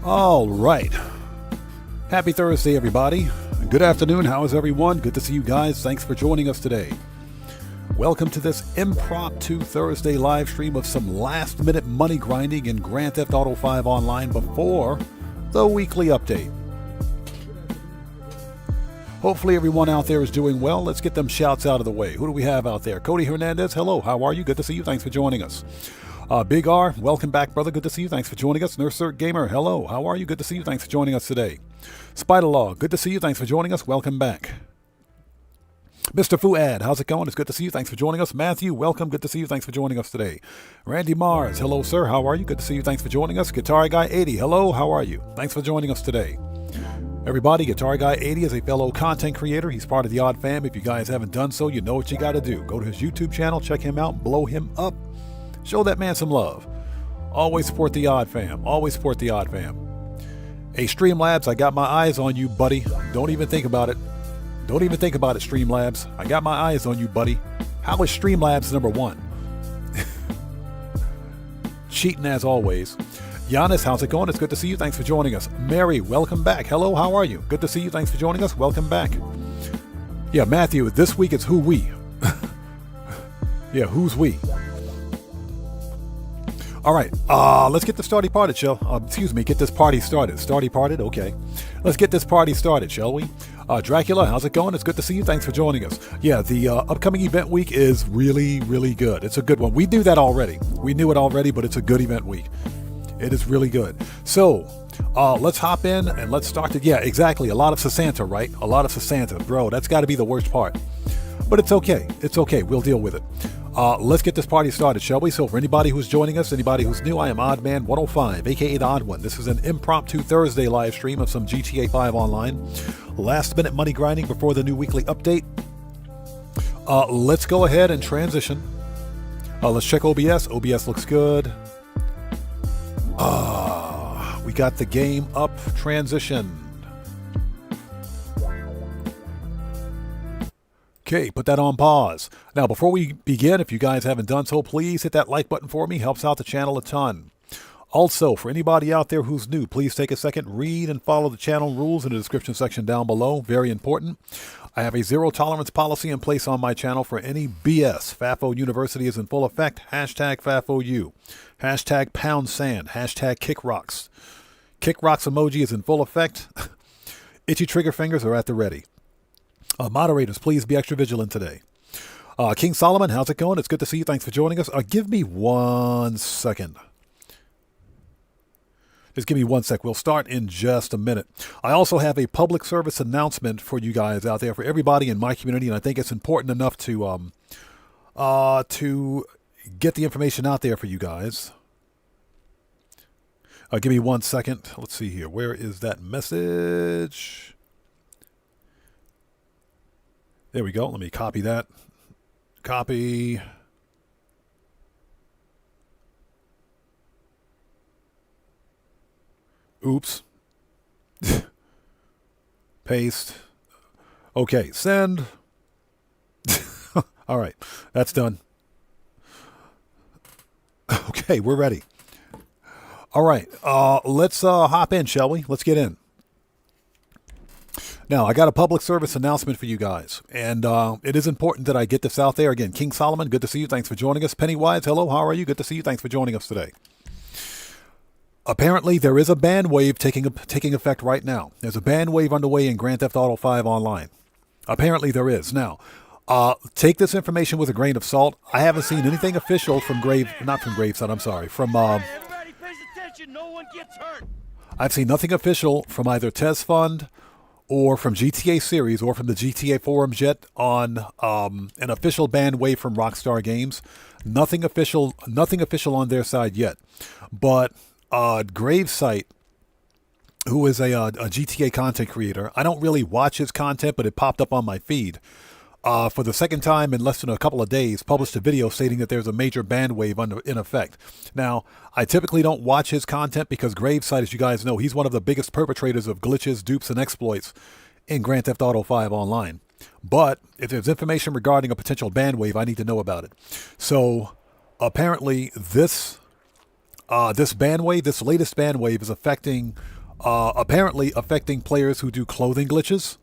All right. Happy Thursday, everybody. Good afternoon. How is everyone? Good to see you guys. Thanks for joining us today. Welcome to this impromptu Thursday live stream of some last-minute money grinding in Grand Theft Auto 5 Online before the weekly update. Hopefully everyone out there is doing well. Let's get them shouts out of the way. Who do we have out there? Cody Hernandez, hello. How are you? Good to see you. Thanks for joining us. Big R, welcome back, brother. Good to see you. Thanks for joining us. Nurse Gamer, hello. How are you? Good to see you. Thanks for joining us today. Spider-Law, good to see you. Thanks for joining us. Welcome back. Mr. Fuad, how's it going? It's good to see you. Thanks for joining us. Matthew, welcome. Good to see you. Thanks for joining us today. Randy Mars, hello, sir. How are you? Good to see you. Thanks for joining us. Guitar Guy 80, hello. How are you? Thanks for joining us today. Everybody, Guitar Guy 80 is a fellow content creator. He's part of the Odd Fam. If you guys haven't done so, you know what you got to do. Go to his YouTube channel, check him out, blow him up. Show that man some love. Always support the Odd Fam. Always support the Odd Fam. Hey, Streamlabs, I got my eyes on you, buddy. Don't even think about it. Don't even think about it, Streamlabs. I got my eyes on you, buddy. How is Streamlabs number one? Cheating as always. Giannis, how's it going? It's good to see you. Thanks for joining us. Mary, welcome back. Hello, how are you? Good to see you. Thanks for joining us. Welcome back. Yeah, Matthew, this week it's who we. Yeah, who's we? All right, let's get this party started, get this party started. Okay. Let's get this party started, shall we? Dracula, how's it going? It's good to see you. Thanks for joining us. Yeah, the upcoming event week is really, really good. It's a good one. We do that already. We knew it already, but it's a good event week. It is really good. So, let's hop in and let's start it. Yeah, exactly. A lot of Sasanta, right? A lot of Sasanta. Bro, that's got to be the worst part. But it's okay. It's okay. We'll deal with it. Let's get this party started, shall we? So for anybody who's joining us, anybody who's new, I am Oddman105, aka The Odd One. This is an impromptu Thursday live stream of some GTA 5 Online. Last minute money grinding before the new weekly update. Let's go ahead and transition. Let's check OBS. OBS looks good. We got the game up. Transition. Okay, put that on pause. Now, before we begin, if you guys haven't done so, please hit that like button for me. Helps out the channel a ton. Also, for anybody out there who's new, please take a second, read and follow the channel rules in the description section down below. Very important. I have a zero tolerance policy in place on my channel for any BS. FAFO University is in full effect. Hashtag FAFOU. Hashtag pound sand. Hashtag kick rocks. Kick rocks emoji is in full effect. Itchy trigger fingers are at the ready. Moderators, please be extra vigilant today. King Solomon, how's it going? It's good to see you. Thanks for joining us. Give me 1 second. Just give me 1 sec. We'll start in just a minute. I also have a public service announcement for you guys out there, for everybody in my community, and I think it's important enough to get the information out there for you guys. Give me 1 second. Let's see here. Where is that message? There we go. Let me copy that. Copy. Oops. Paste. Okay, send. All right, that's done. Okay, we're ready. All right, let's hop in, shall we? Let's get in. Now, I got a public service announcement for you guys, and it is important that I get this out there. Again, King Solomon, good to see you. Thanks for joining us. Pennywise, hello. How are you? Good to see you. Thanks for joining us today. Apparently, there is a ban wave taking effect right now. There's a ban wave underway in Grand Theft Auto 5 Online. Apparently, there is. Now, take this information with a grain of salt. I haven't seen anything official from from everybody pays attention. No one gets hurt. I've seen nothing official from either Tez Fund or from GTA Series, or from the GTA forums yet on an official ban wave from Rockstar Games. Nothing official on their side yet. But Gravesight, who is a GTA content creator, I don't really watch his content, but it popped up on my feed. For the second time in less than a couple of days, published a video stating that there's a major ban wave in effect. Now, I typically don't watch his content because Gravesight, as you guys know, he's one of the biggest perpetrators of glitches, dupes, and exploits in Grand Theft Auto 5 Online. But if there's information regarding a potential ban wave, I need to know about it. So apparently this latest ban wave is affecting apparently affecting players who do clothing glitches.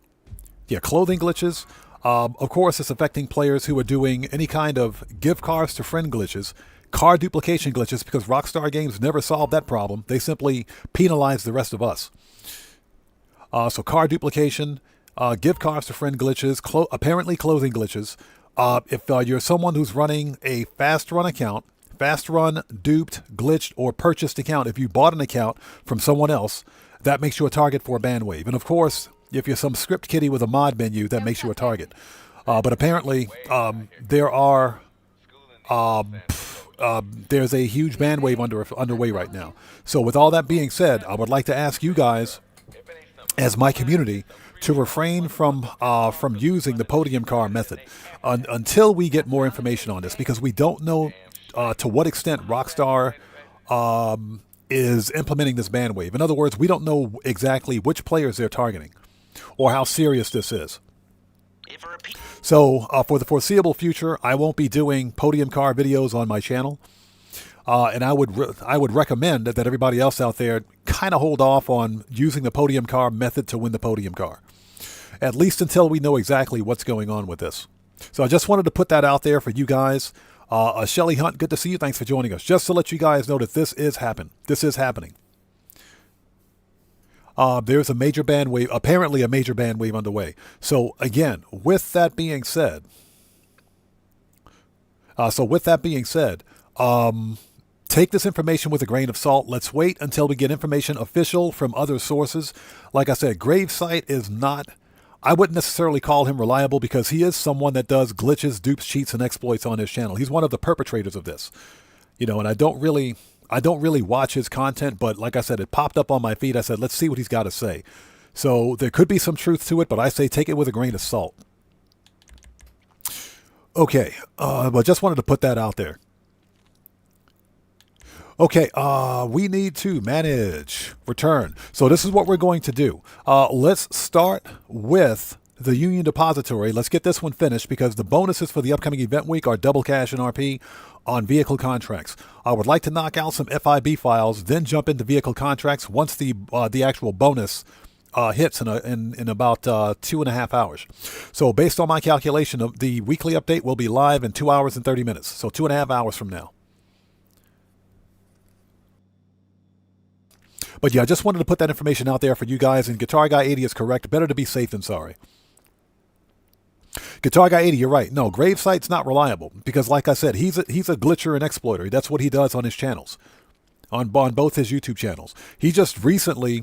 Yeah, clothing glitches. Of course, it's affecting players who are doing any kind of give cars to friend glitches, car duplication glitches, because Rockstar Games never solved that problem. They simply penalize the rest of us. So car duplication, give cars to friend glitches, apparently clothing glitches. If you're someone who's running a fast run account, fast run, duped, glitched, or purchased account, if you bought an account from someone else, that makes you a target for a ban wave. And of course, if you're some script kiddie with a mod menu, that makes you a target. But apparently, there's a huge ban wave underway right now. So with all that being said, I would like to ask you guys, as my community, to refrain from using the podium car method until we get more information on this, because we don't know to what extent Rockstar is implementing this ban wave. In other words, we don't know exactly which players they're targeting or how serious this is. So for the foreseeable future, I won't be doing podium car videos on my channel. And I would recommend that everybody else out there kind of hold off on using the podium car method to win the podium car, at least until we know exactly what's going on with this. So I just wanted to put that out there for you guys. Shelly Hunt, good to see you. Thanks for joining us. Just to let you guys know that this is happening. There's a major ban wave, apparently a major ban wave underway. So again, with that being said, take this information with a grain of salt. Let's wait until we get information official from other sources. Like I said, Gravesight is not, I wouldn't necessarily call him reliable, because he is someone that does glitches, dupes, cheats, and exploits on his channel. He's one of the perpetrators of this, and I don't really watch his content, but like I said, it popped up on my feed. I said, let's see what he's got to say. So there could be some truth to it, but I say take it with a grain of salt. Okay, but just wanted to put that out there. Okay, we need to manage return. So this is what we're going to do. Let's start with the Union Depository. Let's get this one finished, because the bonuses for the upcoming event week are double cash and RP on vehicle contracts. I would like to knock out some FIB files, then jump into vehicle contracts once the actual bonus hits in about 2.5 hours. So based on my calculation, the weekly update will be live in 2 hours and 30 minutes. So 2.5 hours from now. But yeah, I just wanted to put that information out there for you guys. And Guitar Guy 80 is correct. Better to be safe than sorry. Guitar Guy 80, you're right. No, Gravesight's not reliable, because like I said, he's a glitcher and exploiter. That's what he does on his channels, on both his YouTube channels. He just recently,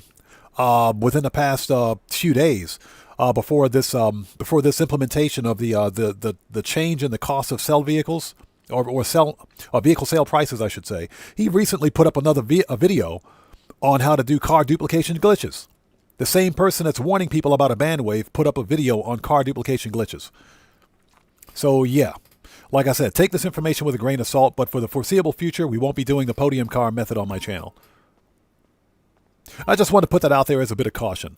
within the past few days, before this implementation of the change in the cost of sell vehicles, or vehicle sale prices, I should say, he recently put up another video on how to do car duplication glitches. The same person that's warning people about a ban wave put up a video on car duplication glitches. So yeah, like I said, take this information with a grain of salt, but for the foreseeable future, we won't be doing the podium car method on my channel. I just want to put that out there as a bit of caution.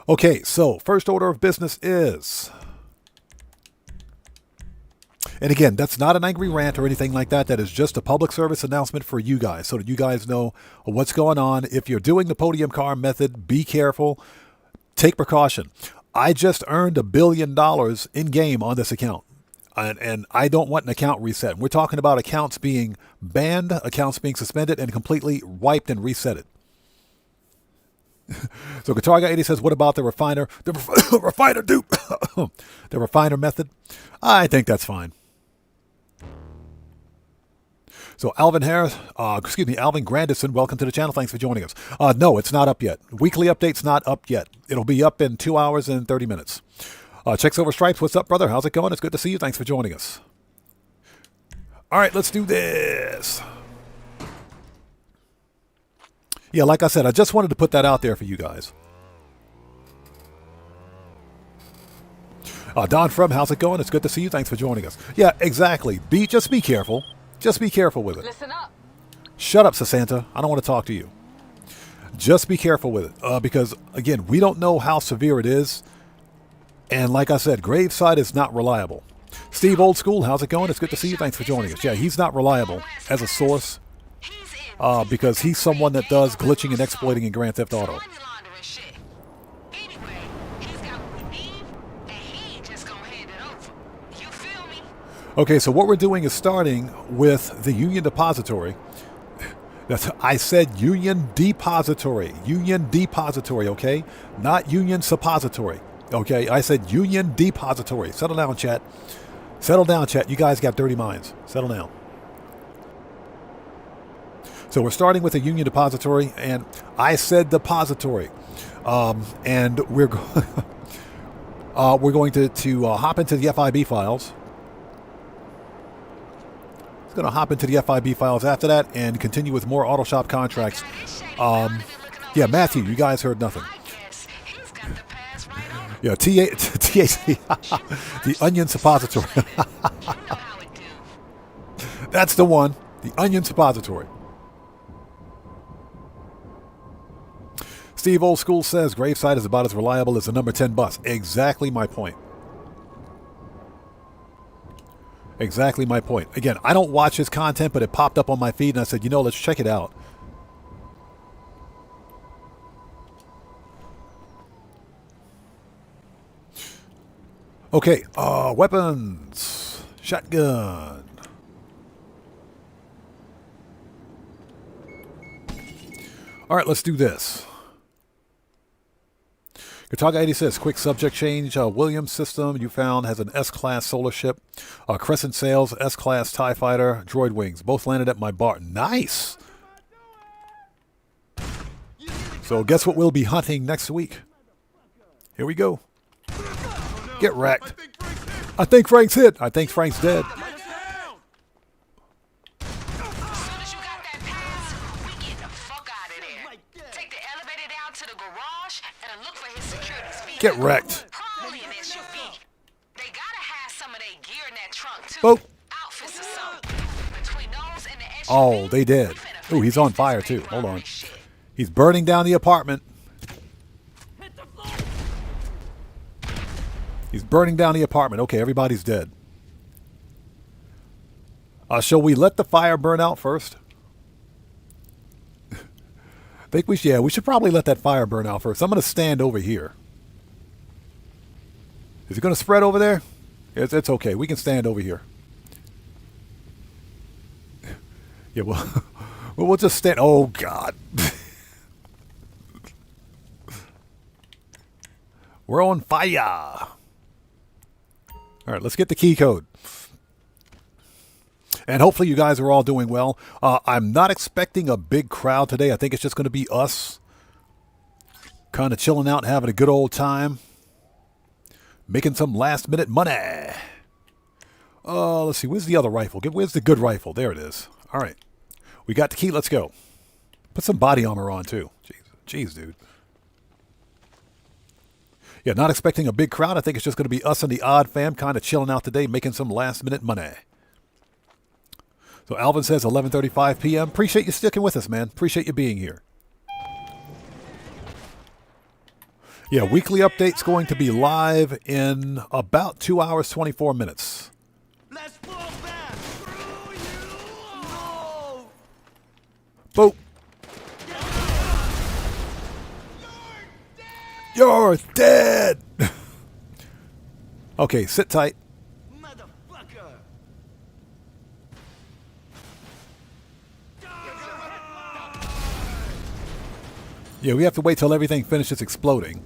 Okay, so first order of business is... And again, that's not an angry rant or anything like that. That is just a public service announcement for you guys, so that you guys know what's going on. If you're doing the podium car method, be careful. Take precaution. I just earned $1 billion in-game on this account. And I don't want an account reset. We're talking about accounts being banned, accounts being suspended, and completely wiped and resetted. So Guitar Guy 80 says, what about the refiner? The refiner dupe. The refiner method? I think that's fine. So Alvin Grandison, welcome to the channel. Thanks for joining us. No, it's not up yet. Weekly update's not up yet. It'll be up in 2 hours and 30 minutes. Checks Over Stripes, what's up, brother? How's it going? It's good to see you. Thanks for joining us. All right, let's do this. Yeah, like I said, I just wanted to put that out there for you guys. Don From, how's it going? It's good to see you. Thanks for joining us. Yeah, exactly. Just be careful. Just be careful with it. Listen up. Shut up, Sasanta. I don't want to talk to you. Just be careful with it. Because, again, we don't know how severe it is. And like I said, Graveside is not reliable. Steve Old School, how's it going? It's good to see you. Thanks for joining us. Yeah, he's not reliable as a source. Because he's someone that does glitching and exploiting in Grand Theft Auto. Okay, so what we're doing is starting with the Union Depository. I said Union Depository. Union Depository, okay? Not Union Suppository. Okay, I said Union Depository. Settle down, chat. Settle down, chat. You guys got dirty minds. Settle down. So we're starting with a Union Depository, and I said depository. And we're we're going to hop into the FIB files. It's going to hop into the FIB files after that and continue with more auto shop contracts. Yeah, Matthew, you guys heard nothing. Yeah, THC, the Onion Suppository. That's the one, the Onion Suppository. Steve Old School says Graveside is about as reliable as the number 10 bus. Exactly my point. Exactly my point. Again, I don't watch his content, but it popped up on my feed, and I said, you know, let's check it out. Okay, weapons. Shotgun. All right, let's do this. Kataga 80 says, quick subject change. Williams system you found has an S-Class solar ship. Crescent sails, S-Class TIE fighter, droid wings. Both landed at my bar. Nice! So guess what we'll be hunting next week? Here we go. Get wrecked. I think Frank's hit. I think Frank's dead. Get wrecked. Boop. Oh, they did. Ooh, he's on fire too. Hold on. He's burning down the apartment. He's burning down the apartment. Okay, everybody's dead. Shall we let the fire burn out first? I think we should. Yeah, we should probably let that fire burn out first. I'm going to stand over here. Is it going to spread over there? It's okay. We can stand over here. Yeah, well, we'll just stand. Oh, God. We're on fire. All right, let's get the key code. And hopefully you guys are all doing well. I'm not expecting a big crowd today. I think it's just going to be us kind of chilling out and having a good old time. Making some last minute money. Let's see. Where's the other rifle? Where's the good rifle? There it is. All right. We got the key. Let's go. Put some body armor on too. Jeez, dude. Yeah, not expecting a big crowd. I think it's just going to be us and the odd fam kind of chilling out today, making some last minute money. So Alvin says 11:35 p.m. Appreciate you sticking with us, man. Appreciate you being here. Yeah, weekly update's going to be live in about 2 hours, 24 minutes. Let's blow back. Screw you. No. Boop. You're dead. Okay, sit tight. Motherfucker. Yeah, we have to wait till everything finishes exploding.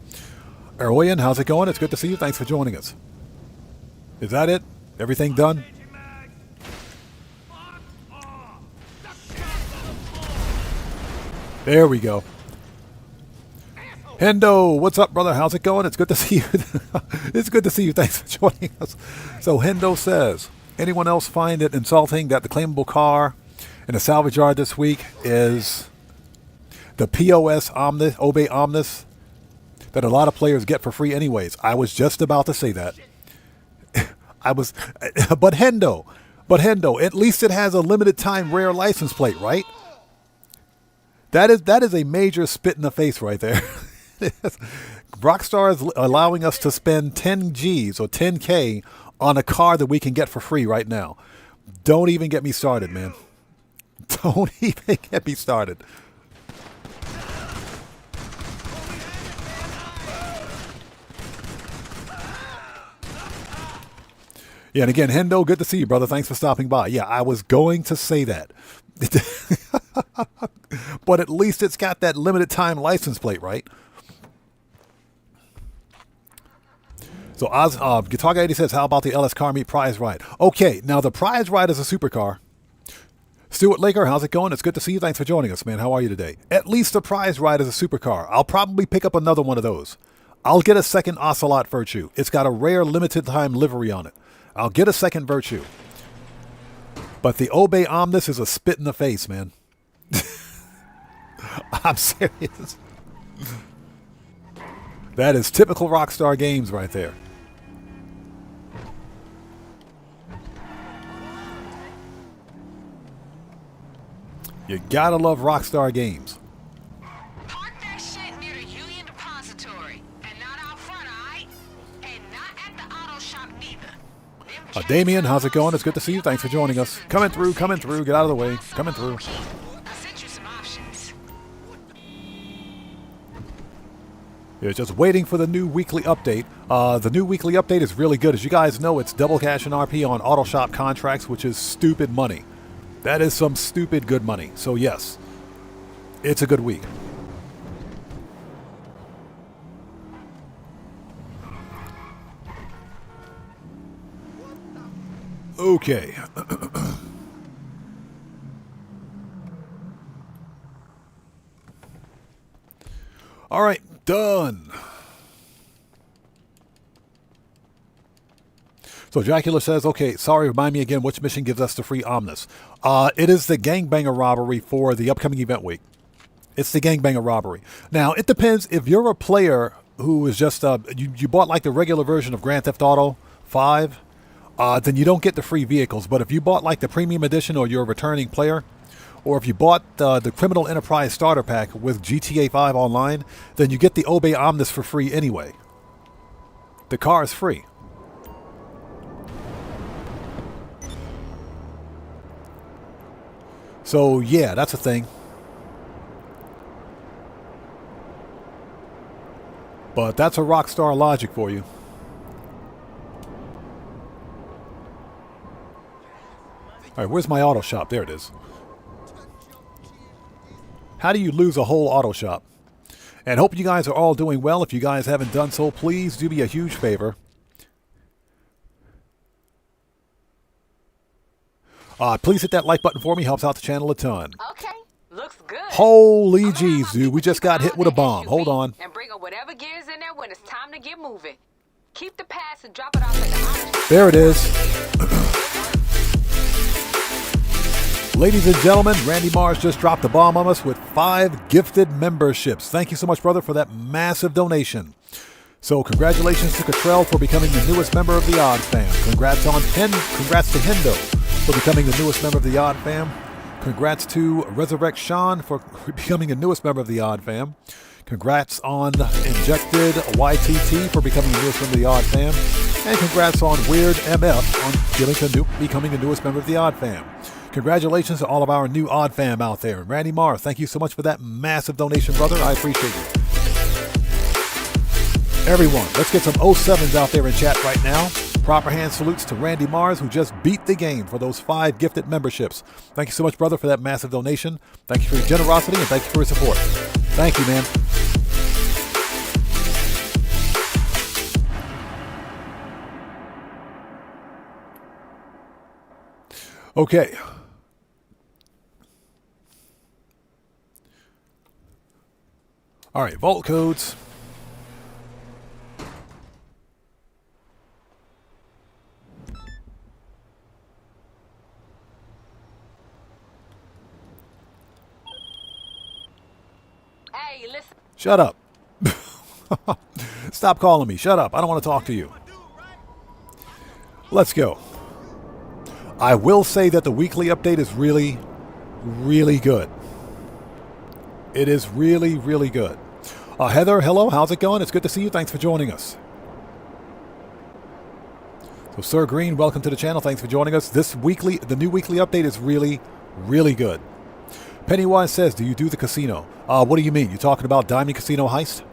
Erwin, how's it going? It's good to see you. Thanks for joining us. Is that it? Everything done? There we go. Hendo, what's up, brother? How's it going? It's good to see you. It's good to see you. Thanks for joining us. So Hendo says, anyone else find it insulting that the claimable car in the salvage yard this week is the POS Omnis, Obey Omnis, that a lot of players get for free anyways? I was just about to say that. But Hendo, at least it has a limited time rare license plate, right? That is a major spit in the face right there. Rockstar is allowing us to spend 10 G's or 10K on a car that we can get for free right now. Don't even get me started, man. Don't even get me started. Yeah, and again, Hendo, good to see you, brother. Thanks for stopping by. Yeah, I was going to say that. But at least it's got that limited time license plate, right? So Guitar Guy 80 says, how about the LS Car Meet Prize Ride? Okay, now the prize ride is a supercar. Stuart Laker, how's it going? It's good to see you. Thanks for joining us, man. How are you today? At least the prize ride is a supercar. I'll probably pick up another one of those. I'll get a second Ocelot Virtue. It's got a rare limited time livery on it. I'll get a second Virtue. But the Obey Omnis is a spit in the face, man. I'm serious. That is typical Rockstar Games right there. You gotta love Rockstar Games. Park that shit near the Union Depository. And not out front, alright? And not at the auto shop neither. Damien, how's it going? It's good to see you. Thanks for joining us. Coming through, coming through. Get out of the way. Coming through. I sent you some options. Yeah, just waiting for the new weekly update. The new weekly update is really good. As you guys know, it's double cash and RP on auto shop contracts, which is stupid money. That is some stupid good money. So yes, it's a good week. Okay. All right, done. So Dracula says, okay, sorry, remind me again, which mission gives us the free Omnis? It is the gangbanger robbery for the upcoming event week. It's the gangbanger robbery. Now, it depends. If you're a player who is just, you bought like the regular version of Grand Theft Auto 5, then you don't get the free vehicles. But if you bought like the premium edition, or you're a returning player, or if you bought the Criminal Enterprise Starter Pack with GTA 5 online, then you get the Obey Omnis for free anyway. The car is free. So, yeah, that's a thing. But that's a Rockstar logic for you. All right, where's my auto shop? There it is. How do you lose a whole auto shop? And hope you guys are all doing well. If you guys haven't done so, please do me a huge favor. Please hit that like button for me. Helps out the channel a ton. Okay, looks good. Holy jeez, dude. We just got hit with a bomb. Hold on. And bring up whatever gears in there when it's time to get moving. Keep the pass and drop it off at the auto. There it is. Ladies and gentlemen, Randy Mars just dropped a bomb on us with 5 gifted memberships. Thank you so much, brother, for that massive donation. So congratulations to Cottrell for becoming the newest member of the Odd Fam. Congrats to Hendo for becoming the newest member of the Odd Fam. Congrats to Resurrect Sean for becoming the newest member of the Odd Fam. Congrats on Injected YTT for becoming the newest member of the Odd Fam. And congrats on Weird MF on becoming the newest member of the Odd Fam. Congratulations to all of our new Odd Fam out there. And Randy Marr, thank you so much for that massive donation, brother. I appreciate it. Everyone, let's get some 07s out there in chat right now. Proper hand salutes to Randy Mars, who just beat the game for those 5 gifted memberships. Thank you so much, brother, for that massive donation. Thank you for your generosity, and thank you for your support. Thank you, man. Okay. All right, vault codes. Hey, listen. Shut up. Stop calling me. Shut up. I don't want to talk to you. Let's go. I will say that the weekly update is really, really good. It is really, really good. Heather, hello. How's it going? It's good to see you. Thanks for joining us. So, Sir Green, welcome to the channel. Thanks for joining us. The new weekly update is really, really good. Pennywise says, do you do the casino? What do you mean? You talking about Diamond Casino Heist?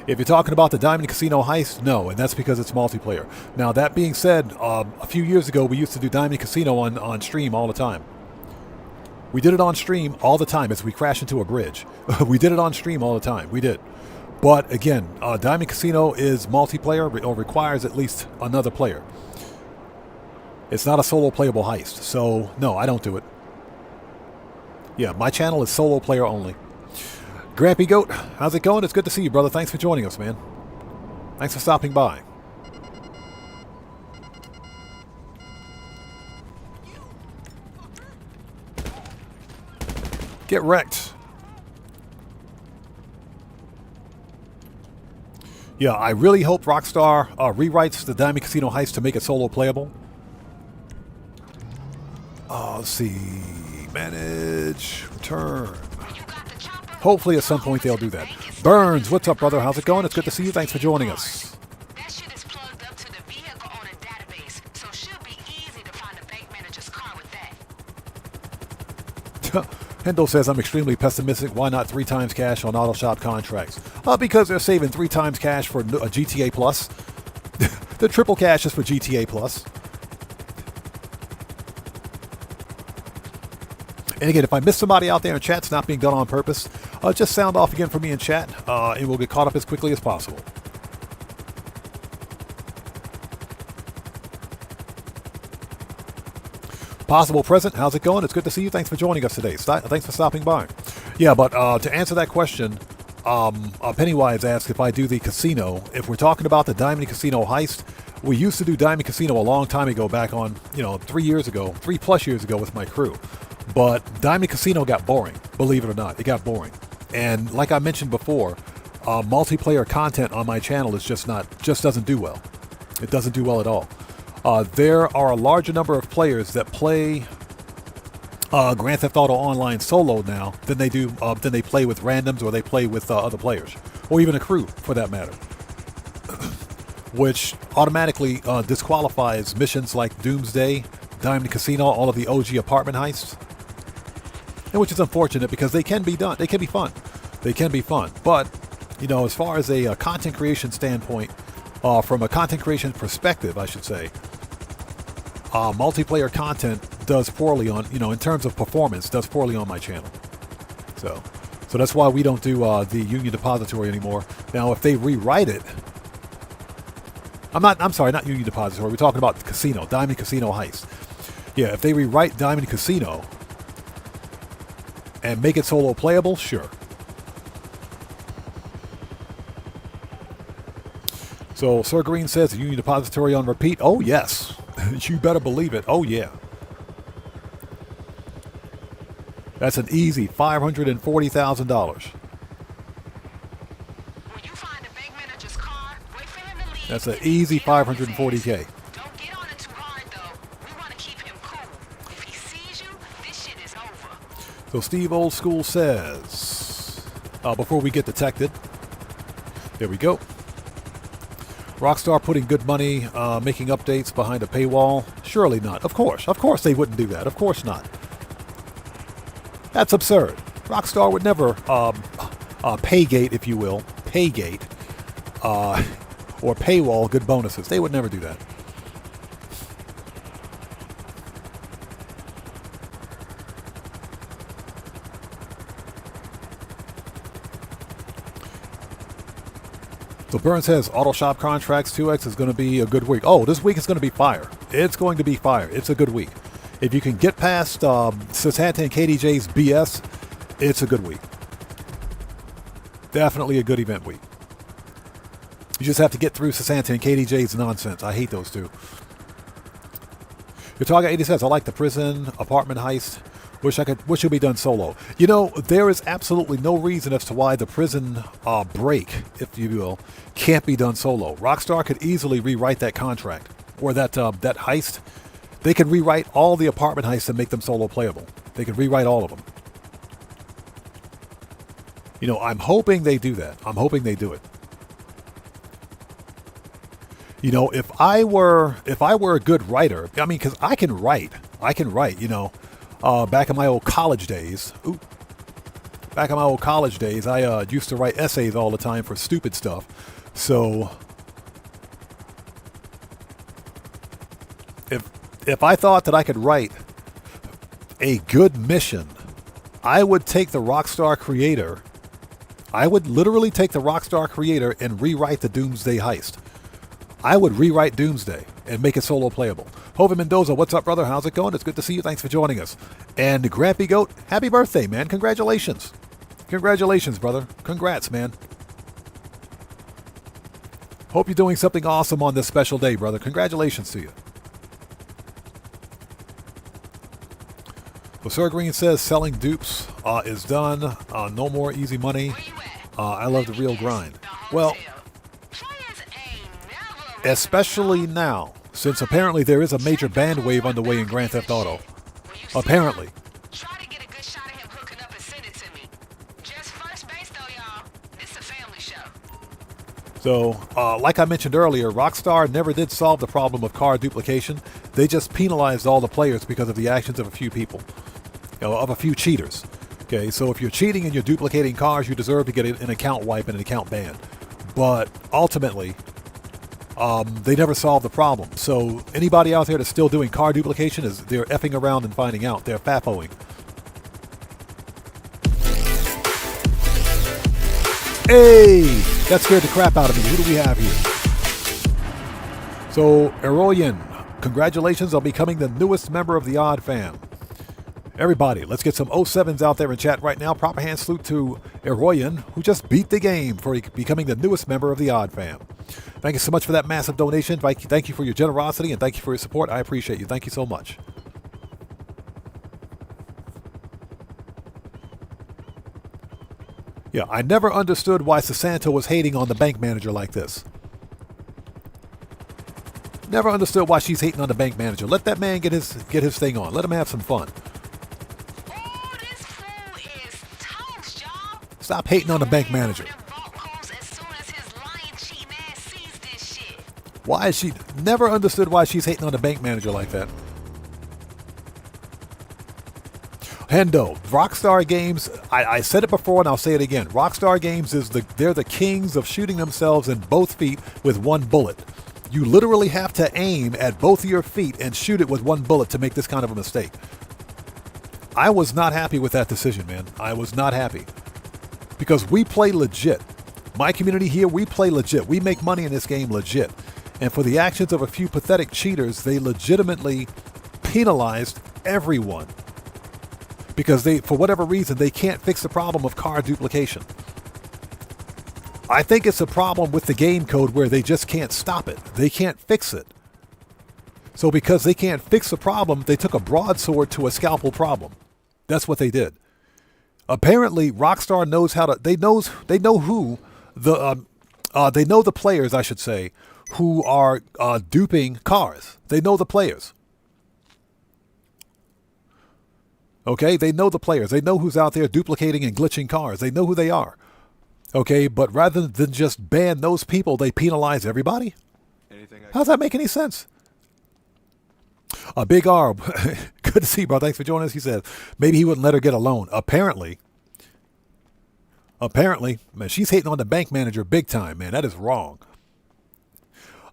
If you're talking about the Diamond Casino heist, no, and that's because it's multiplayer. Now, that being said, a few years ago, we used to do Diamond Casino on stream all the time. We did it on stream all the time as we crash into a bridge. We did it on stream all the time. We did. But again, Diamond Casino is multiplayer or requires at least another player. It's not a solo playable heist. So, no, I don't do it. Yeah, my channel is solo player only. Grampy Goat, how's it going? It's good to see you, brother. Thanks for joining us, man. Thanks for stopping by. Get wrecked. Yeah, I really hope Rockstar rewrites the Diamond Casino heist to make it solo playable. Let's see. Manage. Return. Hopefully at some point they'll do that. Burns, what's up, brother? How's it going? It's good to see you. Thanks for joining us. That shit is plugged up to the vehicle owner database, so it should be easy to find the bank manager's car with that. Hendo says, I'm extremely pessimistic. Why not 3 times cash on auto shop contracts? Because they're saving 3 times cash for a GTA Plus. The triple cash is for GTA Plus. And again, if I miss somebody out there in chat, it's not being done on purpose. Just sound off again for me in chat, and we'll get caught up as quickly as possible. Possible Present, how's it going? It's good to see you. Thanks for joining us today. Thanks for stopping by. Yeah, but to answer that question, Pennywise asked if I do the casino. If we're talking about the Diamond Casino heist, we used to do Diamond Casino a long time ago, back on, 3 years ago, 3+ years ago with my crew. But Diamond Casino got boring, believe it or not. It got boring. And like I mentioned before, multiplayer content on my channel is just doesn't do well. It doesn't do well at all. There are a larger number of players that play Grand Theft Auto Online solo now than they play with randoms, or they play with other players, or even a crew for that matter, which automatically disqualifies missions like Doomsday, Diamond Casino, all of the OG apartment heists, and which is unfortunate because they can be done. They can be fun. They can be fun. But as far as a content creation standpoint, from a content creation perspective, I should say, multiplayer content does poorly on, in terms of performance, does poorly on my channel. So that's why we don't do the Union Depository anymore. Now, if they rewrite it, I'm sorry, not Union Depository. We're talking about the casino, Diamond Casino heist. Yeah, if they rewrite Diamond Casino and make it solo playable, sure. So Sir Green says the Union Depository on repeat. Oh, yes. You better believe it. Oh, yeah. That's an easy $540,000. That's an easy 540K. Don't get on it too hard, though. We want to keep him cool. If he sees you, this shit is over. So Steve Old School says, before we get detected, there we go. Rockstar putting good money, making updates behind a paywall? Surely not. Of course they wouldn't do that. Of course not. That's absurd. Rockstar would never paygate, if you will, paygate, or paywall good bonuses. They would never do that. So Burns says Auto Shop Contracts 2X is going to be a good week. Oh, this week is going to be fire. It's going to be fire. It's a good week. If you can get past Sasanta and KDJ's BS, it's a good week. Definitely a good event week. You just have to get through Sasanta and KDJ's nonsense. I hate those two. Your Target 80 says, I like the prison apartment heist. Wish it could be done solo. There is absolutely no reason as to why the prison break, if you will, can't be done solo. Rockstar could easily rewrite that contract, or that heist. They could rewrite all the apartment heists and make them solo playable. They could rewrite all of them. I'm hoping they do that. I'm hoping they do it. If I were a good writer, because I can write, back in my old college days. Ooh. Back in my old college days, I used to write essays all the time for stupid stuff. So if I thought that I could write a good mission, I would take the Rockstar creator. I would literally take the Rockstar creator and rewrite the Doomsday heist. I would rewrite Doomsday and make it solo playable. Jose Mendoza, what's up, brother? How's it going? It's good to see you. Thanks for joining us. And Grampy Goat, happy birthday, man. Congratulations. Congratulations, brother. Congrats, man. Hope you're doing something awesome on this special day, brother. Congratulations to you. Well, Sir Green says selling dupes is done. No more easy money. I love the real grind. Well, especially now, since apparently there is a major band wave underway in Grand Theft Auto. Apparently. Try to get a good shot of him hooking up and send it to me. Just first base though, y'all. It's a family show. So, like I mentioned earlier, Rockstar never did solve the problem of car duplication. They just penalized all the players because of the actions of a few people, of a few cheaters. Okay, so if you're cheating and you're duplicating cars, you deserve to get an account wipe and an account ban. But ultimately, they never solved the problem. So anybody out there that's still doing car duplication, they're effing around and finding out. They're fapoing. Hey, that scared the crap out of me. Who do we have here? So, Eroyan, congratulations on becoming the newest member of the Odd Fam. Everybody, let's get some 07s out there in chat right now. Proper hand salute to Eroyan, who just beat the game for becoming the newest member of the Odd Fam. Thank you so much for that massive donation. Thank you for your generosity and thank you for your support. I appreciate you. Thank you so much. Yeah, I never understood why Sasanto was hating on the bank manager like this. Never understood why she's hating on the bank manager. Let that man get his thing on. Let him have some fun. Oh, this fool is toast, y'all. Stop hating on the bank manager. Why is she... Never understood why she's hating on the bank manager like that. Hendo, Rockstar Games, I said it before and I'll say it again. Rockstar Games they're the kings of shooting themselves in both feet with one bullet. You literally have to aim at both of your feet and shoot it with one bullet to make this kind of a mistake. I was not happy with that decision, man. I was not happy. Because we play legit. My community here, we play legit. We make money in this game legit. And for the actions of a few pathetic cheaters, they legitimately penalized everyone. Because for whatever reason, they can't fix the problem of car duplication. I think it's a problem with the game code where they just can't stop it. They can't fix it. So because they can't fix the problem, they took a broadsword to a scalpel problem. That's what they did. Apparently, Rockstar knows how to. They know who they know the players, I should say, who are duping cars. They know the players. Okay, they know the players. They know who's out there duplicating and glitching cars. They know who they are. Okay, but rather than just ban those people, they penalize everybody? How does that make any sense? Big R, good to see you, bro. Thanks for joining us. He said maybe he wouldn't let her get a loan. Apparently, man, she's hating on the bank manager big time, man. That is wrong.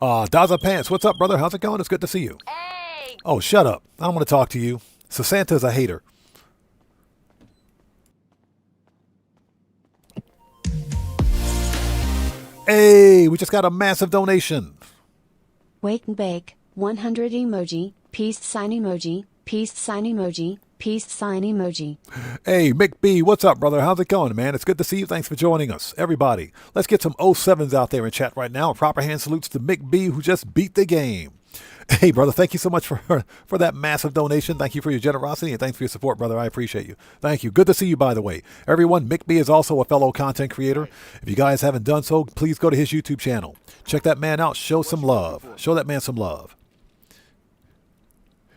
Daza Pants, what's up, brother? How's it going? It's good to see you. Hey. Oh, shut up. I don't want to talk to you. So Santa's a hater. Hey, we just got a massive donation. Wake and bake, 100 emoji, peace sign emoji, peace sign emoji, peace sign emoji. Hey, Mick B, what's up, brother? How's it going, man? It's good to see you. Thanks for joining us. Everybody, let's get some 07s out there in chat right now. Proper hand salutes to Mick B, who just beat the game. Hey, brother, thank you so much for that massive donation. Thank you for your generosity, and thanks for your support, brother. I appreciate you. Thank you. Good to see you, by the way. Everyone, Mick B is also a fellow content creator. If you guys haven't done so, please go to his YouTube channel. Check that man out. Show some love. Show that man some love.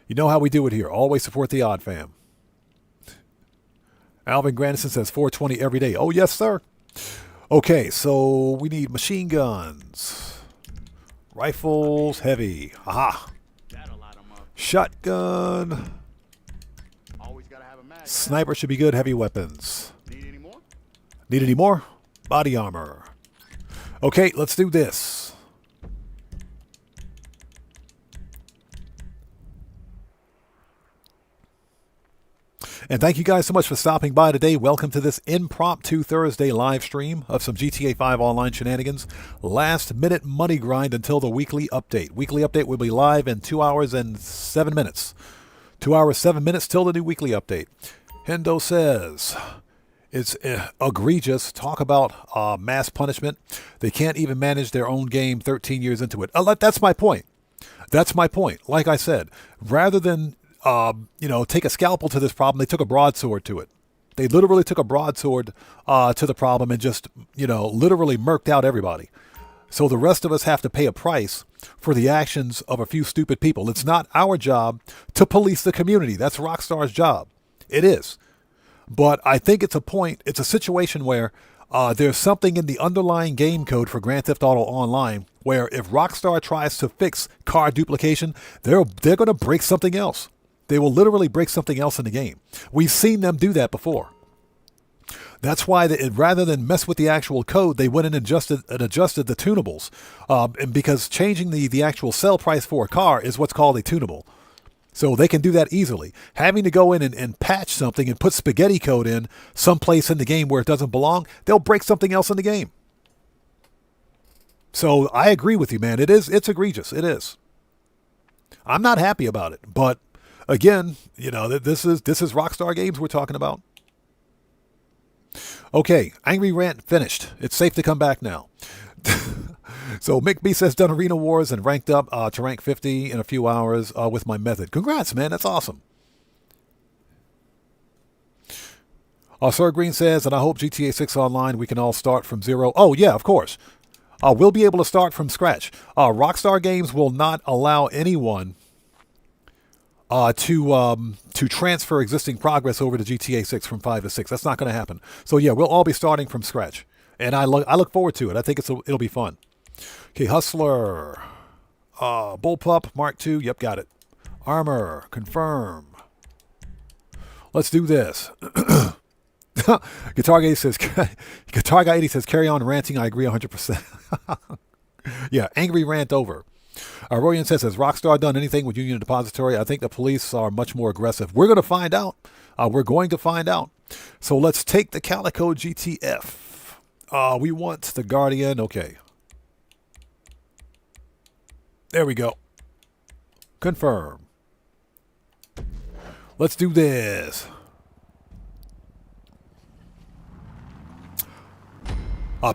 You know how we do it here. Always support the Odd Fam. Alvin Grandison says 420 every day. Oh, yes, sir. Okay, so we need machine guns. Rifles, heavy. Aha. Shotgun. Sniper should be good. Heavy weapons. Need any more? Body armor. Okay, let's do this. And thank you guys so much for stopping by today. Welcome to this impromptu Thursday live stream of some GTA 5 online shenanigans. Last minute money grind until the weekly update. Weekly update will be live in 2 hours and 7 minutes. 2 hours, 7 minutes till the new weekly update. Hendo says, it's egregious. Talk about mass punishment. They can't even manage their own game 13 years into it. That's my point. That's my point. Like I said, rather than take a scalpel to this problem, they took a broadsword to it. They literally took a broadsword to the problem and just, literally murked out everybody. So the rest of us have to pay a price for the actions of a few stupid people. It's not our job to police the community. That's Rockstar's job. It is. But I think it's a situation where there's something in the underlying game code for Grand Theft Auto Online where if Rockstar tries to fix car duplication, they're going to break something else. They will literally break something else in the game. We've seen them do that before. That's why rather than mess with the actual code, they went in and adjusted the tunables. And because changing the actual sell price for a car is what's called a tunable. So they can do that easily. Having to go in and patch something and put spaghetti code in someplace in the game where it doesn't belong, they'll break something else in the game. So I agree with you, man. It's egregious. It is. I'm not happy about it, but again, this is Rockstar Games we're talking about. Okay, Angry Rant finished. It's safe to come back now. So Mick B says done Arena Wars and ranked up to rank 50 in a few hours with my method. Congrats, man. That's awesome. Sir Green says, and I hope GTA 6 Online we can all start from zero. Oh, yeah, of course. We'll be able to start from scratch. Rockstar Games will not allow anyone to transfer existing progress over to GTA 6 from 5 to 6. That's not going to happen. So yeah, we'll all be starting from scratch, and I look forward to it. I think it'll be fun. Okay, Hustler, Bullpup Mark II. Yep, got it. Armor, confirm. Let's do this. Guitar Guy 80 says carry on ranting. I agree 100%. Yeah, angry rant over. Royan says, has Rockstar done anything with Union Depository? I think the police are much more aggressive. We're going to find out. So let's take the Calico GTF. We want the Guardian. Okay. There we go. Confirm. Let's do this.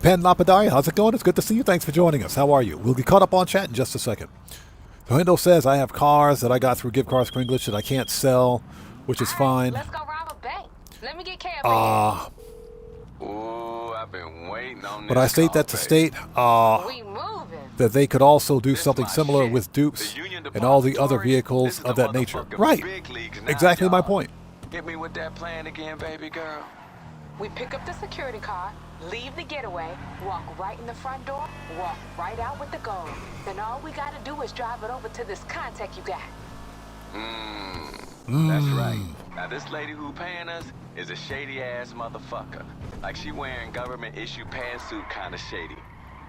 Pen Lapidari, how's it going? It's good to see you. Thanks for joining us. How are you? We'll get caught up on chat in just a second. So Hendo says, I have cars that I got through Gift Cards for English that I can't sell, which is fine. Let's go rob a bank. Let me get KFC. Ooh, I've been waiting on this. But I state that to state We moving. that they could also do something similar with dupes and all the other vehicles of that nature. Right. Exactly my point. Hit me with that plan again, baby girl. We pick up the security car, leave the getaway, walk right in the front door, walk right out with the gold. Then all we gotta do is drive it over to this contact you got. That's right. Now this lady who paying us is a shady ass motherfucker. Like she wearing government issue pantsuit kind of shady.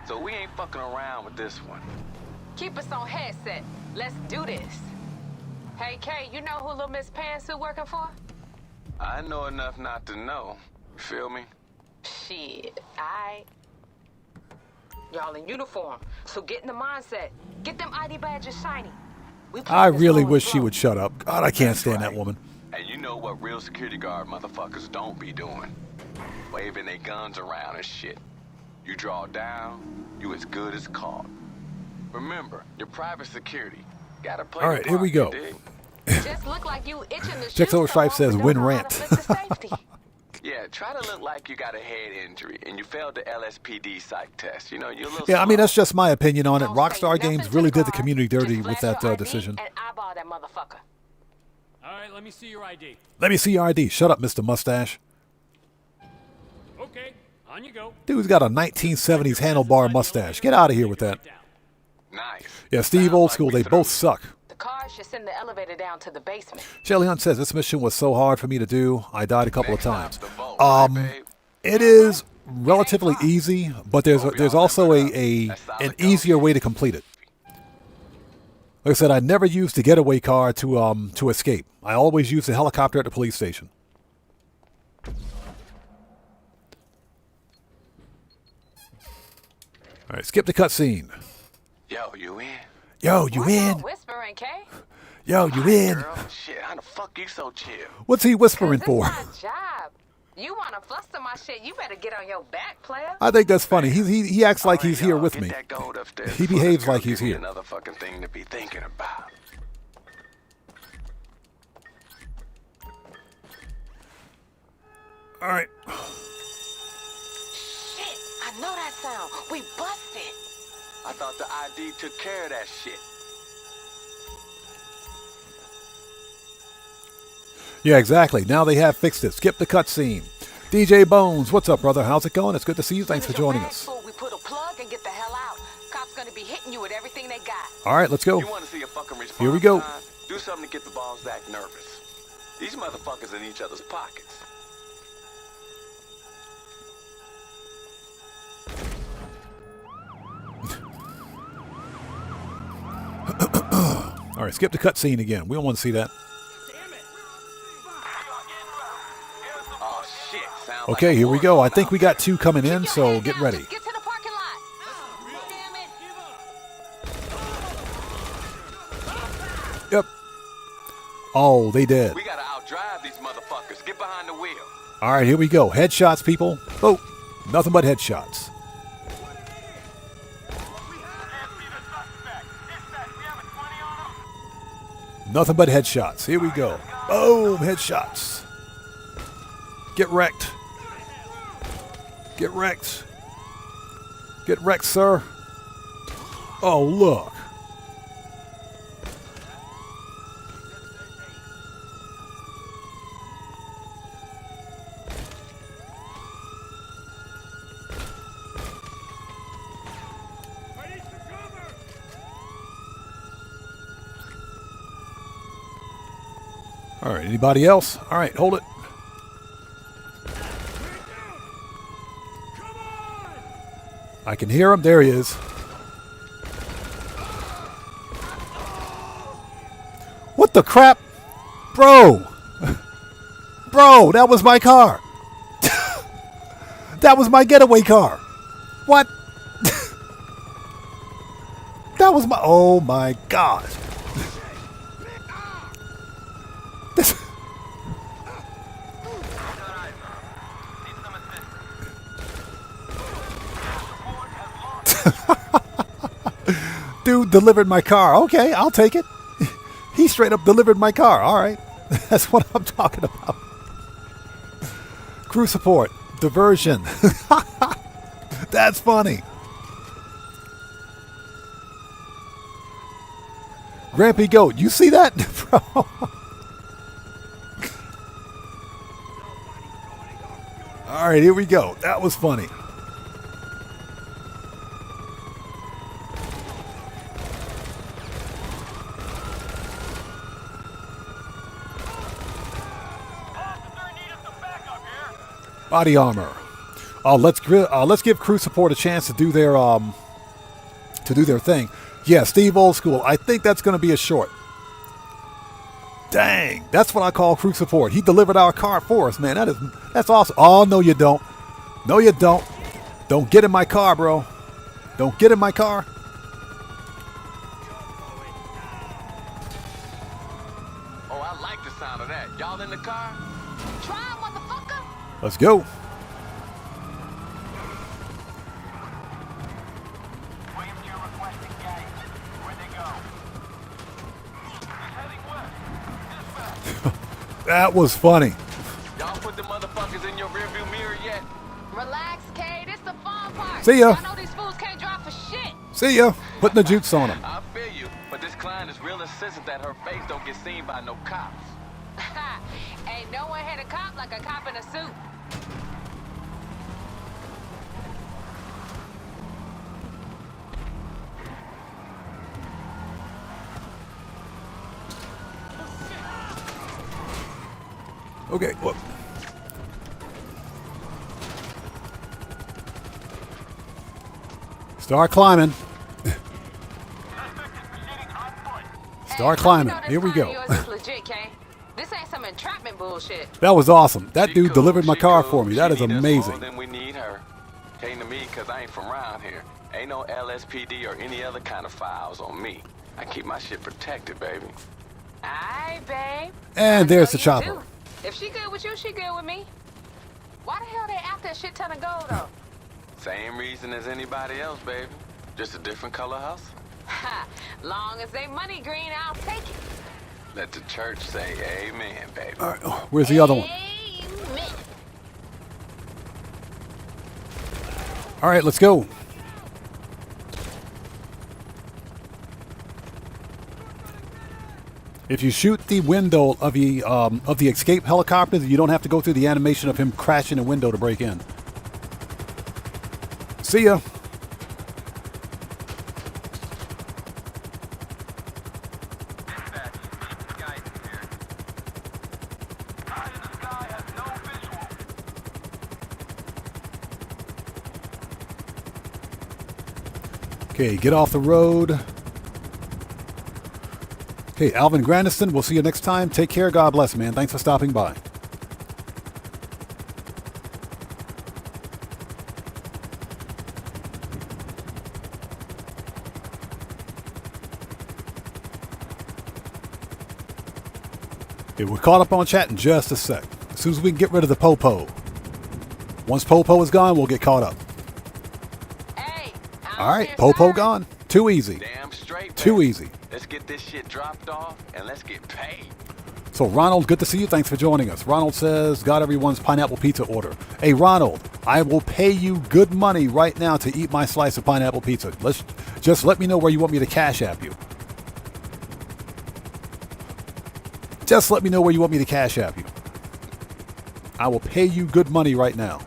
So we ain't fucking around with this one. Keep us on headset. Let's do this. Hey Kay, you know who little Miss Pantsuit working for? I know enough not to know. Feel me? Shit, y'all in uniform, so get in the mindset. Get them ID badges shiny. I really wish she would shut up. God, I can't stand that woman. And you know what real security guard motherfuckers don't be doing? Waving their guns around and shit. You draw down, you as good as caught. Remember, your private security. Gotta play. All right, here we go. Just look like you itching to Jack's Over Stripe says win rant. Yeah, try to look like you got a head injury and you failed the LSPD psych test. You know, you're a little Yeah, I mean, that's just my opinion on it. Don't Rockstar say Games nothing really to the did the guard. community dirty Just with flash that your ID decision. and eyeball that motherfucker. All right, let me see your ID. Let me see your ID. Shut up, Mr. Mustache. Okay, on you go. Dude's got a 1970s handlebar mustache. Get out of here with that. nice. Yeah, Steve Old School, they both suck. The car should send the elevator down to the basement. Shelly Hunt says, this mission was so hard for me to do, I died a couple of times. The vote, right, babe? It is relatively easy, but there's also an easier way to complete it. Like I said, I never used the getaway car to escape. I always used the helicopter at the police station. All right, skip the cutscene. Yo, you in? Yo, you in? Whispering, Kay? Yo, you in? Girl, shit, how the fuck you so chill? What's he whispering This for? my job. You wanna fluster my shit? You better get on your back, player. I think that's funny. He acts like he's here Y'all, with get me. that gold upstairs He before behaves this girl like he's give me here. Another fucking thing to be thinking about. All right. Shit, I know that sound. We busted. I thought the ID took care of that shit. Yeah, exactly. Now they have fixed it. Skip the cutscene. DJ Bones, what's up, brother? How's it going? It's good to see you. Thanks for joining us. We put a plug and get the hell out. Cops gonna be hitting you with everything they got. All right, let's go. You want to see a fucking response? Here we go. Time? Do something to get the balls back nervous. These motherfuckers in each other's pockets. All right, skip the cutscene again. We don't want to see that. Oh shit! Sounds Okay, like a here we war go. I going think on. we got 2 coming in, Keep your so head get down. ready. Just get to the parking lot. Damn it. Yep. Oh, they did. We gotta outdrive these motherfuckers. Get behind the wheel. All right, here we go. Headshots, people. Oh, nothing but headshots. Nothing but headshots. Here we go. Boom, headshots. Get wrecked. Get wrecked. Get wrecked, sir. Oh, look. All right, anybody else? All right, hold it. I can hear him. There he is. What the crap? Bro! Bro, that was my car. That was my getaway car. What? That was my... Oh, my gosh. Dude delivered my car. Okay, I'll take it. He straight up delivered my car. All right. That's what I'm talking about. Crew support. Diversion. That's funny. Grampy Goat, you see that? Bro. All right, here we go. That was funny. Body armor. Let's give crew support a chance to do their thing. Yeah, Steve Old School. I think that's going to be a short. Dang, that's what I call crew support. He delivered our car for us, man. That's awesome. Oh, no, you don't. No, you don't. Don't get in my car, bro. Don't get in my car. Oh, I like the sound of that. Y'all in the car? Try, motherfucker. Let's go. That was funny. Y'all put the motherfuckers in your rearview mirror yet? Relax, Kay. This the fun part. See ya. I know these fools can't drive for shit. See ya. Putting the jukes on him. I feel you, but this client is real insistent that her face don't get seen by no cops. Ain't no one hit a cop like a cop in a suit. Okay, look. Start climbing. Start climbing. Here we go. This ain't some entrapment bullshit. That was awesome. That She dude cool, delivered my she car cool. for me. That She is need us amazing. more than we need her. Came to me because I ain't from around here. Ain't no LSPD or any other kind of files on me. I keep my shit protected, baby. Aye, babe. And there's the You chopper. do. If she good with you, she good with me. Why the hell they after a shit ton of gold, though? Same reason as anybody else, baby. Just a different color hustle. Ha! Long as they money green, I'll take it. Let the church say amen, baby. All right, where's the other one? Amen. All right, let's go. If you shoot the window of the escape helicopter, you don't have to go through the animation of him crashing a window to break in. See ya. Okay, get off the road. Okay, Alvin Grandiston, we'll see you next time. Take care. God bless, man. Thanks for stopping by. Okay, we're caught up on chat in just a sec. As soon as we can get rid of the Popo. Once Popo is gone, we'll get caught up. Hey, All right, Popo gone. Too easy. Damn straight, Too baby. easy. Let's get this shit dropped off and let's get paid. So Ronald, good to see you. Thanks for joining us. Ronald says, got everyone's pineapple pizza order. Hey, Ronald, I will pay you good money right now to eat my slice of pineapple pizza. Just let me know where you want me to cash app you. Just let me know where you want me to cash app you. I will pay you good money right now.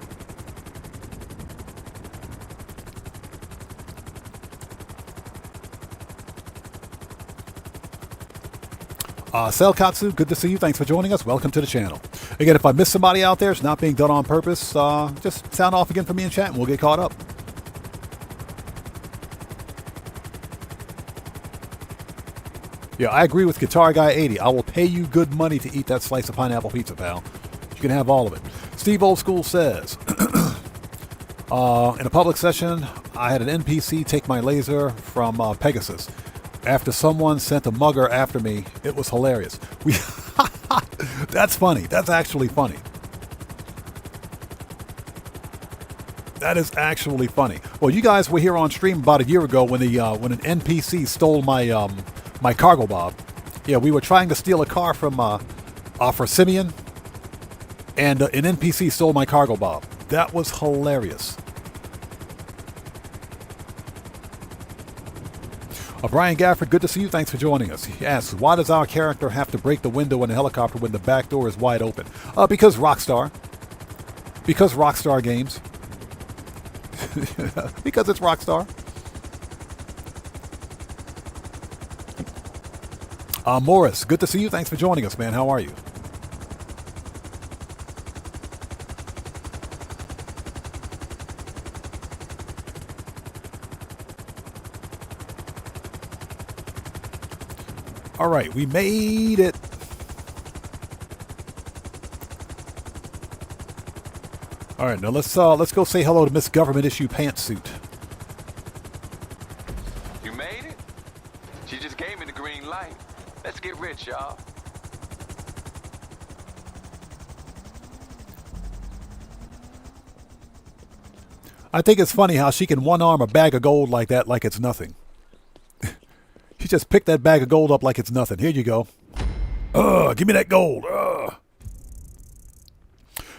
Selkatsu, good to see you. Thanks for joining us. Welcome to the channel. Again, if I miss somebody out there, it's not being done on purpose. Just sound off again for me in chat and we'll get caught up. Yeah, I agree with Guitar Guy 80. I will pay you good money to eat that slice of pineapple pizza, pal. You can have all of it. Steve Oldschool says, in a public session, I had an NPC take my laser from Pegasus. After someone sent a mugger after me, it was hilarious. That's funny. That's actually funny. That is actually funny. Well, you guys were here on stream about a year ago when an NPC stole my my cargo bob. Yeah, we were trying to steal a car from for Simeon, and an NPC stole my cargo bob. That was hilarious. Brian Gafford, good to see you. Thanks for joining us. He asks, why does our character have to break the window in a helicopter when the back door is wide open? Because Rockstar. Because Rockstar Games. Because it's Rockstar. Morris, good to see you. Thanks for joining us, man. How are you? All right, we made it. All right, now let's go say hello to Miss Government Issue Pantsuit. You made it? She just gave me the green light. Let's get rich, y'all. I think it's funny how she can one-arm a bag of gold like that, like it's nothing. She just picked that bag of gold up like it's nothing. Here you go. Give me that gold.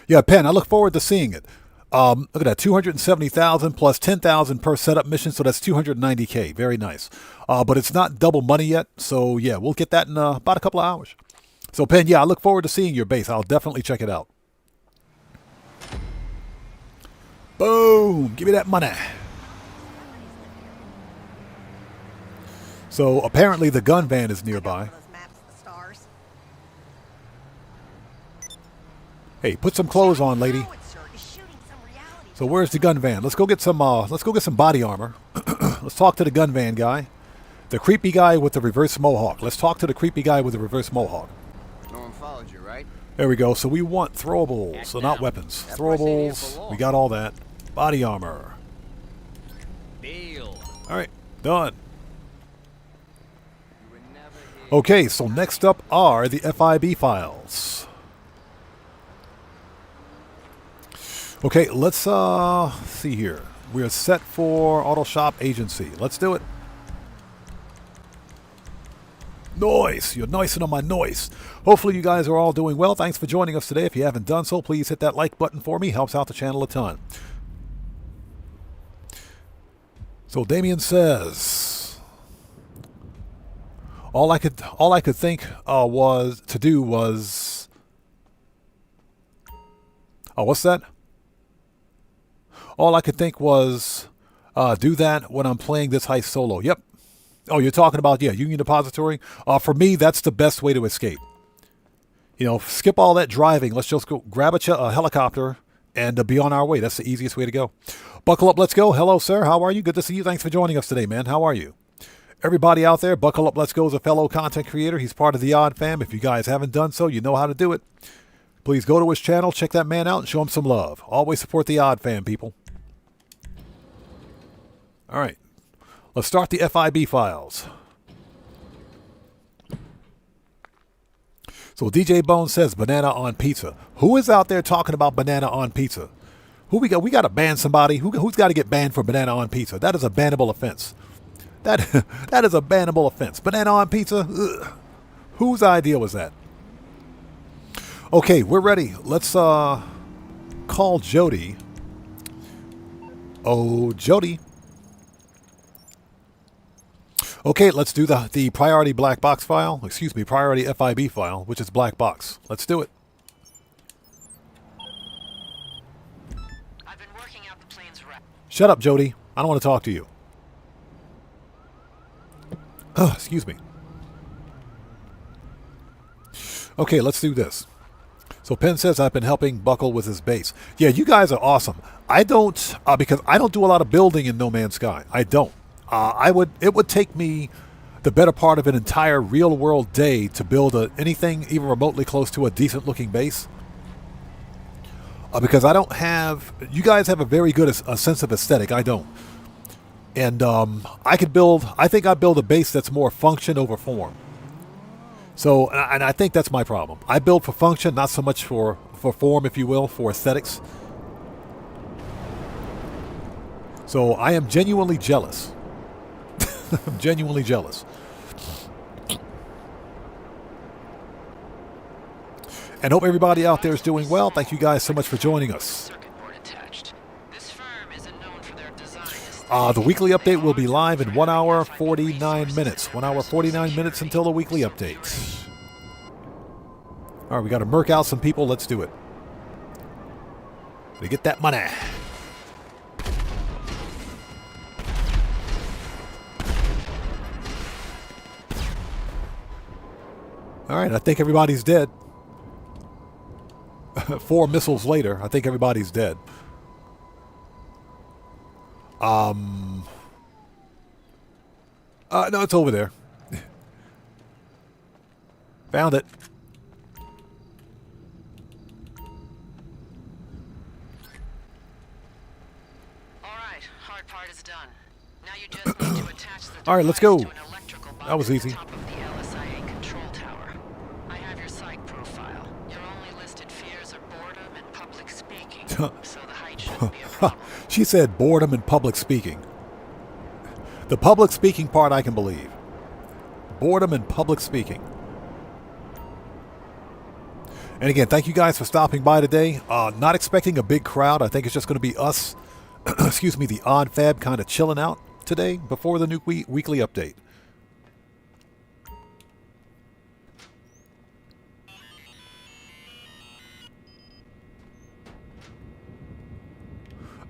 Yeah, Penn, I look forward to seeing it. Look at that, 270,000 plus 10,000 per setup mission, so that's 290K. Very nice. But it's not double money yet, so yeah, we'll get that in about a couple of hours. So, Penn, yeah, I look forward to seeing your base. I'll definitely check it out. Boom! Give me that money. So apparently the gun van is nearby. Hey, put some clothes on, lady. So where's the gun van? Let's go get some body armor. Let's talk to the gun van guy. The creepy guy with the reverse mohawk. Let's talk to the creepy guy with the reverse mohawk. Norm followed you, right? There we go. So we want throwables, so not weapons. Throwables. We got all that. Body armor. Deal. All right, done. Okay, so next up are the FIB files. Okay, let's see here. We're set for Auto Shop Agency. Let's do it. Noise! You're nicing on my noise. Hopefully you guys are all doing well. Thanks for joining us today. If you haven't done so, please hit that like button for me. Helps out the channel a ton. So Damien says, all I could think was to do was, what's that? All I could think was do that when I'm playing this heist solo. Yep. Oh, you're talking about, yeah, Union Depository? For me, that's the best way to escape. You know, skip all that driving. Let's just go grab a helicopter and be on our way. That's the easiest way to go. Buckle up, let's go. Hello, sir. How are you? Good to see you. Thanks for joining us today, man. How are you? Everybody out there, Buckle Up, Let's Go is a fellow content creator. He's part of the Odd Fam. If you guys haven't done so, you know how to do it. Please go to his channel, check that man out, and show him some love. Always support the Odd Fam, people. All right. Let's start the FIB files. So DJ Bone says banana on pizza. Who is out there talking about banana on pizza? Who we got? We got to ban somebody. Who's got to get banned for banana on pizza? That is a bannable offense. That is a bannable offense. Banana on pizza? Ugh. Whose idea was that? Okay, we're ready. Let's call Jody. Oh, Jody. Okay, let's do the priority black box file. Excuse me, priority FIB file, which is black box. Let's do it. I've been working out the plane's route. Shut up, Jody. I don't want to talk to you. Excuse me. Okay, let's do this. So Penn says I've been helping Buckle with his base. Yeah, you guys are awesome. I don't, because I don't do a lot of building in No Man's Sky. I don't. It would take me the better part of an entire real world day to build anything even remotely close to a decent looking base. Because I don't have, you guys have a very good a sense of aesthetic. I don't. And I think I build a base that's more function over form. So, and I think that's my problem. I build for function, not so much for form, if you will, for aesthetics. So I am genuinely jealous. I'm genuinely jealous. And hope everybody out there is doing well. Thank you guys so much for joining us. The weekly update will be live in 1 hour 49 minutes. 1 hour 49 minutes until the weekly update. All right, we got to murk out some people. Let's do it. We get that money. All right, I think everybody's dead. 4 missiles later, I think everybody's dead. No, it's over there. Found it. All right, hard part is done. Now you just need to attach the All right, let's go. device to an electrical box That was at easy. the top of the LSIA control tower. I have your psych profile. Your only listed fears are boredom and public speaking, so the height shouldn't be a problem. She said boredom and public speaking. The public speaking part I can believe. Boredom and public speaking. And again, thank you guys for stopping by today. Not expecting a big crowd. I think it's just going to be us, excuse me, the Odd Fab kind of chilling out today before the new weekly update.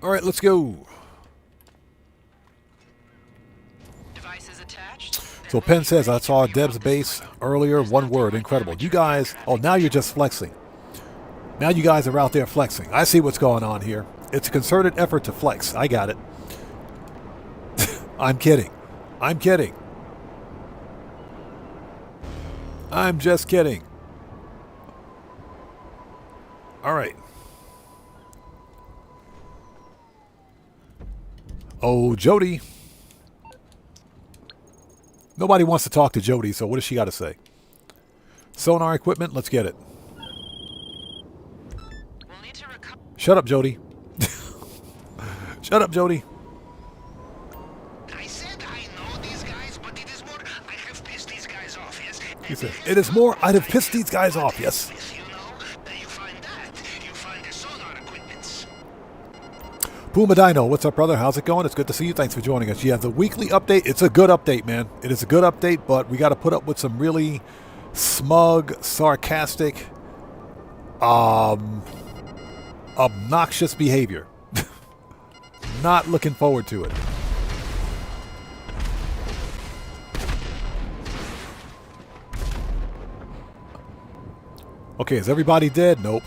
All right, let's go. Device is attached. So Penn says, I saw Deb's base earlier. One word, incredible. You guys, oh, now you're just flexing. Now you guys are out there flexing. I see what's going on here. It's a concerted effort to flex. I got it. I'm kidding. I'm kidding. I'm just kidding. All right. Oh, Jody. Nobody wants to talk to Jody, so what does she got to say? Sonar equipment, let's get it. We'll need to recover. Shut up, Jody. Shut up, Jody. I said I know these guys, but it is more I have pissed these guys off, yes? He said, it is more, I'd have pissed these guys off, yes. You know, you find that. You find the sonar equipments. Puma Dino, what's up, brother? How's it going? It's good to see you. Thanks for joining us. Yeah, the weekly update, it's a good update, man. It is a good update, but we got to put up with some really smug, sarcastic, obnoxious behavior. Not looking forward to it. Okay, is everybody dead? Nope.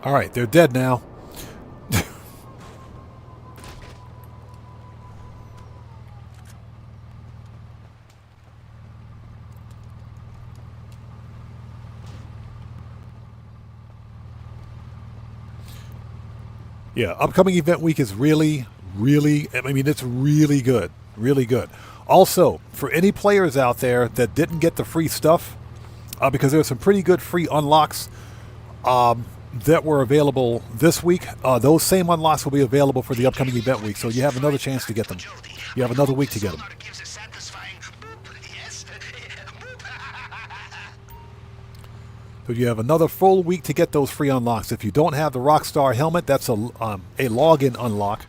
All right, they're dead now. Yeah, upcoming event week is really, I mean, it's really good. Really good. Also, for any players out there that didn't get the free stuff, because there's some pretty good free unlocks that were available this week, those same unlocks will be available for the upcoming event week, so you have another chance to get them. You have another week to get them. So you have another full week to get those free unlocks. If you don't have the Rockstar helmet, that's a login unlock.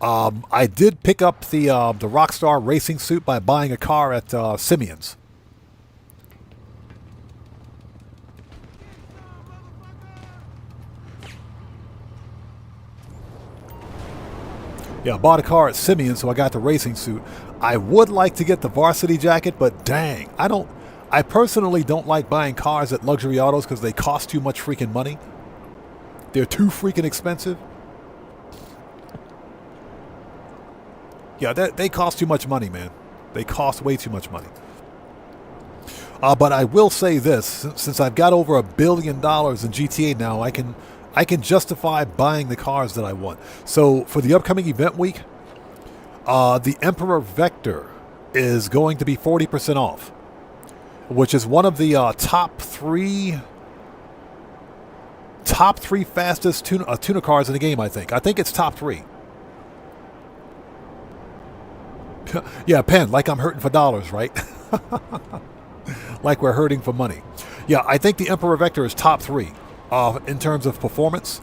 I did pick up the Rockstar racing suit by buying a car at Simeon's. Yeah, I bought a car at Simeon's, so I got the racing suit. I would like to get the varsity jacket, but dang, I personally don't like buying cars at luxury autos because they cost too much freaking money. They're too freaking expensive. Yeah, they cost too much money, man. They cost way too much money. But I will say this, since I've got over $1 billion in GTA now, I can justify buying the cars that I want. So for the upcoming event week, the Emperor Vector is going to be 40% off, which is one of the top three fastest tuner cars in the game, I think. I think it's top 3. Yeah, Pen, like I'm hurting for dollars, right? Like we're hurting for money. Yeah, I think the Emperor Vector is top 3 in terms of performance.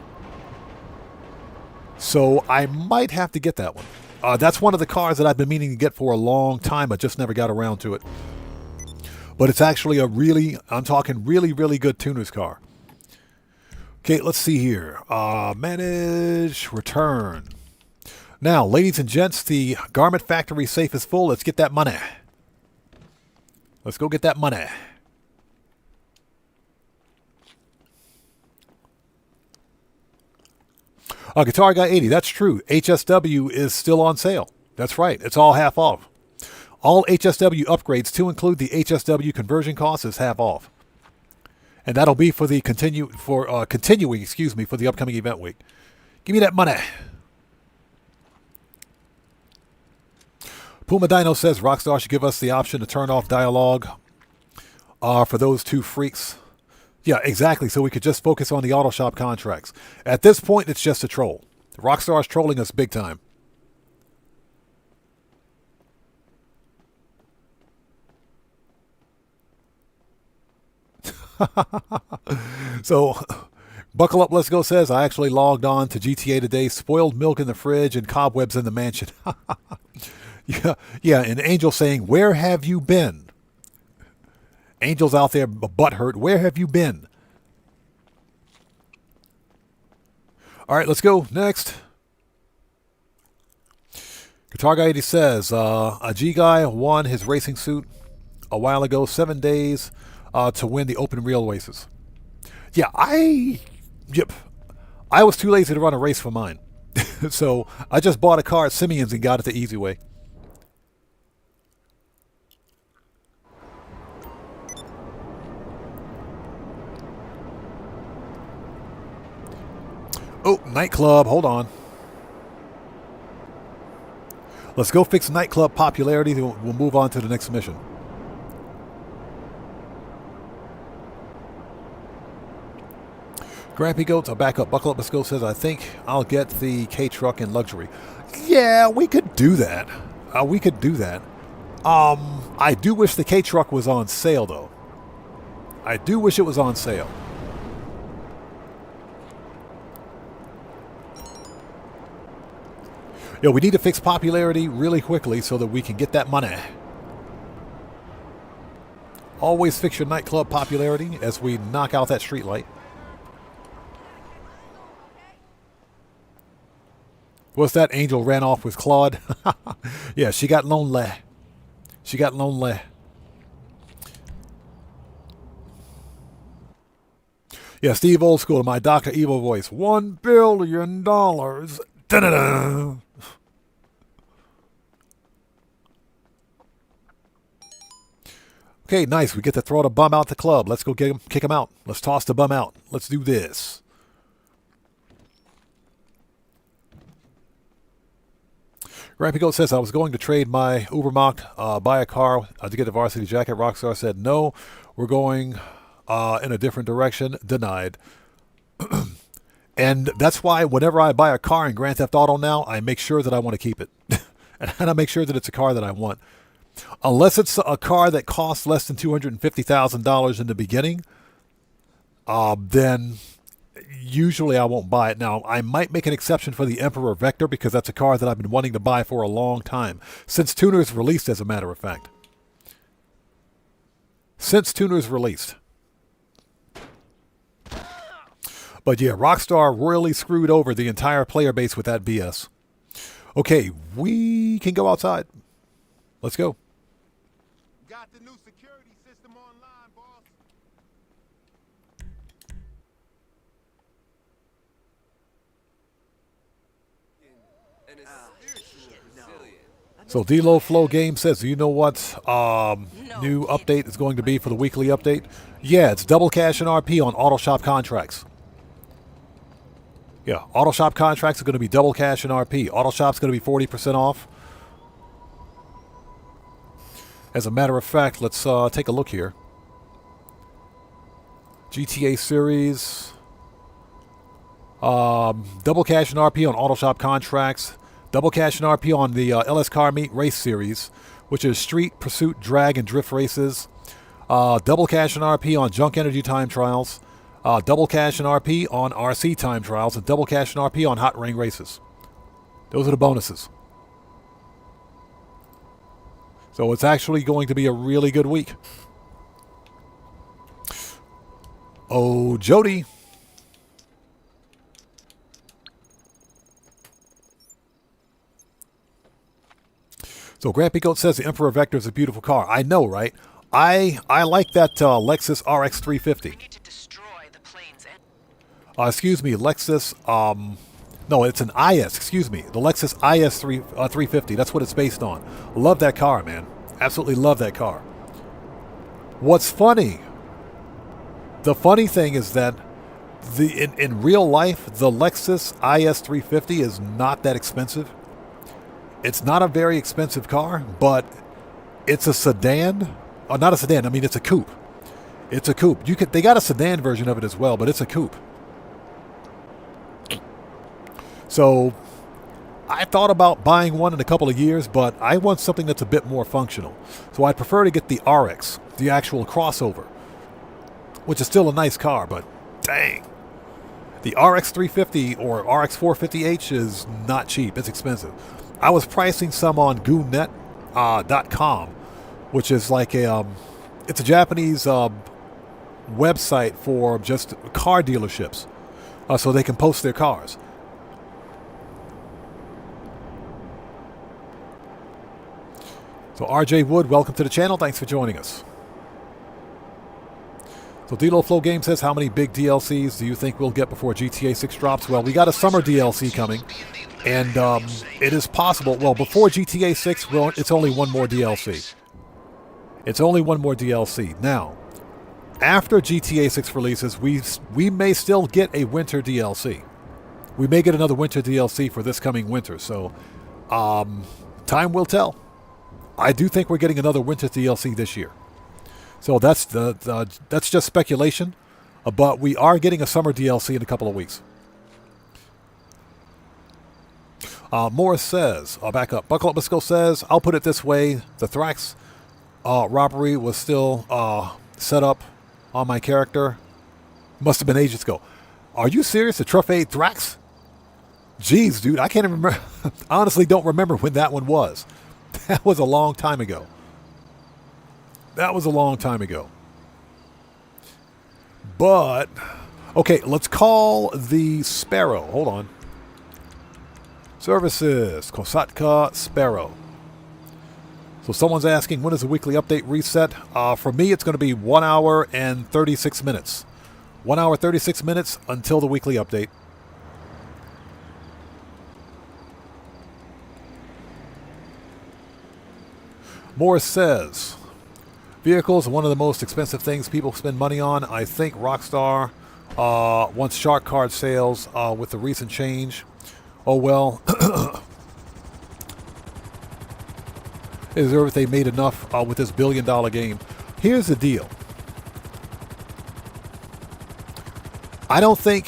So I might have to get that one. That's one of the cars that I've been meaning to get for a long time. I just never got around to it. But it's actually I'm talking really, really good tuner's car. Okay, let's see here. Manage, return. Now, ladies and gents, the garment factory safe is full. Let's get that money. Let's go get that money. Guitar Guy 80, that's true. HSW is still on sale. That's right. It's all half off. All HSW upgrades to include the HSW conversion cost is half off. And that'll be for the continuing, for the upcoming event week. Give me that money. Puma Dino says Rockstar should give us the option to turn off dialogue for those two freaks. Yeah, exactly. So we could just focus on the auto shop contracts. At this point, it's just a troll. Rockstar is trolling us big time. So, Buckle Up, Let's Go says, I actually logged on to GTA today. Spoiled milk in the fridge and cobwebs in the mansion. Yeah, and Angel saying, where have you been? Angel's out there butthurt. Where have you been? All right, let's go. Next. Guitar Guy 80 says, a G guy won his racing suit a while ago. 7 days to win the open reel races. Yeah, yep. I was too lazy to run a race for mine. So I just bought a car at Simeon's and got it the easy way. Oh, nightclub. Hold on. Let's go fix nightclub popularity. Then we'll move on to the next mission. Grampy Goats, I'll back up. Buckle Up Let's Go says, I think I'll get the K-Truck in luxury. Yeah, we could do that. We could do that. I do wish the K-Truck was on sale, though. I do wish it was on sale. Yo, we need to fix popularity really quickly so that we can get that money. Always fix your nightclub popularity as we knock out that street light. What's that? Angel ran off with Claude. Yeah, she got lonely. She got lonely. Yeah, Steve Old School, my Dr. Evil voice. $1 billion. Da-da-da. Okay, nice. We get to throw the bum out the club. Let's go get him, kick him out. Let's toss the bum out. Let's do this. Rampy Goat says, I was going to trade my Ubermacht, buy a car to get the varsity jacket. Rockstar said, no, we're going in a different direction. Denied. And that's why whenever I buy a car in Grand Theft Auto now, I make sure that I want to keep it. And I make sure that it's a car that I want. Unless it's a car that costs less than $250,000 in the beginning, then usually I won't buy it. Now, I might make an exception for the Emperor Vector because that's a car that I've been wanting to buy for a long time. Since Tuner's released, as a matter of fact. Since Tuner's released. But yeah, Rockstar royally screwed over the entire player base with that BS. Okay, we can go outside. Let's go. Got the new security system online, boss. So D-Lo Flow Game says, do you know what new update is going to be for the weekly update? Yeah, it's double cash and RP on auto shop contracts. Yeah, auto shop contracts are going to be double cash and RP. Auto shop's going to be 40% off. As a matter of fact, let's take a look here. GTA series. Double cash and RP on auto shop contracts. Double cash and RP on the LS Car Meet Race series, which is Street, Pursuit, Drag, and Drift races. Double cash and RP on Junk Energy time trials. Double cash and RP on RC time trials. And double cash and RP on Hot Ring races. Those are the bonuses. So it's actually going to be a really good week. Oh, Jody. So Grampy Goat says the Emperor Vector is a beautiful car. I know, right? I like that Lexus RX 350. We need to destroy the plane's engine. Excuse me, Lexus. No, it's an IS. Excuse me, the Lexus IS 350. That's what it's based on. Love that car, man. Absolutely love that car. What's funny? The funny thing is that in real life, the Lexus IS 350 is not that expensive. It's not a very expensive car, but it's a sedan. Not a sedan. I mean, it's a coupe. It's a coupe. They got a sedan version of it as well, but it's a coupe. So I thought about buying one in a couple of years, but I want something that's a bit more functional. So I'd prefer to get the RX, the actual crossover, which is still a nice car, but dang. The RX 350 or RX 450H is not cheap. It's expensive. I was pricing some on goonet.com, which is like it's a Japanese website for just car dealerships, so they can post their cars. So RJ Wood, welcome to the channel. Thanks for joining us. So D-Lo Flow Game says, how many big DLCs do you think we'll get before GTA 6 drops? Well, we got a summer DLC coming, and it is possible. Well, before GTA 6, well, it's only one more DLC. It's only one more DLC. Now, after GTA 6 releases, we may still get a winter DLC. We may get another winter DLC for this coming winter. So, time will tell. I do think we're getting another winter DLC this year. So that's that's just speculation, but we are getting a summer DLC in a couple of weeks. Morris says, back up. Buckle Up Bisco says, I'll put it this way: the Thrax robbery was still set up on my character. Must have been ages ago. Are you serious? The Truffade Thrax? Jeez, dude, I can't even remember. Honestly, don't remember when that one was. That was a long time ago. That was a long time ago. But, okay, let's call the Sparrow. Hold on. Services, Kosatka Sparrow. So someone's asking, when is the weekly update reset? For me, it's going to be 1 hour and 36 minutes. 1 hour, 36 minutes until the weekly update. Morris says, vehicles are one of the most expensive things people spend money on. I think Rockstar wants shark card sales with the recent change. Oh, well. Is there if they made enough with this billion-dollar game? Here's the deal. I think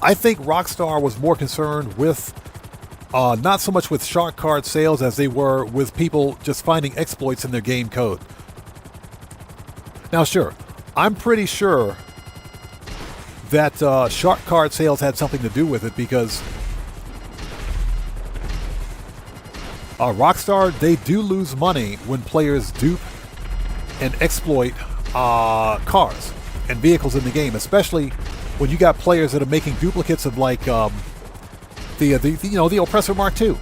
Rockstar was more concerned with not so much with shark card sales as they were with people just finding exploits in their game code. Now, sure, I'm pretty sure that shark card sales had something to do with it because Rockstar, they do lose money when players dupe and exploit cars and vehicles in the game, especially when you got players that are making duplicates of like the Oppressor Mark II.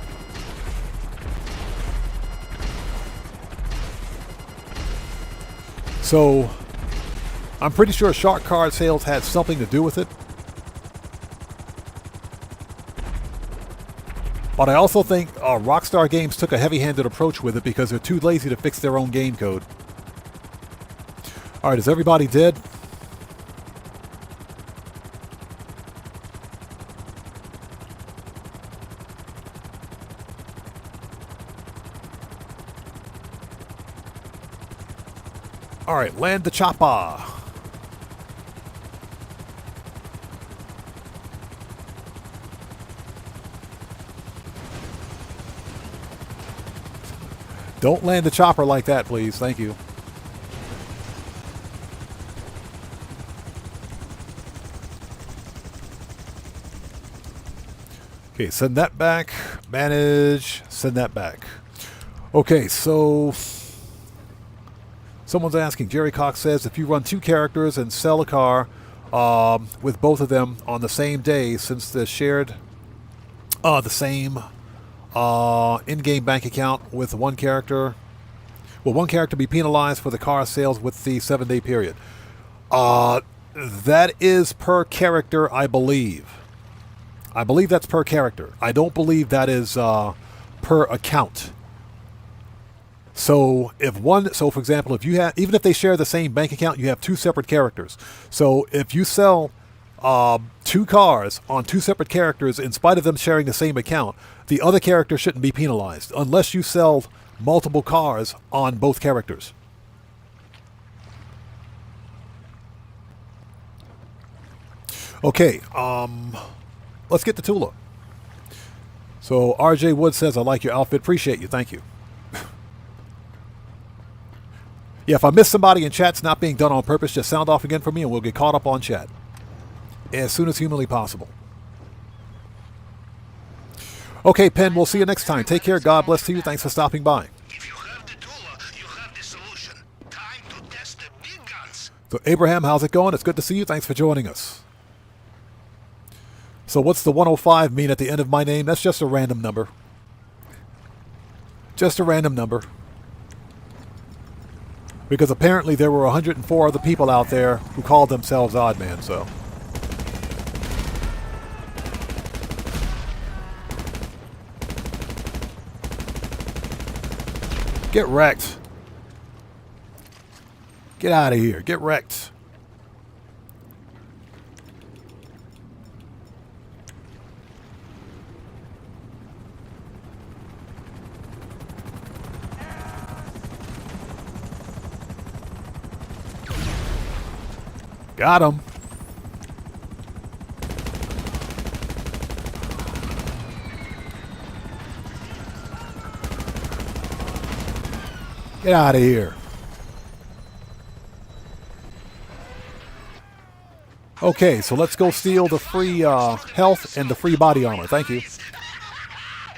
So I'm pretty sure shark card sales had something to do with it. But I also think Rockstar Games took a heavy-handed approach with it because they're too lazy to fix their own game code. All right, is everybody dead? All right, land the chopper. Don't land the chopper like that, please. Thank you. Okay, send that back. Manage. Send that back. Okay, so someone's asking. Jerry Cox says, if you run two characters and sell a car with both of them on the same day, since they're shared the same in-game bank account with one character, will one character be penalized for the car sales with the 7-day period? That is per character, I believe. I believe that's per character. I don't believe that is per account. So for example, if you have, even if they share the same bank account, you have two separate characters. So if you sell two cars on two separate characters, in spite of them sharing the same account, the other character shouldn't be penalized unless you sell multiple cars on both characters. Okay, let's get to Tula. So RJ Wood says, I like your outfit. Appreciate you. Thank you. Yeah, if I miss somebody in chat, it's not being done on purpose. Just sound off again for me and we'll get caught up on chat as soon as humanly possible. Okay, Penn, we'll see you next time. Take care. God bless to you. Thanks for stopping by. If you have the Tula, you have the solution. Time to test the big guns. So Abraham, how's it going? It's good to see you. Thanks for joining us. So what's the 105 mean at the end of my name? That's just a random number. Just a random number. Because apparently there were 104 other people out there who called themselves Odd Man, so. Get wrecked. Get out of here. Get wrecked. Got him. Get out of here. Okay, so let's go steal the free health and the free body armor. Thank you.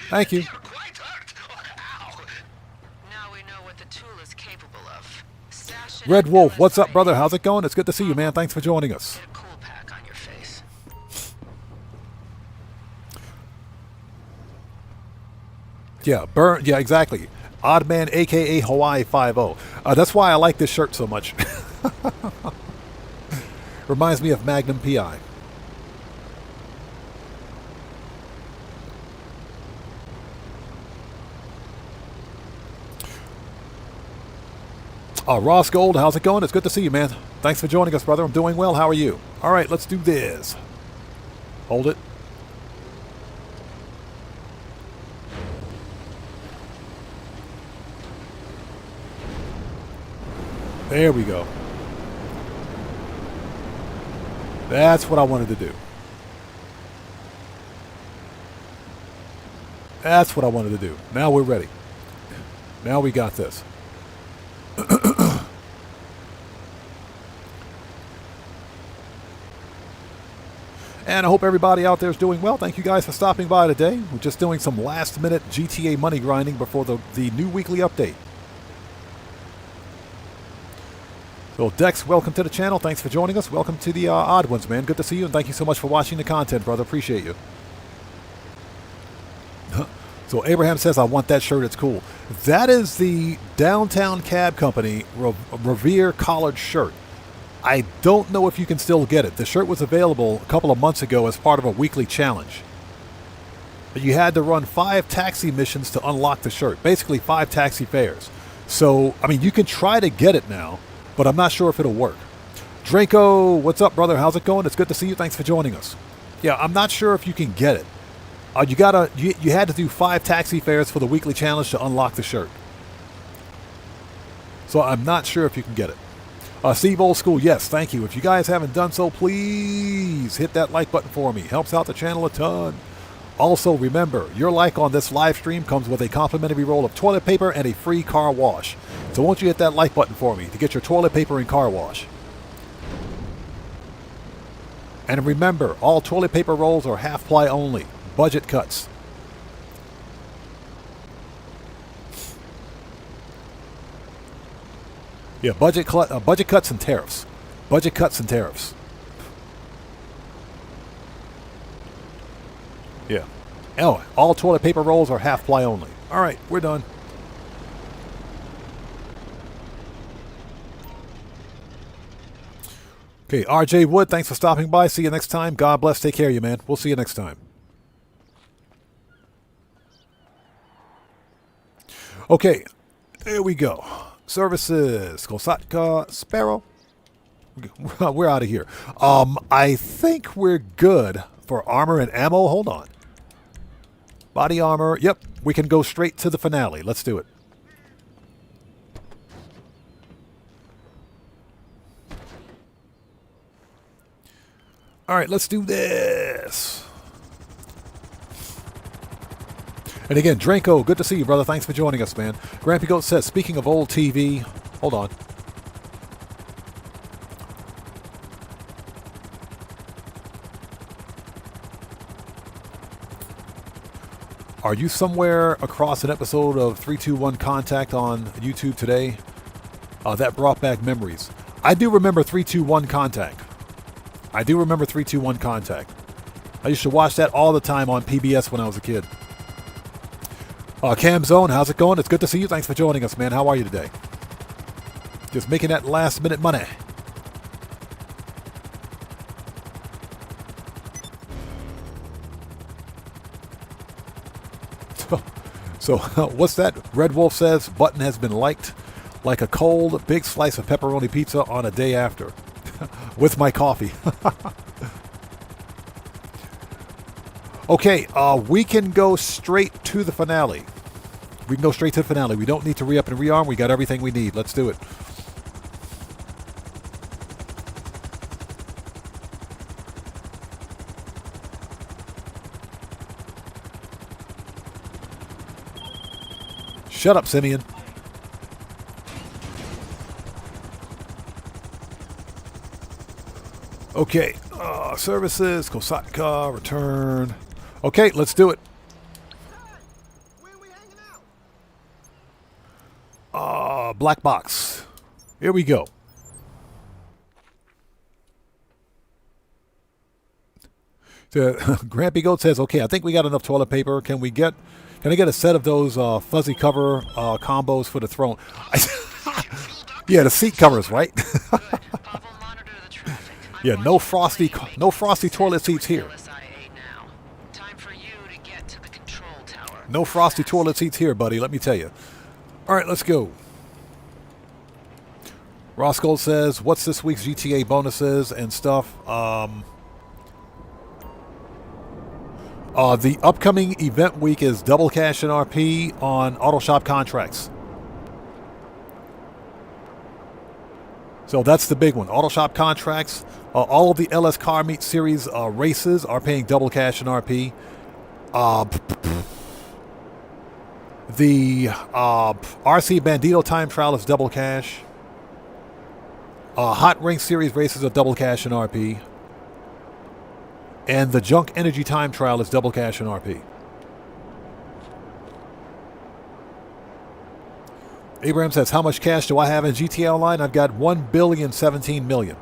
Thank you. Quite hurt. Ow. Now we know what the tool is capable of. Stash it Red in Wolf, the what's up, tray. brother? How's it going? It's good to see you, man. Thanks for joining us. Get a cool pack on your face. Yeah, burn. Yeah, exactly. Odd Man, a.k.a. Hawaii 5-0. That's why I like this shirt so much. Reminds me of Magnum P.I. Ross Gold, how's it going? It's good to see you, man. Thanks for joining us, brother. I'm doing well. How are you? All right, let's do this. Hold it. There we go. That's what I wanted to do. That's what I wanted to do. Now we're ready. Now we got this. And I hope everybody out there is doing well. Thank you guys for stopping by today. We're just doing some last-minute GTA money grinding before the new weekly update. So Dex, welcome to the channel. Thanks for joining us. Welcome to the Odd Ones, man. Good to see you, and thank you so much for watching the content, brother. Appreciate you. So Abraham says, I want that shirt. It's cool. That is the Downtown Cab Company Revere College shirt. I don't know if you can still get it. The shirt was available a couple of months ago as part of a weekly challenge. But you had to run 5 taxi missions to unlock the shirt. Basically 5 taxi fares. So, I mean, you can try to get it now, but I'm not sure if it'll work. Draco, what's up, brother? How's it going? It's good to see you. Thanks for joining us. Yeah, I'm not sure if you can get it. You had to do 5 taxi fares for the weekly challenge to unlock the shirt. So I'm not sure if you can get it. Steve Old School, yes, thank you. If you guys haven't done so, please hit that like button for me. Helps out the channel a ton. Also, remember, your like on this live stream comes with a complimentary roll of toilet paper and a free car wash. So won't you hit that like button for me to get your toilet paper and car wash. And remember, all toilet paper rolls are half ply only. Budget cuts. Yeah, budget cuts and tariffs. Budget cuts and tariffs. Yeah. Oh, all toilet paper rolls are half ply only. All right, we're done. Okay, RJ Wood, thanks for stopping by. See you next time. God bless. Take care of you, man. We'll see you next time. Okay, there we go. Services, Kosatka, Sparrow. We're out of here. I think we're good for armor and ammo. Hold on. Body armor. Yep, we can go straight to the finale. Let's do it. All right, let's do this. And again, Draco, good to see you, brother. Thanks for joining us, man. Grampy Goat says, speaking of old TV, hold on. Are you somewhere across an episode of 321 Contact on YouTube today? That brought back memories. I do remember 321 Contact. I do remember 321 Contact. I used to watch that all the time on PBS when I was a kid. Cam Zone, how's it going? It's good to see you. Thanks for joining us, man. How are you today? Just making that last minute money. So what's that? Red Wolf says, button has been liked like a cold, big slice of pepperoni pizza on a day after. With my coffee. Okay, we can go straight to the finale. We can go straight to the finale. We don't need to re-up and rearm. We got everything we need. Let's do it. Shut up, Simeon. Okay, services, Kosaka, return. Okay, let's do it. Where are we hanging out? Black box. Here we go. Grampy Goat says, okay, I think we got enough toilet paper. Can I get a set of those fuzzy cover combos for the throne? Yeah, the seat covers, right? Yeah, no frosty toilet seats here. No frosty toilet seats here, buddy, let me tell you. All right, let's go. Roscoe says, what's this week's GTA bonuses and stuff? The upcoming event week is double cash and RP on auto shop contracts. So that's the big one. Auto shop contracts. All of the LS Car Meet Series races are paying double cash and RP. The RC Bandito time trial is double cash. Hot Ring Series races are double cash and RP. And the Junk Energy time trial is double cash and RP. Abraham says, how much cash do I have in GTA Online? I've got 1,017 million.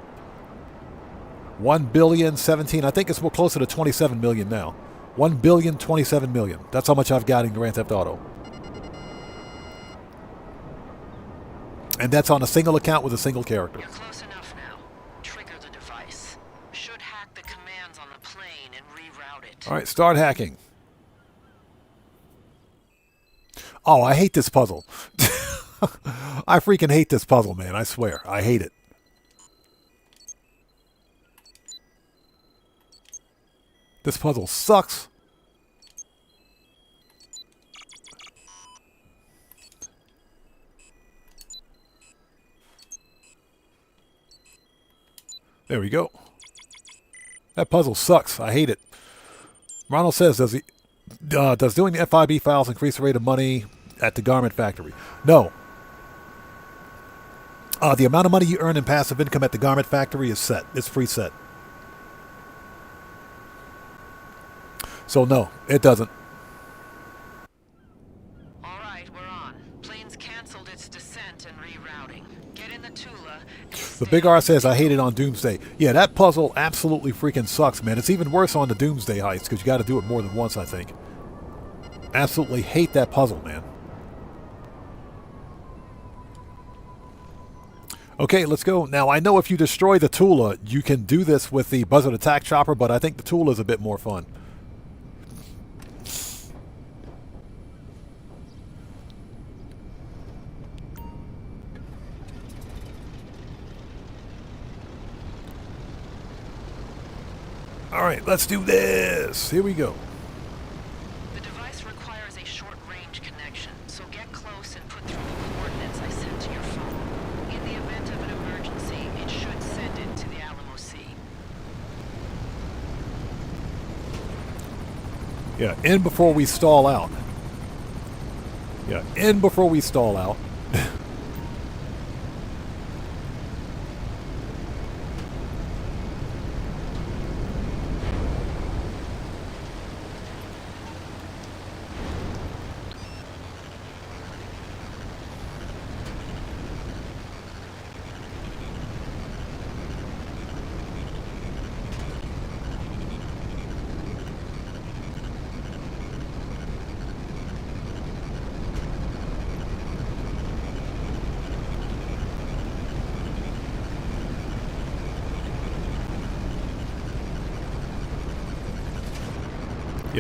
1,017. I think it's more closer to 27 million now. 1,027 million. That's how much I've got in Grand Theft Auto. And that's on a single account with a single character. You're close enough now. Trigger the device. Should hack the commands on the plane and reroute it. All right, start hacking. Oh, I hate this puzzle. I freaking hate this puzzle, man. I swear. I hate it. This puzzle sucks. There we go. That puzzle sucks. I hate it. Ronald says, does doing the FIB files increase the rate of money at the garment factory? No. The amount of money you earn in passive income at the garment factory is set. It's preset. So no, it doesn't. All right, we're on. Plane's canceled its descent and rerouting. Get in the Tula. The Big R says, I hate it on Doomsday. Yeah, that puzzle absolutely freaking sucks, man. It's even worse on the Doomsday heist because you got to do it more than once, I think. Absolutely hate that puzzle, man. Okay, let's go. Now, I know if you destroy the Tula, you can do this with the Buzzard Attack Chopper, but I think the Tula is a bit more fun. All right, let's do this. Here we go. The device requires a short-range connection, so get close and put through the coordinates I sent to your phone. In the event of an emergency, it should send it to the Alamo Sea. Yeah, in before we stall out. Yeah, in before we stall out.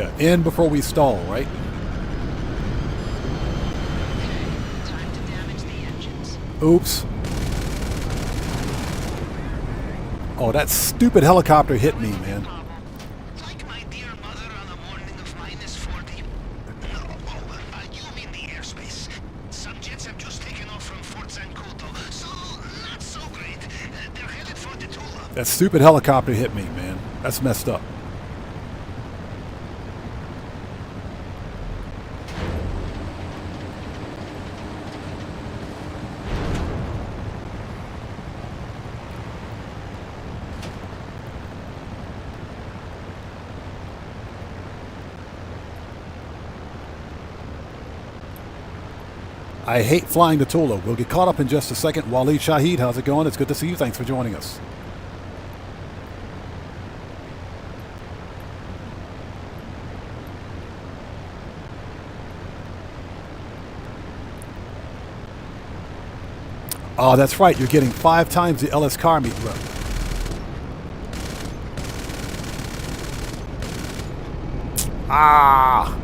Yeah, in before we stall, right? Time to damage the engines. Oops. Oh, that stupid helicopter hit me, man. Like my dear mother on a morning of -40. No, you mean the airspace. Some jets have just taken off from Fort Zancudo, so not so great. They're headed for the Tula. That stupid helicopter hit me, man. That's messed up. I hate flying to Tula. We'll get caught up in just a second. Waleed Shahid, how's it going? It's good to see you. Thanks for joining us. Oh, that's right. You're getting 5 times the LS car meet run. Ah!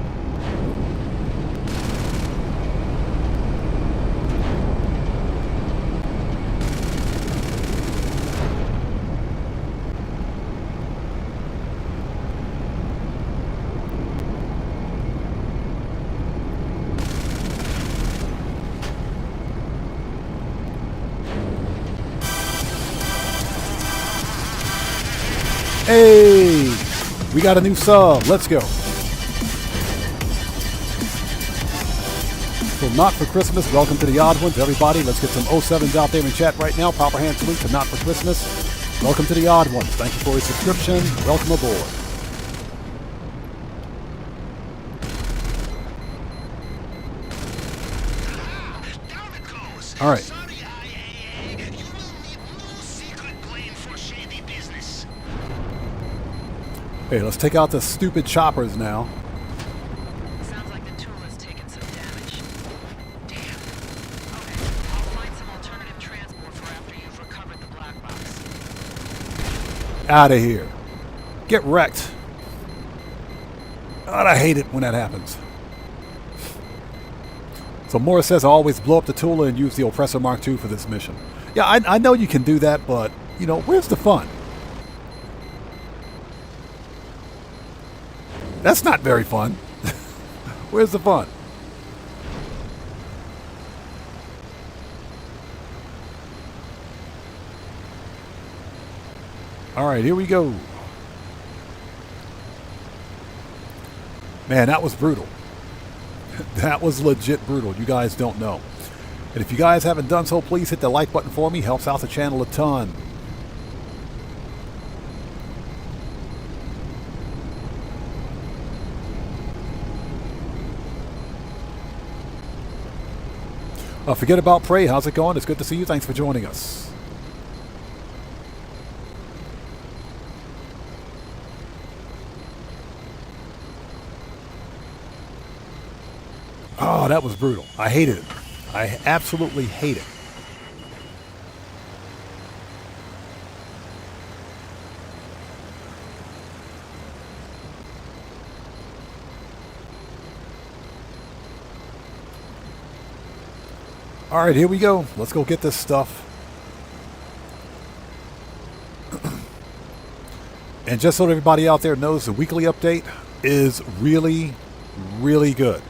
Hey, we got a new sub. Let's go. So Not For Christmas, welcome to the Odd Ones. Everybody, let's get some 07s out there in chat right now. Proper hand salute to Not For Christmas. Welcome to the Odd Ones. Thank you for your subscription. Welcome aboard. Down it goes. All right. Sorry, IAA. You will need no secret plane for shady business. Hey, let's take out the stupid choppers now. Sounds like the Tula's taken some damage. Damn. Okay, I'll find some alternative transport for after you've recovered the black box. Out of here. Get wrecked. God, I hate it when that happens. So Morris says, I always blow up the Tula and use the Oppressor Mark II for this mission. Yeah, I know you can do that, but, you know, where's the fun? That's not very fun. Where's the fun? All right, here we go. Man, that was brutal. That was legit brutal. You guys don't know. And if you guys haven't done so, please hit the like button for me. Helps out the channel a ton. Forget about Prey. How's it going? It's good to see you. Thanks for joining us. Oh, that was brutal. I hated it. I absolutely hate it. All right, here we go. Let's go get this stuff. And just so everybody out there knows, the weekly update is really, really good.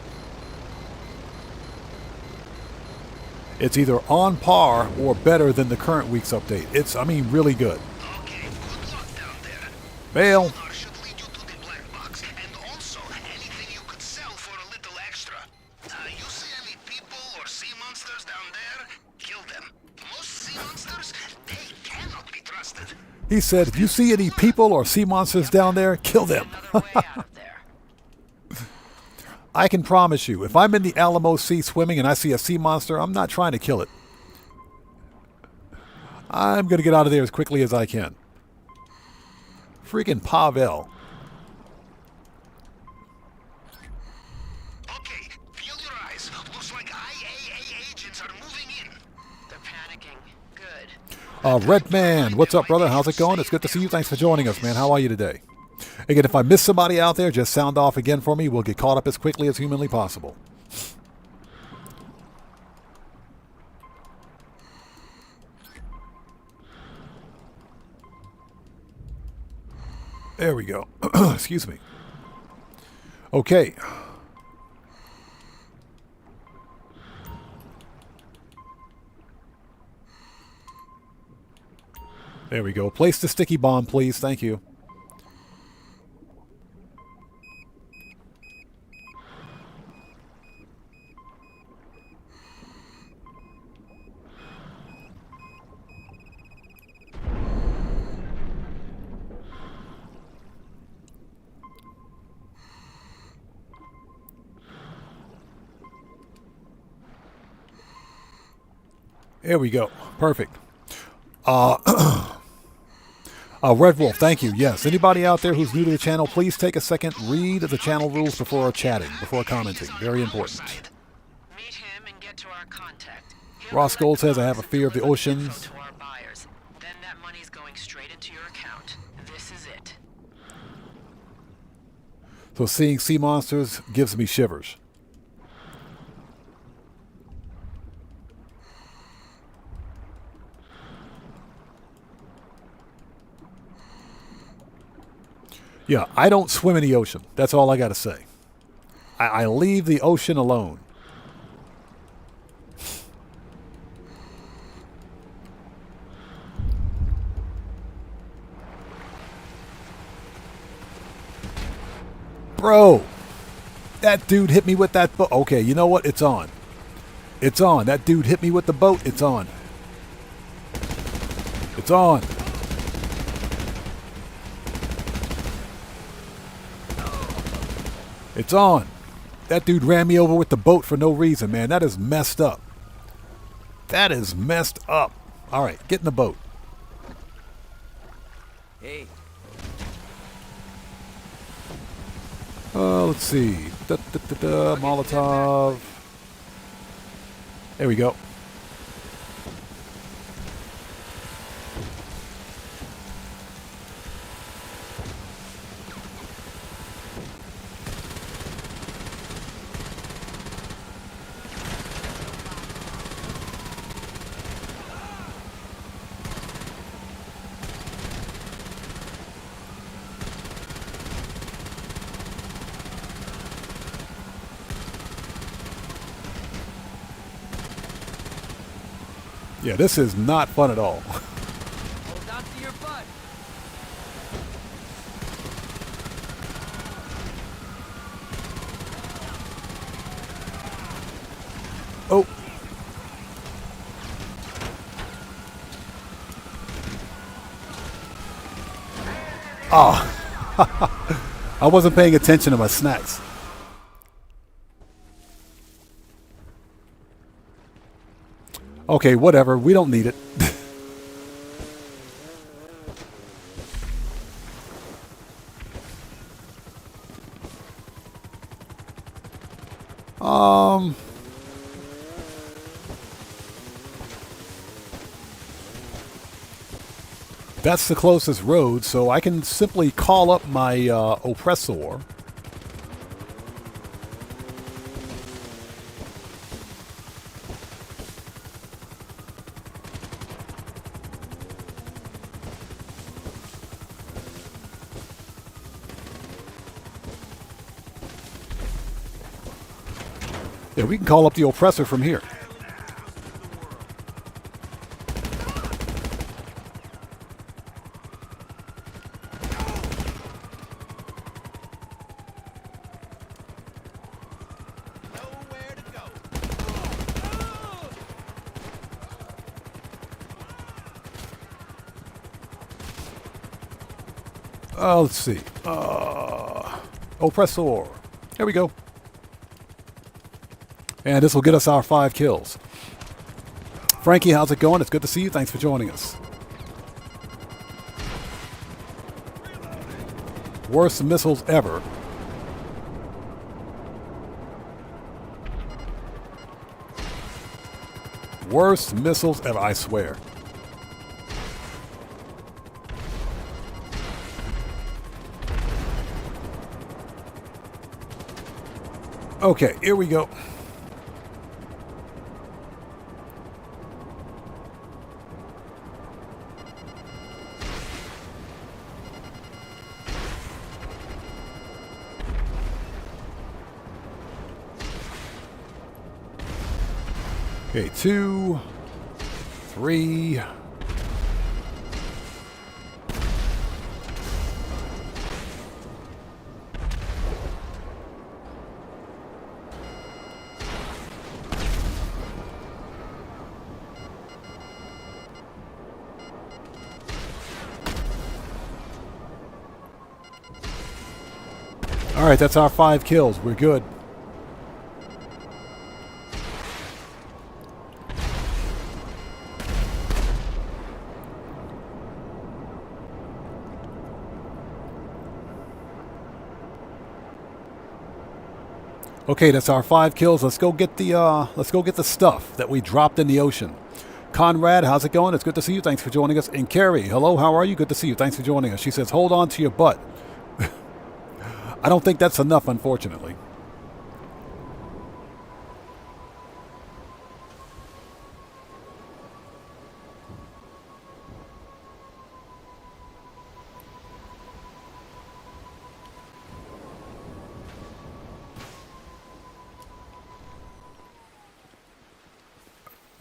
It's either on par or better than the current week's update. It's, I mean, really good. Okay, good luck down there. Bail. Sonar should lead you to the black box, and also anything you could sell for a little extra. You see any people or sea monsters down there? Kill them. Most sea monsters, they cannot be trusted. He said, if you see any people or sea monsters down there, kill them. Another way out of there. I can promise you, if I'm in the Alamo Sea swimming and I see a sea monster, I'm not trying to kill it. I'm going to get out of there as quickly as I can. Freaking Pavel. Okay, feel your eyes. Looks like IAA agents are moving in. They're panicking. Good. Red Man, what's up, brother? How's it going? It's good to see you. Thanks for joining us, man. How are you today? Again, if I miss somebody out there, just sound off again for me. We'll get caught up as quickly as humanly possible. There we go. Excuse me. Okay. There we go. Place the sticky bomb, please. Thank you. There we go. Perfect. Red Wolf, thank you. Yes. Anybody out there who's new to the channel, please take a second, read the channel rules before chatting, before commenting. Very important. Meet him and get to our contact. Ross Gold says, I have a fear of the oceans. To our buyers. Then that money's going straight into your account. This is it. So seeing sea monsters gives me shivers. Yeah, I don't swim in the ocean. That's all I got to say. I leave the ocean alone. Bro, that dude hit me with that boat. Okay, you know what? It's on. It's on. That dude hit me with the boat. It's on. It's on. It's on. That dude ran me over with the boat for no reason, man. That is messed up. That is messed up. All right, get in the boat. Hey. Let's see. Molotov. There we go. Yeah, this is not fun at all. Hold on to your butt. Oh. Oh. I wasn't paying attention to my snacks. Okay, whatever. We don't need it. That's the closest road, so I can simply call up my oppressor. Yeah, we can call up the oppressor from here. Let's see. Oppressor. There we go. And this will get us our 5 kills. Frankie, how's it going? It's good to see you. Thanks for joining us. Worst missiles ever. Worst missiles ever, I swear. Okay, here we go. Okay, 2, 3. All right, that's our 5 kills. We're good. Okay, that's our 5 kills. Let's go get the stuff that we dropped in the ocean. Conrad, how's it going? It's good to see you. Thanks for joining us. And Carrie, hello, how are you? Good to see you. Thanks for joining us. She says, hold on to your butt. I don't think that's enough, unfortunately.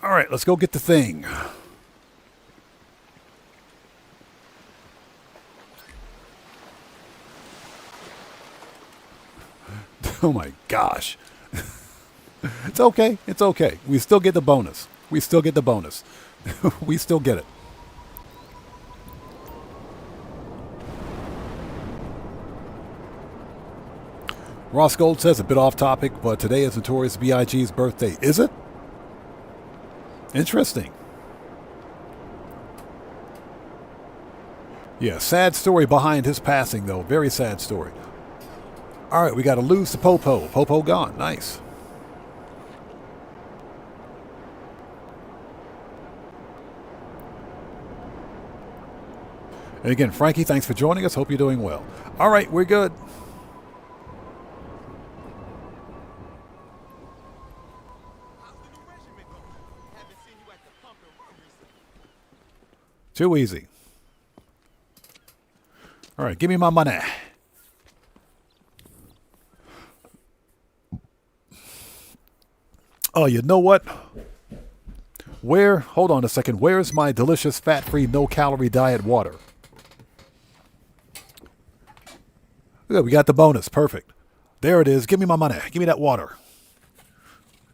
All right, let's go get the thing. Oh my gosh. It's okay. It's okay. We still get the bonus. We still get the bonus. We still get it. Ross Gold says, a bit off topic, but today is Notorious B.I.G.'s birthday. Is it? Interesting. Yeah, sad story behind his passing, though. Very sad story. All right, we got to lose to Popo. Popo gone. Nice. And again, Frankie, thanks for joining us. Hope you're doing well. All right, we're good. Too easy. All right, give me my money. Oh, you know what? Hold on a second. Where's my delicious fat-free, no-calorie diet water? Good, we got the bonus. Perfect. There it is. Give me my money. Give me that water.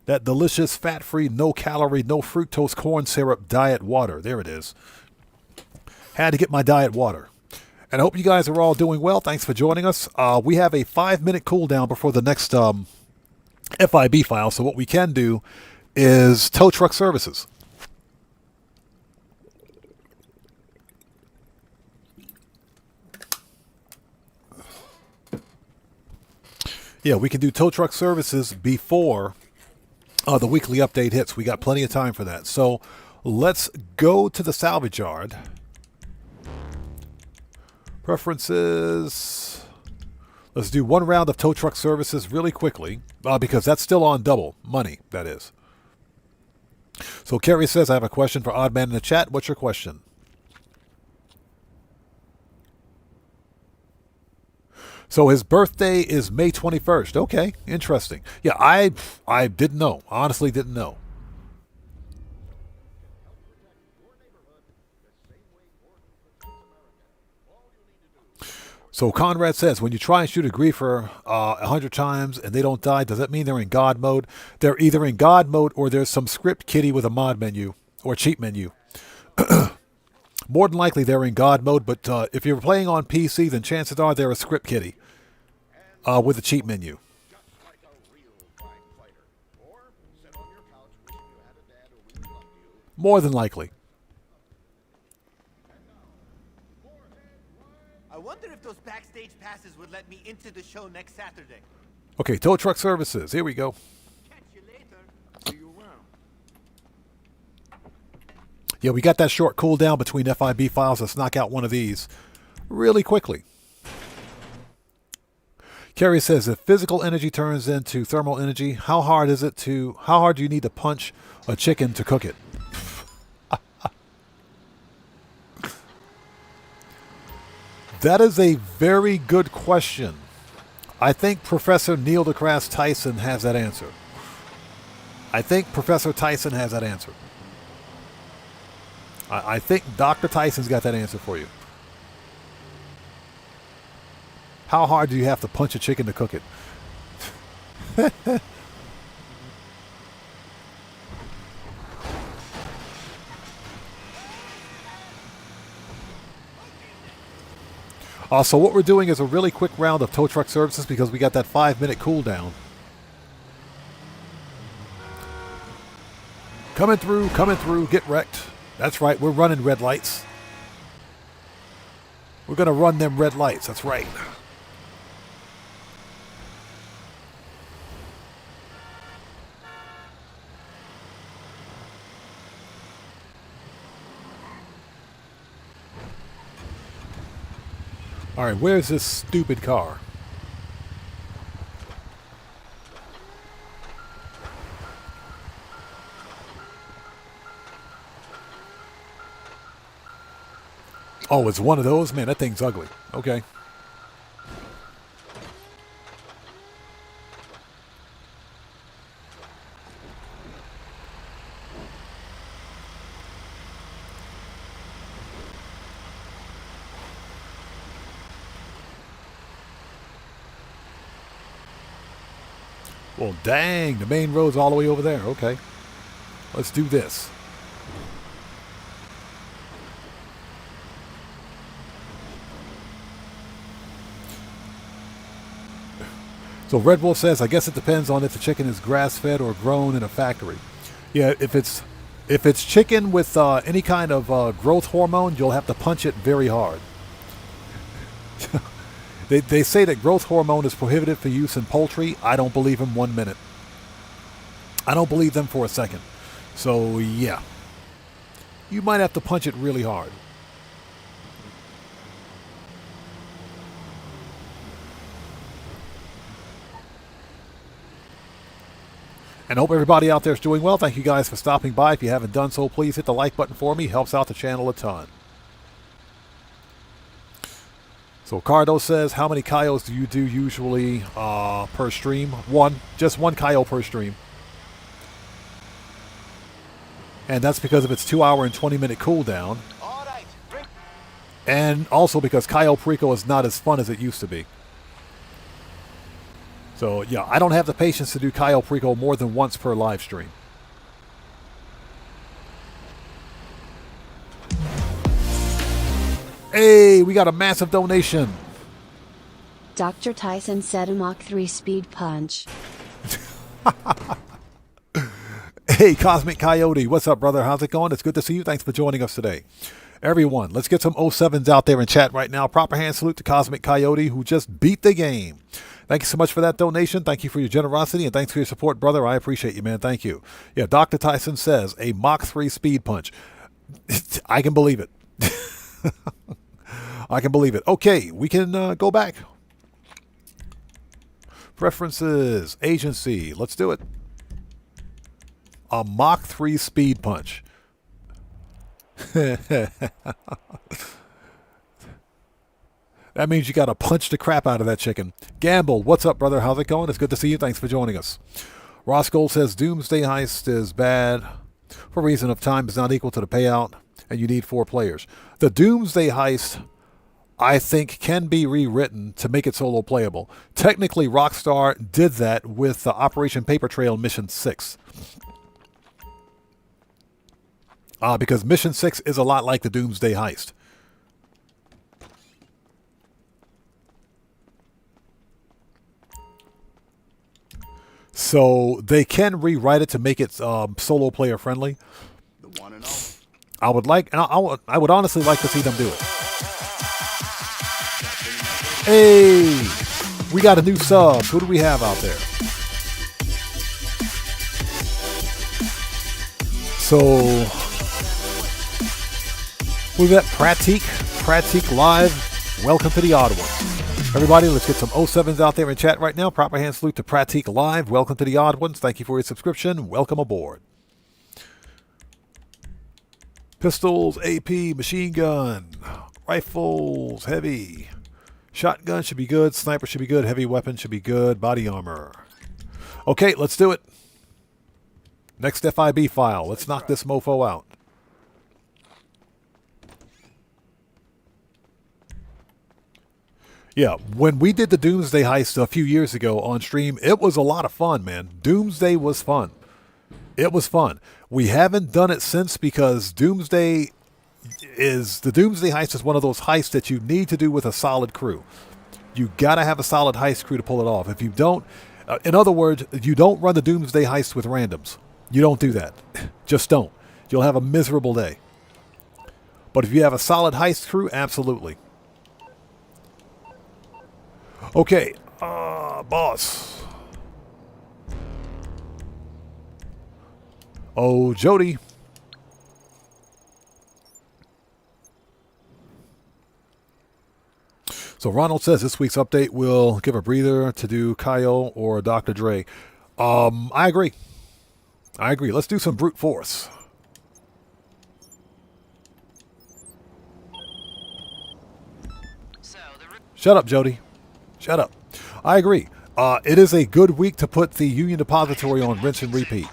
That delicious, fat-free, no-calorie, no-fructose corn syrup diet water. There it is. Had to get my diet water. And I hope you guys are all doing well. Thanks for joining us. We have a 5-minute cooldown before the next FIB file. So what we can do is tow truck services. Yeah, we can do tow truck services before the weekly update hits. We got plenty of time for that. So let's go to the salvage yard. Preferences. Let's do 1 round of tow truck services really quickly because that's still on double money, that is. So Kerry says, I have a question for Oddman in the chat. What's your question? So his birthday is May 21st. Okay, interesting. Yeah, I didn't know. Honestly didn't know. So Conrad says, when you try and shoot a griefer 100 times and they don't die, does that mean they're in God mode? They're either in God mode or there's some script kiddie with a mod menu or cheat menu. More than likely they're in God mode, but if you're playing on PC, then chances are they're a script kiddie with a cheat menu. More than likely. I wonder if those backstage passes would let me into the show next Saturday. Okay, tow truck services. Here we go. Catch you later. See you around. Yeah, we got that short cooldown between FIB files. Let's knock out one of these really quickly. Carrie says, if physical energy turns into thermal energy, how hard do you need to punch a chicken to cook it? That is a very good question. I think Professor Neil deGrasse Tyson has that answer. I think Professor Tyson has that answer. I think Dr. Tyson's got that answer for you. How hard do you have to punch a chicken to cook it? So what we're doing is a really quick round of tow truck services because we got that 5-minute cooldown. Coming through, get wrecked. That's right, we're running red lights. We're going to run them red lights, that's right. All right, where's this stupid car? Oh, it's one of those? Man, that thing's ugly. Okay. Well, dang, the main road's all the way over there. Okay. Let's do this. So Red Wolf says, I guess it depends on if the chicken is grass-fed or grown in a factory. Yeah, if it's chicken with any kind of growth hormone, you'll have to punch it very hard. They say that growth hormone is prohibited for use in poultry. I don't believe them 1 minute. I don't believe them for a second. So, yeah. You might have to punch it really hard. And I hope everybody out there is doing well. Thank you guys for stopping by. If you haven't done so, please hit the like button for me. Helps out the channel a ton. So Cardo says, how many Kyos do you do usually per stream? One. Just one Kyo per stream. And that's because of its 2-hour and 20-minute cooldown. All right. And also because Kyo Perico is not as fun as it used to be. So, yeah, I don't have the patience to do Kyo Perico more than once per live stream. Hey, we got a massive donation. Dr. Tyson said a Mach 3 speed punch. Hey, Cosmic Coyote. What's up, brother? How's it going? It's good to see you. Thanks for joining us today. Everyone, let's get some 07s out there in chat right now. Proper hand salute to Cosmic Coyote, who just beat the game. Thank you so much for that donation. Thank you for your generosity, and thanks for your support, brother. I appreciate you, man. Thank you. Yeah, Dr. Tyson says a Mach 3 speed punch. I can believe it. I can believe it. Okay, we can go back. Preferences, agency. Let's do it. A Mach 3 speed punch. That means you got to punch the crap out of that chicken. Gamble, what's up, brother? How's it going? It's good to see you. Thanks for joining us. Ross Gold says Doomsday Heist is bad for reason of time is not equal to the payout, and you need 4 players. The Doomsday Heist, I think, can be rewritten to make it solo playable. Technically, Rockstar did that with Operation Paper Trail Mission 6. Because Mission 6 is a lot like the Doomsday Heist. So they can rewrite it to make it solo player friendly. The one and all. I would honestly like to see them do it. Hey, we got a new sub. Who do we have out there? So we've got Pratik Live. Welcome to the Odd Ones. Everybody, let's get some 07s out there in chat right now. Proper hand salute to Pratique Live. Welcome to the Odd Ones. Thank you for your subscription. Welcome aboard. Pistols, AP, machine gun, rifles, heavy. Shotgun should be good. Sniper should be good. Heavy weapon should be good. Body armor. Okay, let's do it. Next FIB file. Let's knock this mofo out. Yeah, when we did the Doomsday heist a few years ago on stream, it was a lot of fun, man. Doomsday was fun. It was fun. We haven't done it since because the Doomsday heist is one of those heists that you need to do with a solid crew. You got to have a solid heist crew to pull it off. If you don't, in other words, you don't run the Doomsday heist with randoms. You don't do that. Just don't. You'll have a miserable day. But if you have a solid heist crew, absolutely. Okay, boss. Oh, Jody. So Ronald says this week's update will give a breather to do Kyle or Dr. Dre. I agree. I agree. Let's do some brute force. Shut up, Jody. Shut up. I agree. It is a good week to put the Union Depository on rinse and repeat.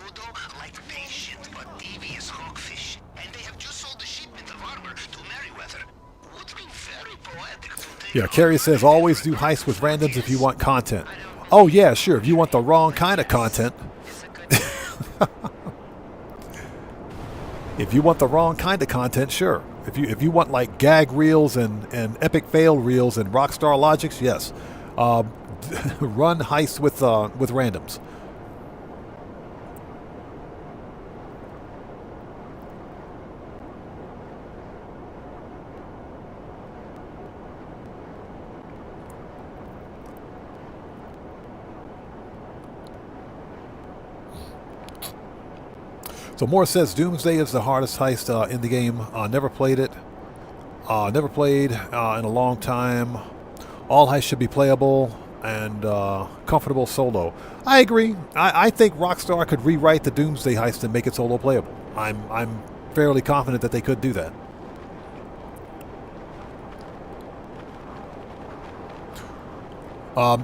Yeah, Carrie says always do heists with randoms if you want content. Oh yeah, sure. If you want the wrong kind of content. If you want the wrong kind of content, sure. If you want like gag reels and epic fail reels and rockstar logics, yes. Run heists with randoms. So Morris says Doomsday is the hardest heist in the game. Never played it. Never played in a long time. All heists should be playable and comfortable solo. I agree. I think Rockstar could rewrite the Doomsday heist and make it solo playable. I'm fairly confident that they could do that.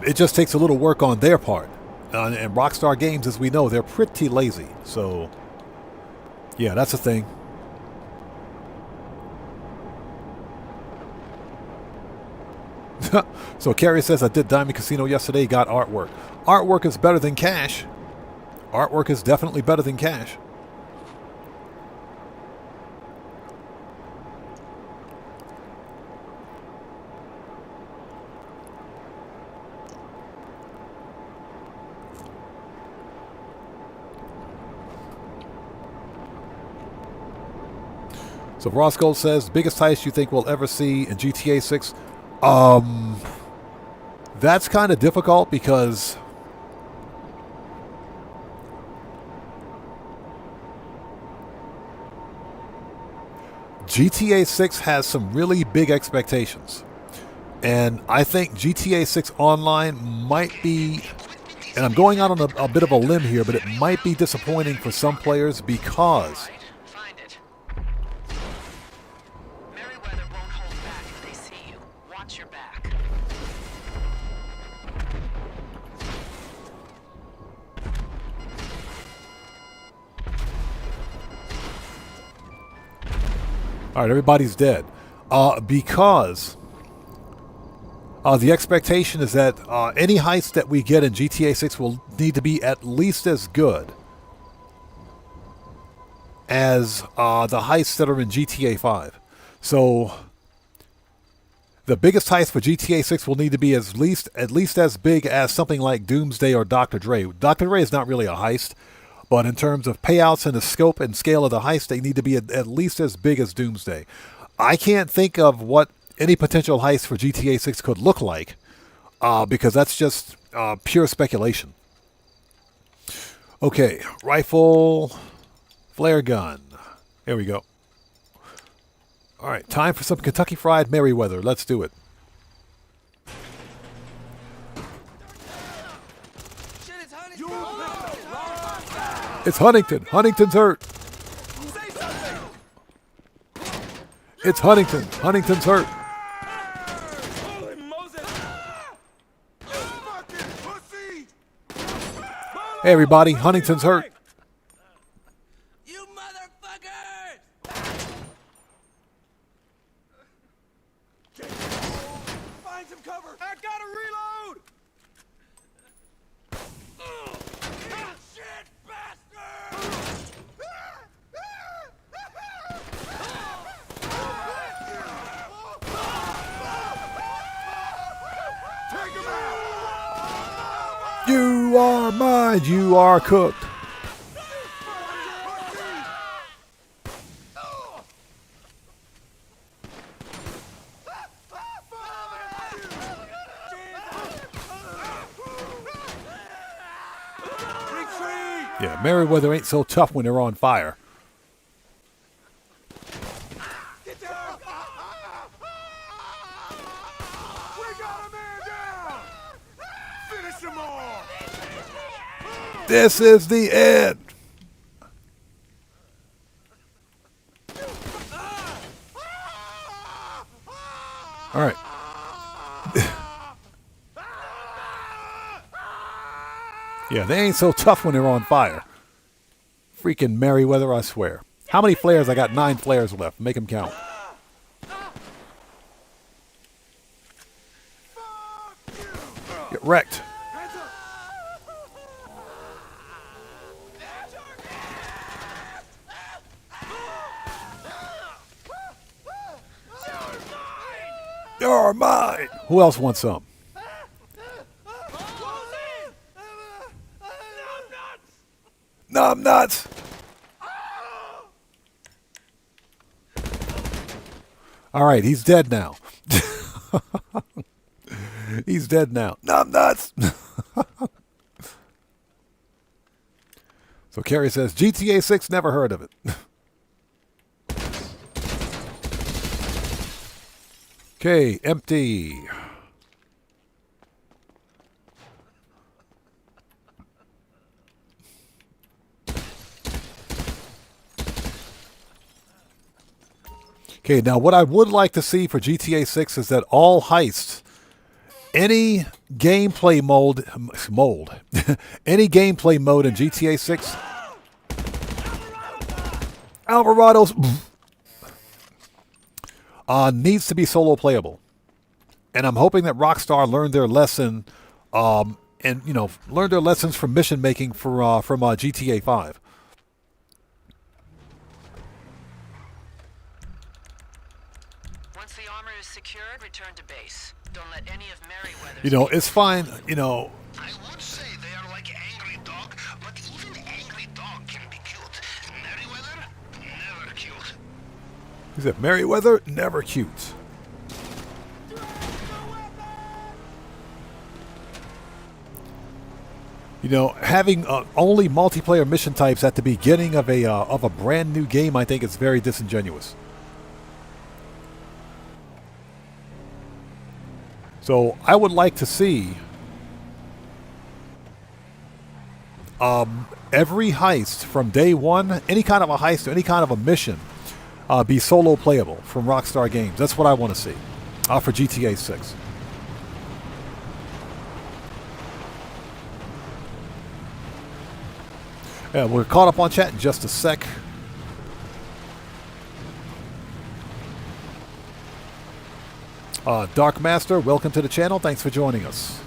It just takes a little work on their part. And Rockstar Games, as we know, they're pretty lazy. So, yeah, that's a thing. So Carrie says, I did Diamond Casino yesterday, got artwork. Artwork is better than cash. Artwork is definitely better than cash. So Ross Gold says, biggest heist you think we'll ever see in GTA 6? That's kind of difficult because GTA 6 has some really big expectations. And I think GTA 6 Online might be, and I'm going out on a bit of a limb here, but it might be disappointing for some players because all right, everybody's dead. Because the expectation is that any heist that we get in GTA 6 will need to be at least as good as the heists that are in GTA 5. So the biggest heist for GTA 6 will need to be at least as big as something like Doomsday or Dr. Dre. Dr. Dre is not really a heist. But in terms of payouts and the scope and scale of the heist, they need to be at least as big as Doomsday. I can't think of what any potential heist for GTA 6 could look like because that's just pure speculation. Okay, rifle, flare gun. Here we go. All right, time for some Kentucky Fried Merryweather. Let's do it. It's Huntington. Huntington's hurt. It's Huntington. Huntington's hurt. Hey, everybody. Huntington's hurt. You motherfuckers! Find some cover. I gotta reload. Shit, bastard! Take him out! You are mine. You are cooked. Yeah, Merriweather ain't so tough when they're on fire. Get down! We got a man down! Finish him off! This is the end. All right. Yeah, they ain't so tough when they're on fire. Freaking Merriweather, I swear. How many flares? I got 9 flares left. Make them count. Get wrecked. You're mine. Who else wants some? Numb nuts. All right, he's dead now. He's dead now. Numb nuts. So Carrie says, GTA 6, never heard of it. Okay, empty. Okay, now what I would like to see for GTA 6 is that all heists, any gameplay any gameplay mode in GTA 6, Alvarado's needs to be solo playable. And I'm hoping that Rockstar learned their lesson, and learned their lessons from mission making from GTA 5. Once the armor is secured, return to base. Don't let any of Merriweather's... It's fine, I would say they are like angry dog, but even angry dog can be cute. Merriweather, never cute. He said, Merriweather, never cute. Having only multiplayer mission types at the beginning of a brand new game, I think is very disingenuous. So I would like to see every heist from day one, any kind of a heist or any kind of a mission, be solo playable from Rockstar Games. That's what I want to see for GTA 6. Yeah, we're caught up on chat in just a sec. Dark Master, welcome to the channel. Thanks for joining us.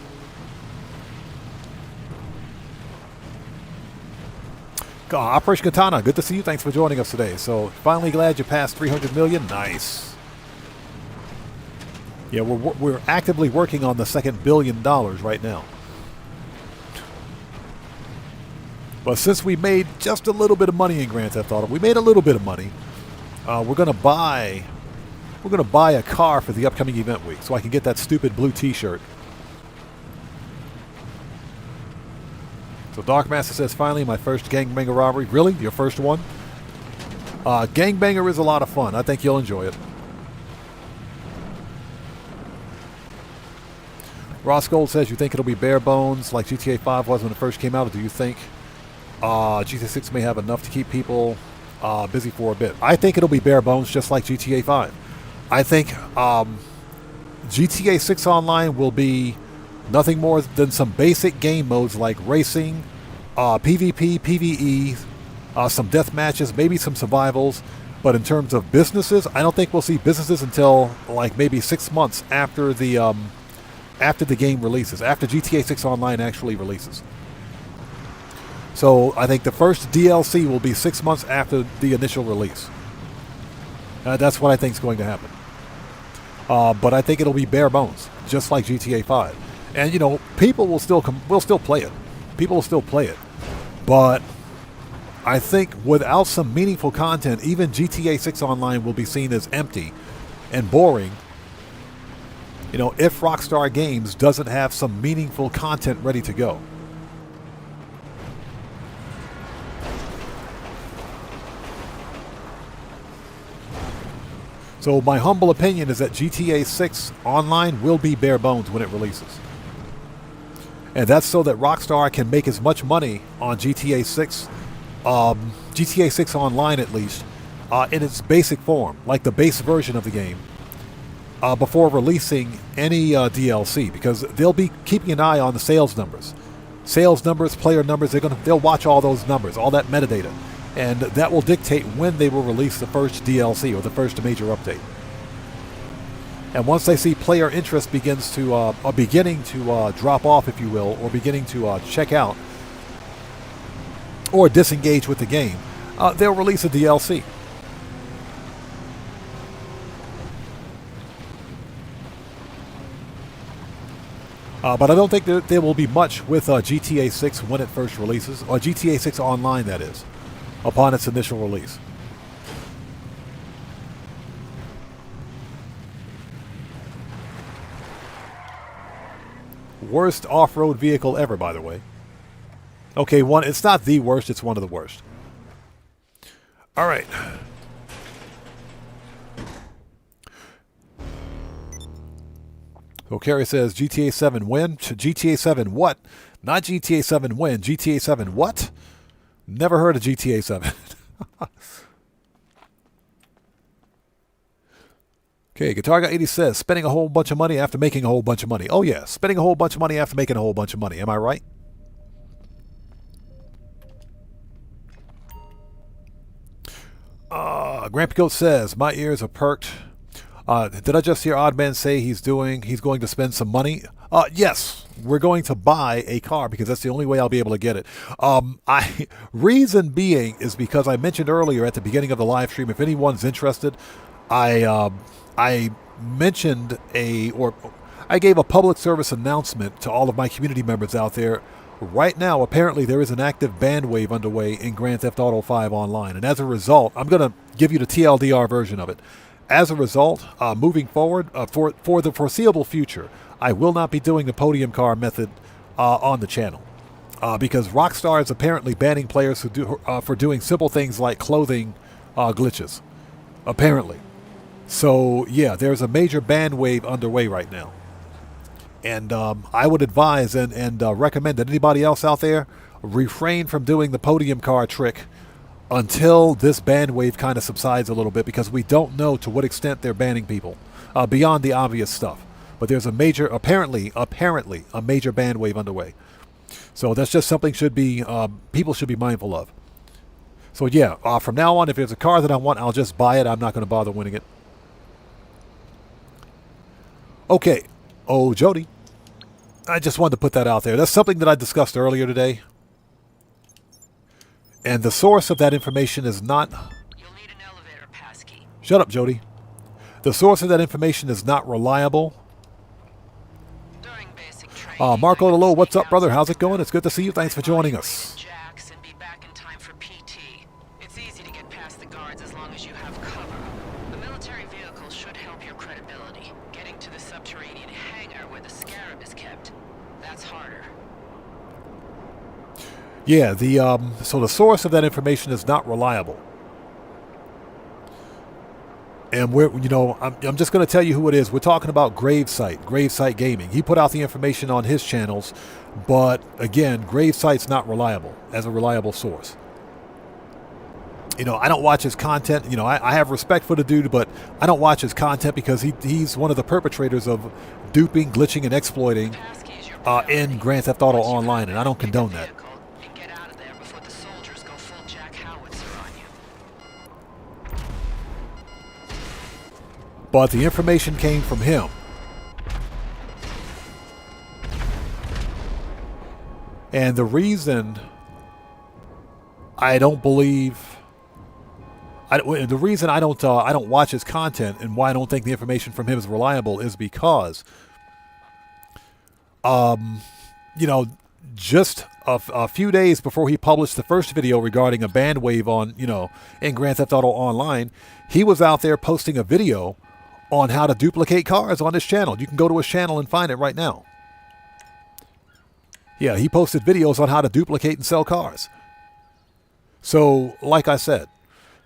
Operation Katana, good to see you. Thanks for joining us today. So, finally glad you passed 300 million. Nice. Yeah, we're actively working on the second $1 billion right now. But since we made just a little bit of money in Grand Theft Auto, we made a little bit of money. We're gonna buy a car for the upcoming event week, so I can get that stupid blue T-shirt. So Dark Master says, finally, my first gangbanger robbery. Really? Your first one? Gangbanger is a lot of fun. I think you'll enjoy it. Ross Gold says, you think it'll be bare bones like GTA 5 was when it first came out, or do you think GTA 6 may have enough to keep people busy for a bit. I think it'll be bare bones, just like GTA 5. I think GTA 6 Online will be nothing more than some basic game modes like racing, PvP, PvE, some death matches, maybe some survivals. But in terms of businesses, I don't think we'll see businesses until like maybe 6 months after the game releases, after GTA 6 Online actually releases. So I think the first DLC will be 6 months after the initial release. That's what I think is going to happen. But I think it'll be bare bones, just like GTA 5. And you know, people will still play it. People will still play it. But I think without some meaningful content, even GTA 6 Online will be seen as empty and boring. You know, if Rockstar Games doesn't have some meaningful content ready to go. So my humble opinion is that GTA 6 Online will be bare bones when it releases. And that's so that Rockstar can make as much money on GTA 6 Online at least, in its basic form, like the base version of the game, before releasing any DLC, because they'll be keeping an eye on the sales numbers, player numbers. They'll watch all those numbers, all that metadata, and that will dictate when they will release the first DLC or the first major update. And once they see player interest beginning to drop off, if you will, or beginning to check out or disengage with the game, they'll release a DLC. But I don't think there will be much with GTA 6 when it first releases, or GTA 6 Online, that is, upon its initial release. Worst off-road vehicle ever, by the way. Okay, it's not the worst, it's one of the worst. All right. So Carrie says, GTA 7 when? GTA 7 what? Not GTA 7 when. GTA 7 what? Never heard of GTA 7. Okay, Guitar Guy 80 says, spending a whole bunch of money after making a whole bunch of money. Oh yeah, spending a whole bunch of money after making a whole bunch of money. Am I right? Grampy Goat says, my ears are perked. Did I just hear Oddman say he's going to spend some money? Yes, we're going to buy a car because that's the only way I'll be able to get it. Reason being is because I mentioned earlier at the beginning of the live stream, if anyone's interested, I gave a public service announcement to all of my community members out there. Right now, apparently, there is an active ban wave underway in Grand Theft Auto 5 Online. And as a result, I'm going to give you the TLDR version of it. As a result, moving forward, for the foreseeable future, I will not be doing the podium car method on the channel. Because Rockstar is apparently banning players for doing simple things like clothing glitches. Apparently. So, yeah, there's a major ban wave underway right now. And I would advise and recommend that anybody else out there refrain from doing the podium car trick until this ban wave kind of subsides a little bit, because we don't know to what extent they're banning people beyond the obvious stuff. But there's apparently a major ban wave underway. So that's just something people should be mindful of. So yeah, from now on, if there's a car that I want, I'll just buy it. I'm not going to bother winning it. Okay. Oh, Jody. I just wanted to put that out there. That's something that I discussed earlier today. And the source of that information is not... You'll need an elevator passkey. Shut up, Jody. The source of that information is not reliable. During basic training, Marco Lolo, what's up, brother? How's it going? It's good to see you. Thanks for joining us. Jacks and be back in time for PT. It's easy to get past the guards as long as you have cover. The military vehicle should help your credibility. Getting to the subterranean hangar where the scarab is kept, that's harder. Yeah, so the source of that information is not reliable. And I'm just going to tell you who it is. We're talking about Gravesite Gaming. He put out the information on his channels, but again, Gravesite's not reliable as a reliable source. I don't watch his content. I have respect for the dude, but I don't watch his content because he's one of the perpetrators of duping, glitching, and exploiting in Grand Theft Auto Online, and I don't condone that. But the information came from him. And the reason I don't believe, the reason I don't watch his content and why I don't think the information from him is reliable is because, just a few days before he published the first video regarding a band wave on, in Grand Theft Auto Online, he was out there posting a video on how to duplicate cars on his channel. You can go to his channel and find it right now. Yeah, he posted videos on how to duplicate and sell cars. So, like I said,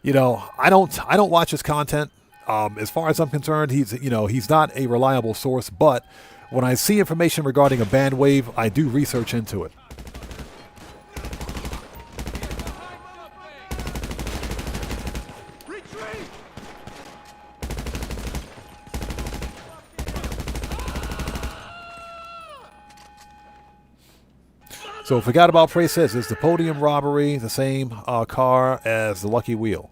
I don't watch his content. As far as I'm concerned, he's not a reliable source, but when I see information regarding a band wave, I do research into it. So Forgot About Prey says, is the podium robbery the same car as the Lucky Wheel?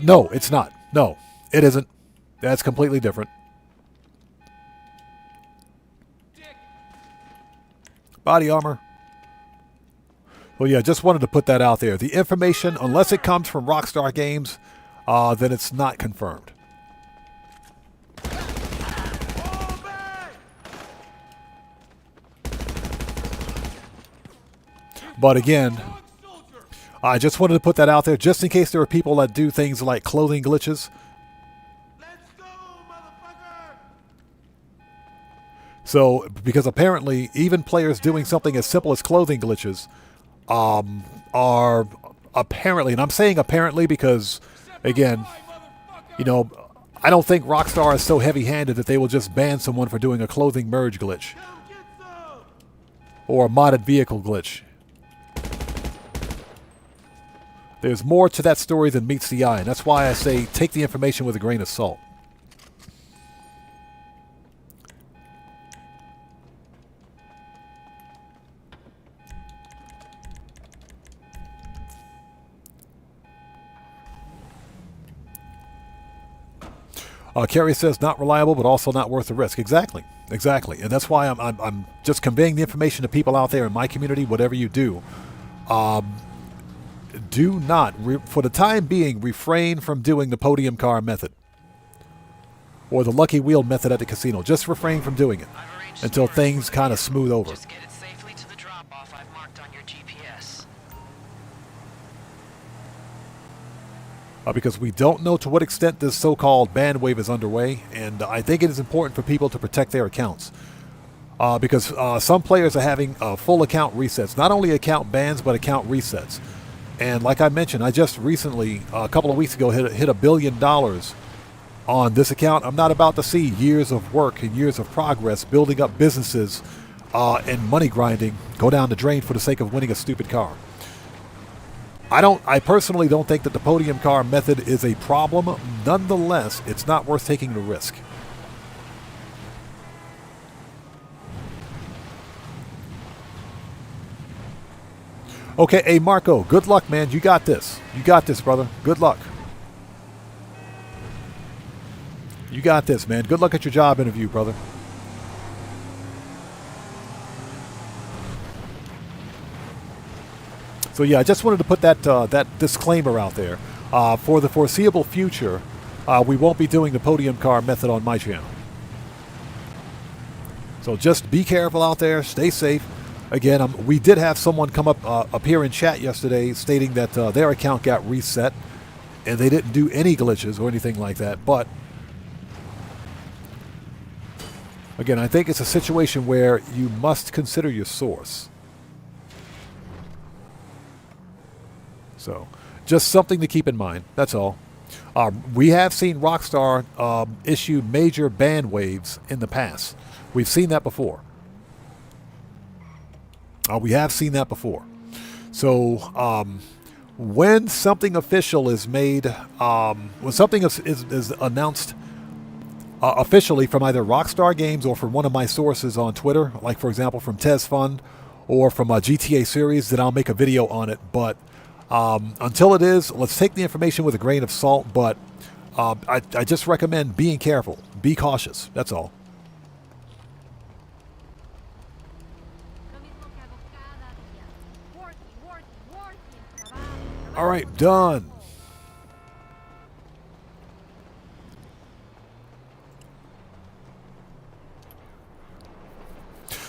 No, it's not. No, it isn't. That's completely different. Body armor. Well, yeah, just wanted to put that out there. The information, unless it comes from Rockstar Games, then it's not confirmed. But again, I just wanted to put that out there just in case there are people that do things like clothing glitches. Let's go, motherfucker! So, because apparently even players doing something as simple as clothing glitches are apparently, and I'm saying apparently because, again, I don't think Rockstar is so heavy-handed that they will just ban someone for doing a clothing merge glitch or a modded vehicle glitch. There's more to that story than meets the eye, and that's why I say take the information with a grain of salt. Carrie says, not reliable, but also not worth the risk. Exactly. Exactly. And that's why I'm just conveying the information to people out there in my community, whatever you do. Do not, for the time being, refrain from doing the podium car method or the lucky wheel method at the casino. Just refrain from doing it until things kind of smooth over. Just get it safely to the drop-off I've marked on your GPS. Because we don't know to what extent this so-called ban wave is underway, and I think it is important for people to protect their accounts. Because some players are having full account resets. Not only account bans, but account resets. And like I mentioned, I just recently, a couple of weeks ago, hit $1 billion on this account. I'm not about to see years of work and years of progress building up businesses and money grinding go down the drain for the sake of winning a stupid car. I personally don't think that the podium car method is a problem. Nonetheless, it's not worth taking the risk. Okay, hey Marco, good luck, man. You got this. You got this, brother. Good luck. You got this, man. Good luck at your job interview, brother. So yeah, I just wanted to put that that disclaimer out there. For the foreseeable future, we won't be doing the podium car method on my channel. So just be careful out there. Stay safe. Again, we did have someone come up here in chat yesterday stating that their account got reset and they didn't do any glitches or anything like that. But again, I think it's a situation where you must consider your source. So just something to keep in mind. That's all. We have seen Rockstar issue major ban waves in the past. We've seen that before. We have seen that before. So when something official is made, when something is announced officially from either Rockstar Games or from one of my sources on Twitter, like for example from Tez Fund or from a GTA series, then I'll make a video on it. But until it is, let's take the information with a grain of salt. But I just recommend being careful. Be cautious. That's all. All right, done.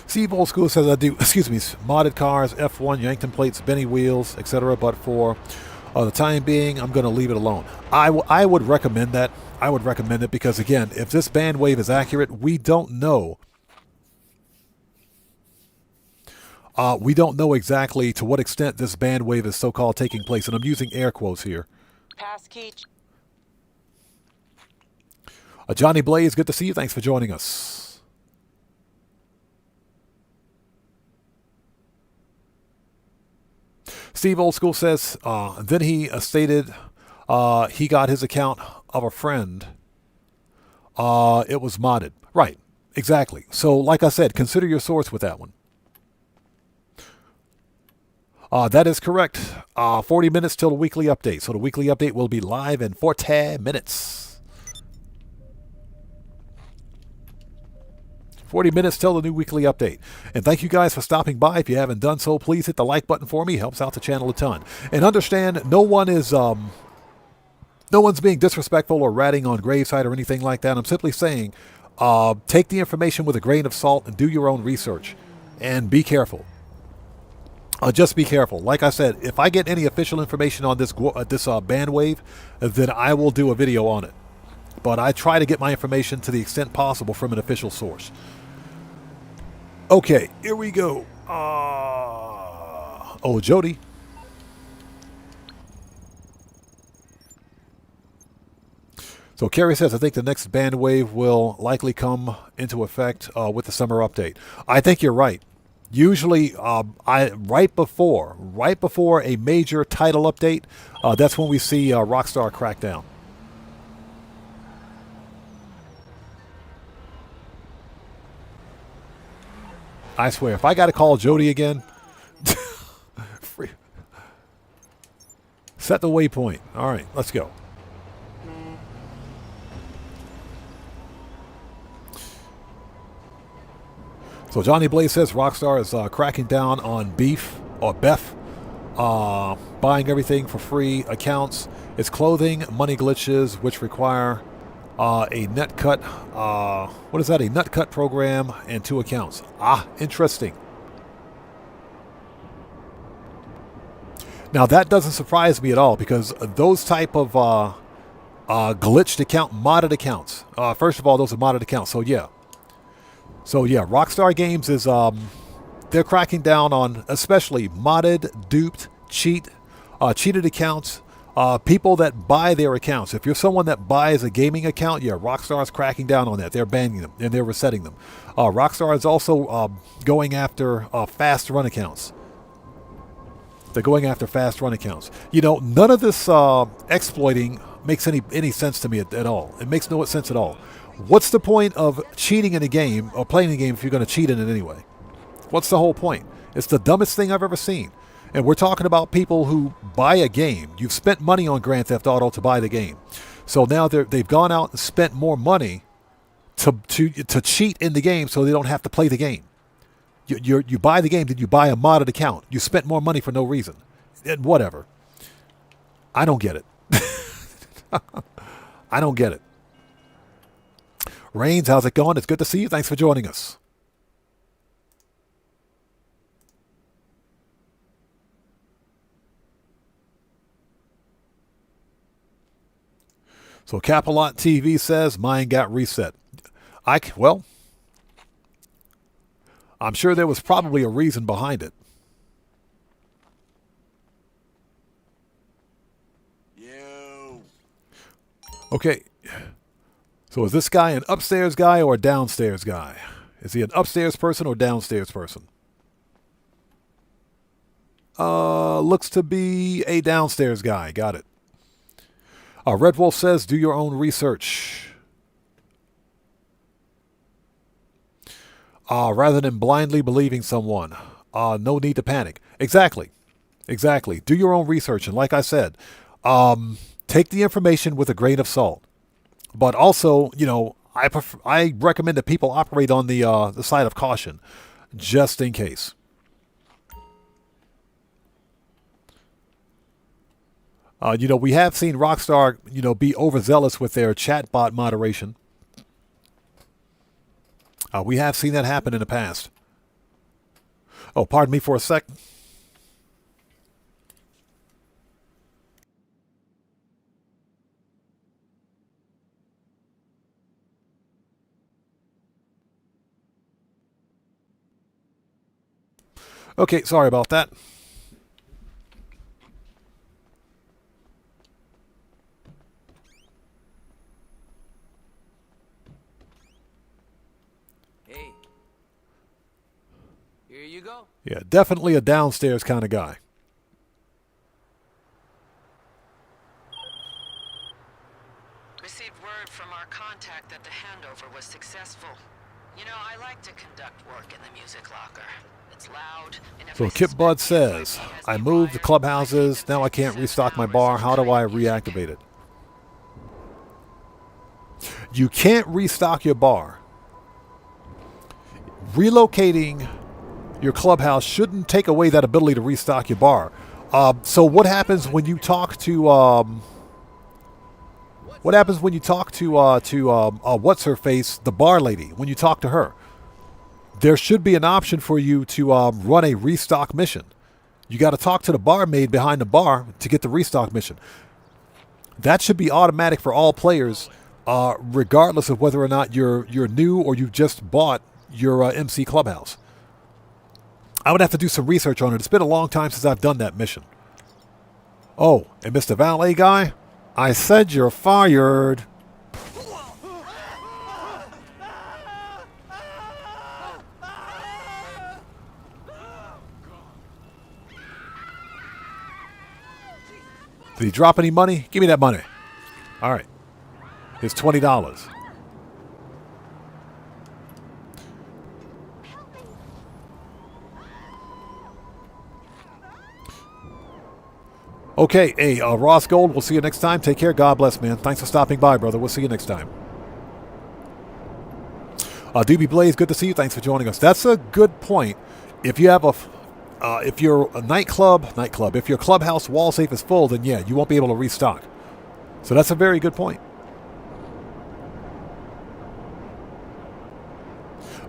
Steve Old School says I do, excuse me, modded cars, F1, Yankton plates, Benny wheels, etc. But for the time being, I'm going to leave it alone. I would recommend that. I would recommend it because, again, if this band wave is accurate, we don't know. We don't know exactly to what extent this band wave is so-called taking place, and I'm using air quotes here. Passkey. Johnny Blaze, good to see you. Thanks for joining us. Steve Old School says, then he stated he got his account of a friend. It was modded. Right, exactly. So, like I said, consider your source with that one. That is correct. 40 minutes till the weekly update. So the weekly update will be live in 40 minutes. 40 minutes till the new weekly update. And thank you guys for stopping by. If you haven't done so, please hit the like button for me. It helps out the channel a ton. And understand, no one's being disrespectful or ratting on Graveside or anything like that. I'm simply saying, take the information with a grain of salt and do your own research. And be careful. Just be careful. Like I said, if I get any official information on this band wave, then I will do a video on it. But I try to get my information to the extent possible from an official source. Okay, here we go. Oh, Jody. So Carrie says, I think the next band wave will likely come into effect with the summer update. I think you're right. Usually, right before a major title update, that's when we see Rockstar crack down. I swear, if I got to call Jody again, set the waypoint. All right, let's go. So Johnny Blaze says Rockstar is cracking down on beef or Beth, buying everything for free accounts. It's clothing, money glitches, which require a net cut. What is that? A net cut program and 2 accounts. Interesting. Now that doesn't surprise me at all because those type of glitched account, modded accounts. First of all, those are modded accounts. So yeah. Rockstar Games is they're cracking down on especially modded, duped, cheated accounts, people that buy their accounts. If you're someone that buys a gaming account, Rockstar is cracking down on that. They're banning them and they're resetting them. Rockstar is also going after fast run accounts. They're going after fast run accounts. You know, none of this exploiting makes any sense to me at all. It makes no sense at all. What's the point of cheating in a game or playing a game if you're going to cheat in it anyway? What's the whole point? It's the dumbest thing I've ever seen. And we're talking about people who buy a game. You've spent money on Grand Theft Auto to buy the game. So now they've gone out and spent more money to cheat in the game so they don't have to play the game. You buy the game, then you buy a modded account. You spent more money for no reason. And whatever. I don't get it. I don't get it. Rains, how's it going? It's good to see you. Thanks for joining us. So Capalot TV says mine got reset. Well, I'm sure there was probably a reason behind it. Okay. So is this guy an upstairs guy or a downstairs guy? Is he an upstairs person or downstairs person? Looks to be a downstairs guy. Got it. Red Wolf says, do your own research. Rather than blindly believing someone. No need to panic. Exactly. Exactly. Do your own research. And like I said, take the information with a grain of salt. But also, you know, I recommend that people operate on the side of caution, just in case. You know, we have seen Rockstar, you know, be overzealous with their chatbot moderation. We have seen that happen in the past. Oh, pardon me for a sec. Okay, sorry about that. Hey. Here you go. Yeah, definitely a downstairs kind of guy. Received word from our contact that the handover was successful. You know, I like to conduct work in the music locker. It's loud. And So Kip Bud says, I moved the clubhouses. Now I can't restock my bar. How do I reactivate it? You can't restock your bar. Relocating your clubhouse shouldn't take away that ability to restock your bar. So what happens when you talk to what's her face, the bar lady? When you talk to her, there should be an option for you to run a restock mission. You got to talk to the barmaid behind the bar to get the restock mission. That should be automatic for all players, regardless of whether or not you're new or you just bought your MC Clubhouse. I would have to do some research on it. It's been a long time since I've done that mission. Oh, and Mr. Valet guy, I said you're fired. Did he drop any money? Give me that money. All right. Here's $20. Okay, hey, Ross Gold, we'll see you next time. Take care. God bless, man. Thanks for stopping by, brother. We'll see you next time. Doobie Blaze, good to see you. Thanks for joining us. That's a good point. If you have if your nightclub, if your clubhouse wall safe is full, then yeah, you won't be able to restock. So that's a very good point.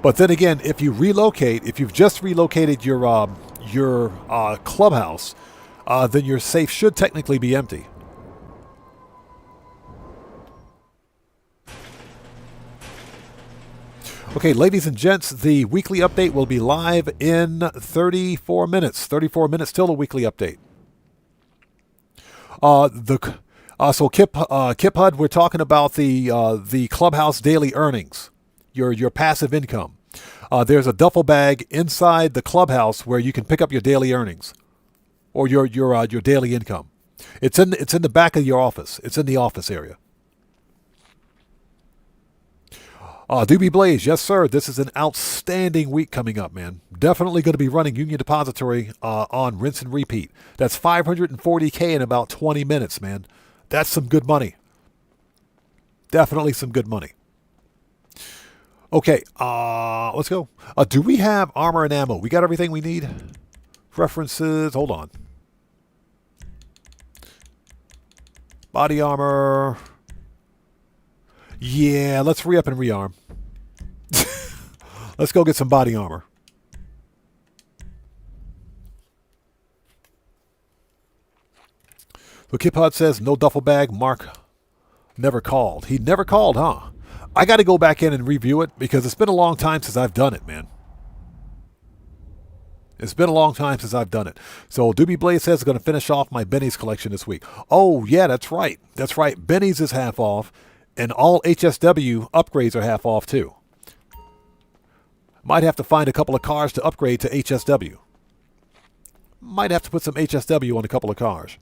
But then again, if you relocate, if you've just relocated your clubhouse, then your safe should technically be empty. Okay, ladies and gents, the weekly update will be live in 34 minutes. 34 minutes till the weekly update. So Kip HUD, we're talking about the Clubhouse daily earnings, your passive income. There's a duffel bag inside the Clubhouse where you can pick up your daily earnings, or your daily income. It's in the back of your office. It's in the office area. Doobie Blaze, yes sir. This is an outstanding week coming up, man. Definitely going to be running Union Depository on rinse and repeat. That's 540K in about 20 minutes, man. That's some good money. Definitely some good money. Okay, let's go. Do we have armor and ammo? We got everything we need? References, hold on. Body armor. Yeah, let's re-up and rearm. Let's go get some body armor. So Kip Hud says, no duffel bag, Mark never called. He never called, huh? I got to go back in and review it because it's been a long time since I've done it, man. It's been a long time since I've done it. So Doobie Blaze says it's going to finish off my Benny's collection this week. Oh, yeah, that's right. That's right. Benny's is half off, and all HSW upgrades are half off, too. Might have to find a couple of cars to upgrade to HSW. Might have to put some HSW on a couple of cars.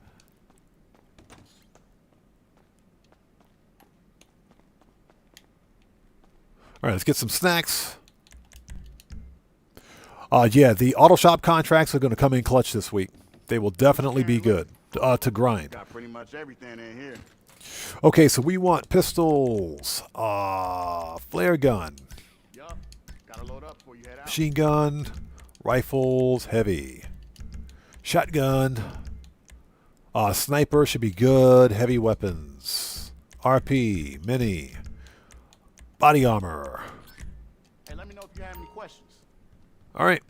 All right, let's get some snacks. Yeah, the auto shop contracts are going to come in clutch this week. They will definitely be good to grind. Got pretty much everything in here. Okay, so we want pistols, flare gun, Yup. Gotta load up before you head out. machine gun, rifles, heavy, shotgun, sniper should be good, heavy weapons, RP, mini, body armor. Hey, let me know if you have any questions. All right,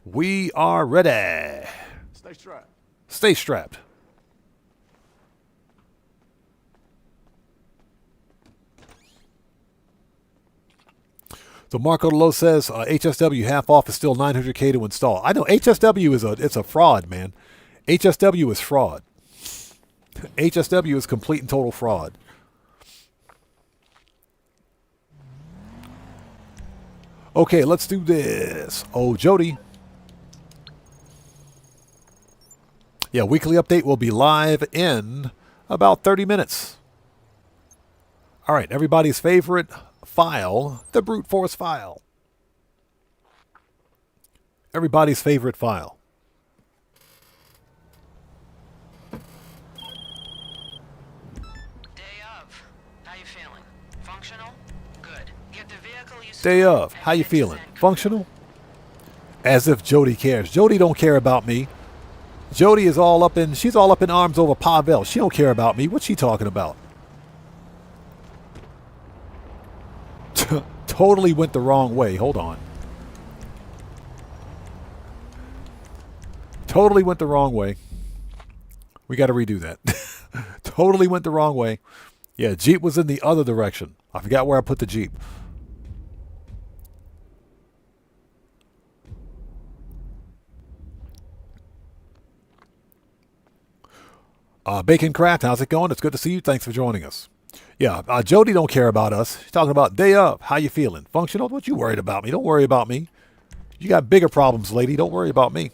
we are ready. Stay strapped. Stay strapped. So Marco Lowe says HSW half off is still $900K to install. I know HSW it's a fraud, man. HSW is fraud. HSW is complete and total fraud. Okay, let's do this. Oh, Jody. Yeah, weekly update will be live in about 30 minutes. All right, everybody's favorite file, the brute force file. Everybody's favorite file. Day of. How you feeling? Functional? Good. Get the vehicle you Day stole of. and How you head to feeling? Zen. Functional? As if Jody cares. Jody don't care about me. Jody is all up in, she's all up in arms over Pavel. She don't care about me. What's she talking about? Totally went the wrong way. Hold on. Totally went the wrong way. We got to redo that. Totally went the wrong way. Yeah, Jeep was in the other direction. I forgot where I put the Jeep. Bacon Craft, how's it going? It's good to see you. Thanks for joining us. Yeah, Jody don't care about us. She's talking about day of. How you feeling? Functional? What you worried about me? Don't worry about me. You got bigger problems, lady. Don't worry about me.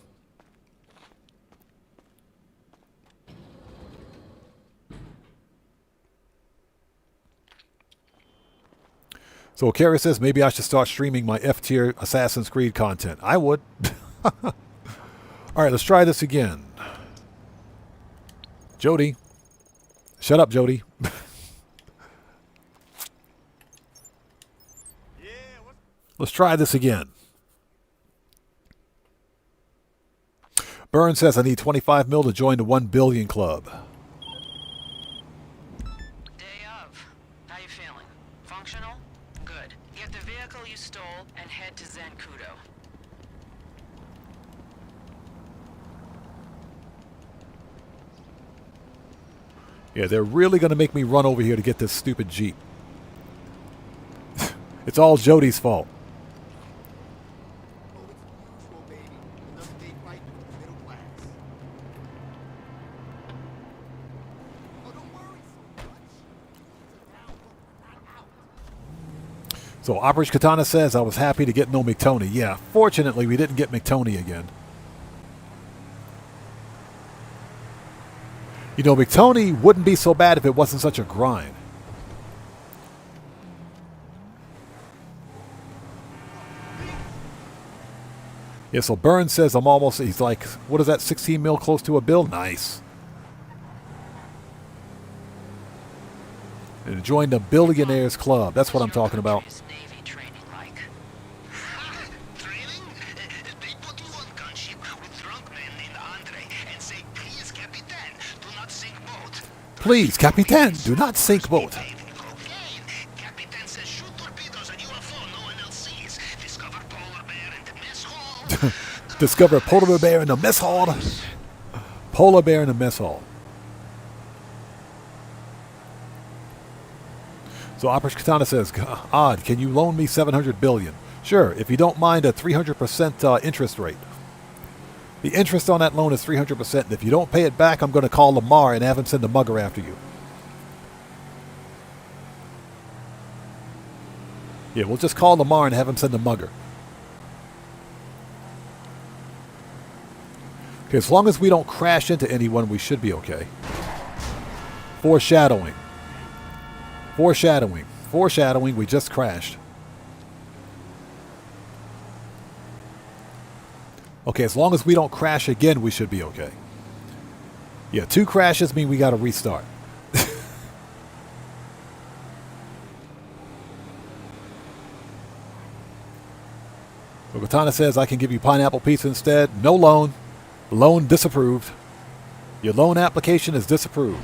So Kara says maybe I should start streaming my F-tier Assassin's Creed content. I would. All right, let's try this again. Jody. Shut up, Jody. Let's try this again. Burns says I need 25 mil to join the 1 billion club. Day of. How you feeling? Functional? Good. Get the vehicle you stole and head to Zancudo. Yeah, they're really going to make me run over here to get this stupid Jeep. It's all Jody's fault. So Operation Katana says, I was happy to get no McTony. Yeah, fortunately we didn't get McTony again. You know, McTony wouldn't be so bad if it wasn't such a grind. Yeah, so Burns says I'm almost, he's like, what is that, 16 mil close to a bill? Nice. And join the Billionaires Club. That's what I'm talking about. Navy training like. Training? They put you on gunship with drunk men named Andre and say, please, Capitan, do not sink boat. Please, Capitan, do not sink boat. Capitan says shoot torpedoes and UFO no one else sees. Discover polar bear in the mess hall. Discover polar bear in the mess hall. Polar bear in the mess hall. So Operation Katana says, Odd, can you loan me $700 billion? Sure, if you don't mind a 300% interest rate. The interest on that loan is 300%. And if you don't pay it back, I'm going to call Lamar and have him send a mugger after you. Yeah, we'll just call Lamar and have him send a mugger. Okay, as long as we don't crash into anyone, we should be okay. Foreshadowing. Foreshadowing. Foreshadowing, we just crashed. Okay, as long as we don't crash again, we should be okay. Yeah, 2 crashes mean we got to restart. Katana says, I can give you pineapple pizza instead. No loan. Loan disapproved. Your loan application is disapproved.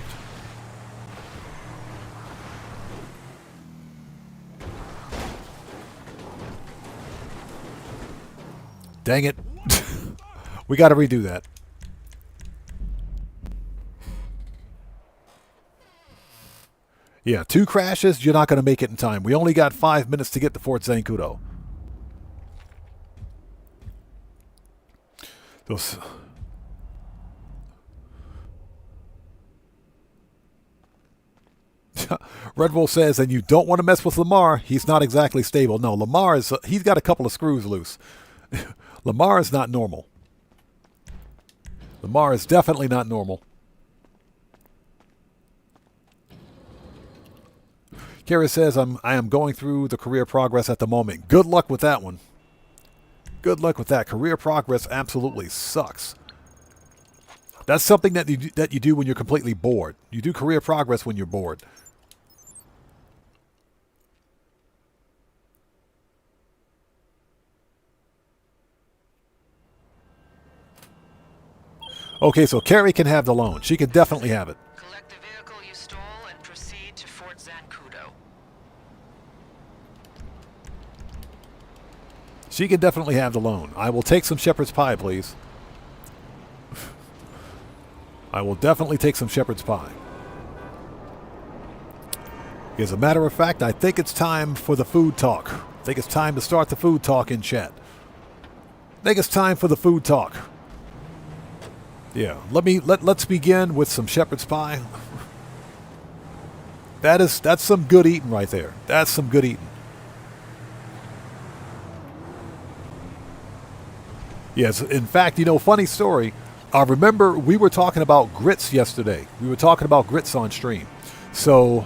Dang it. We got to redo that. Yeah, 2 crashes, you're not going to make it in time. We only got 5 minutes to get to Fort Zancudo. Red Wolf says, and you don't want to mess with Lamar. He's not exactly stable. No, Lamar is, he's got a couple of screws loose. Lamar is not normal. Lamar is definitely not normal. Kara says, I am going through the career progress at the moment. Good luck with that one. Good luck with that. Career progress absolutely sucks. That's something that you do when you're completely bored. You do career progress when you're bored. Okay, so Carrie can have the loan. She can definitely have it. Collect the vehicle you stole and proceed to Fort Zancudo. She can definitely have the loan. I will take some shepherd's pie, please. I will definitely take some shepherd's pie. As a matter of fact, I think it's time for the food talk. I think it's time to start the food talk in chat. I think it's time for the food talk. Yeah, let's begin with some shepherd's pie. That's some good eating right there. That's some good eating. Yes, in fact, you know, funny story. Remember, we were talking about grits yesterday. We were talking about grits on stream. So,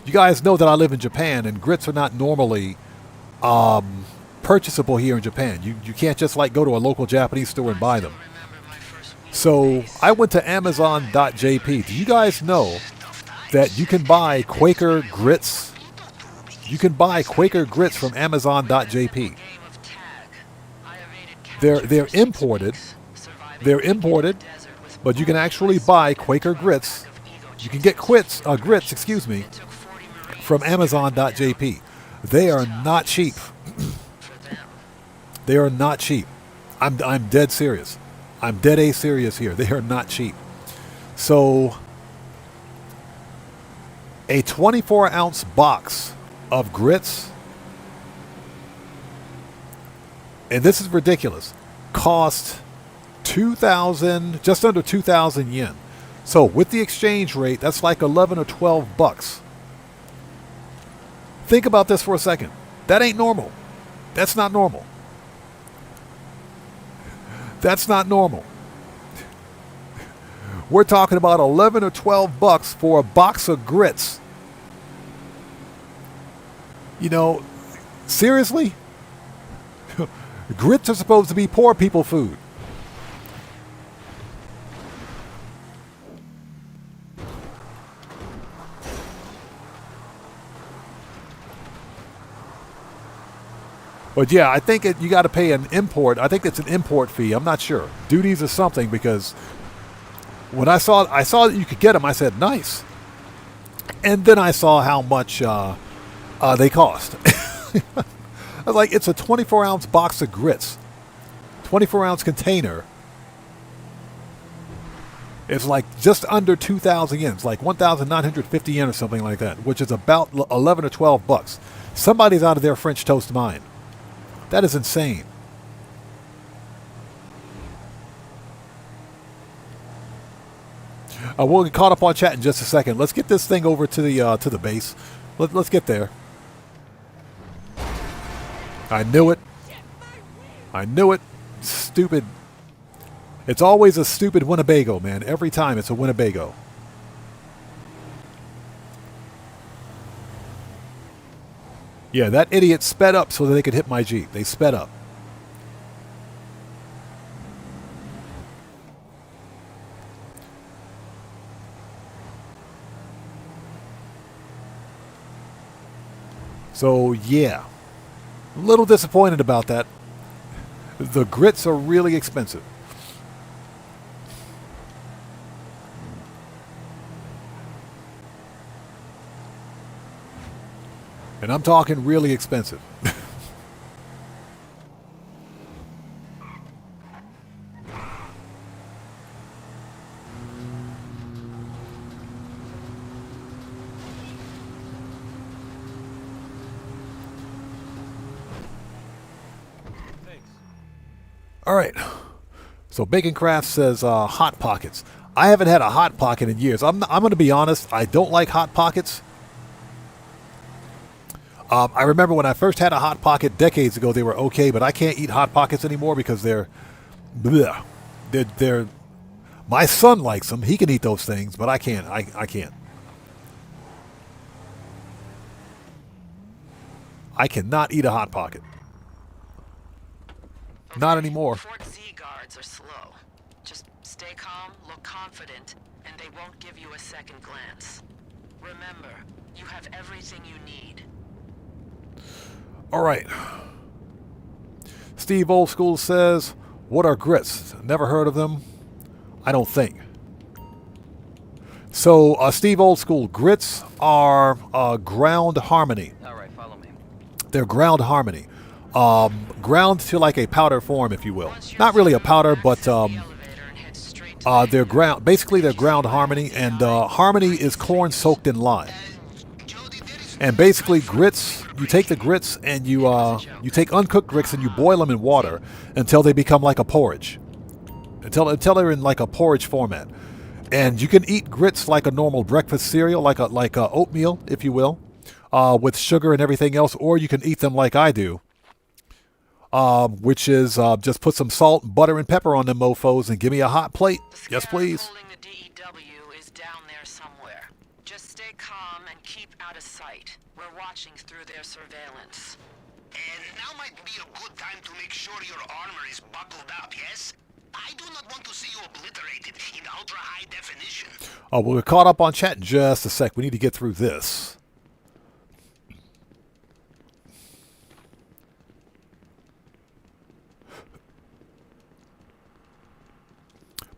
you guys know that I live in Japan, and grits are not normally purchasable here in Japan. You can't just like go to a local Japanese store and buy them. So, I went to Amazon.jp. Do you guys know that you can buy Quaker grits? You can buy Quaker grits from Amazon.jp. They're imported. They're imported, but you can actually buy Quaker grits. You can get grits, excuse me, from Amazon.jp. They are not cheap. They are not cheap. I'm dead serious. I'm dead A serious here. They are not cheap. So, a 24-ounce box of grits, and this is ridiculous, cost 2,000, just under 2,000 yen. So with the exchange rate, that's like 11 or 12 bucks. Think about this for a second. That ain't normal. That's not normal. That's not normal. We're talking about 11 or 12 bucks for a box of grits. You know, seriously? Grits are supposed to be poor people food. But yeah, I think you got to pay an import. I think it's an import fee. I'm not sure. Duties or something, because when I saw that you could get them, I said, nice. And then I saw how much they cost. I was like, it's a 24-ounce box of grits. 24-ounce container. It's like just under 2,000 yen. It's like 1,950 yen or something like that, which is about 11 or 12 bucks. Somebody's out of their French toast mind. That is insane. We'll get caught up on chat in just a second. Let's get this thing over to the base. Let's get there. I knew it. I knew it. Stupid. It's always a stupid Winnebago, man. Every time it's a Winnebago. Yeah, that idiot sped up so that they could hit my Jeep. They sped up. So, yeah. A little disappointed about that. The grits are really expensive. And I'm talking really expensive. All right. So Bacon Craft says Hot Pockets. I haven't had a Hot Pocket in years. I'm going to be honest. I don't like Hot Pockets. I remember when I first had a Hot Pocket decades ago, they were okay, but I can't eat Hot Pockets anymore because they're bleh. They're my son likes them. He can eat those things, but I can't. I can't. I cannot eat a Hot Pocket. Okay, Not anymore. Fort Z guards are slow. Just stay calm, look confident, and they won't give you a second glance. Remember, you have everything you need. All right. Steve Old School says, what are grits? Never heard of them. I don't think. So, Steve Old School, grits are ground harmony. All right, follow me. They're ground harmony. Ground to like a powder form, if you will. Not really a powder, but they're ground. Basically, they're ground harmony, and harmony is corn soaked in lye. And basically, grits. You take the grits and you take uncooked grits and you boil them in water until they become like a porridge. Until they're in like a porridge format. And you can eat grits like a normal breakfast cereal, like a oatmeal, if you will, with sugar and everything else, or you can eat them like I do. Which is just put some salt, butter, and pepper on them mofos and give me a hot plate. Yes, please. Holding the DEW is down there somewhere. Just stay calm and keep out of sight. We're watching through their surveillance. And now might be a good time to make sure your armor is buckled up, yes? I do not want to see you obliterated in ultra-high definition. Oh, we're caught up on chat in just a sec. We need to get through this.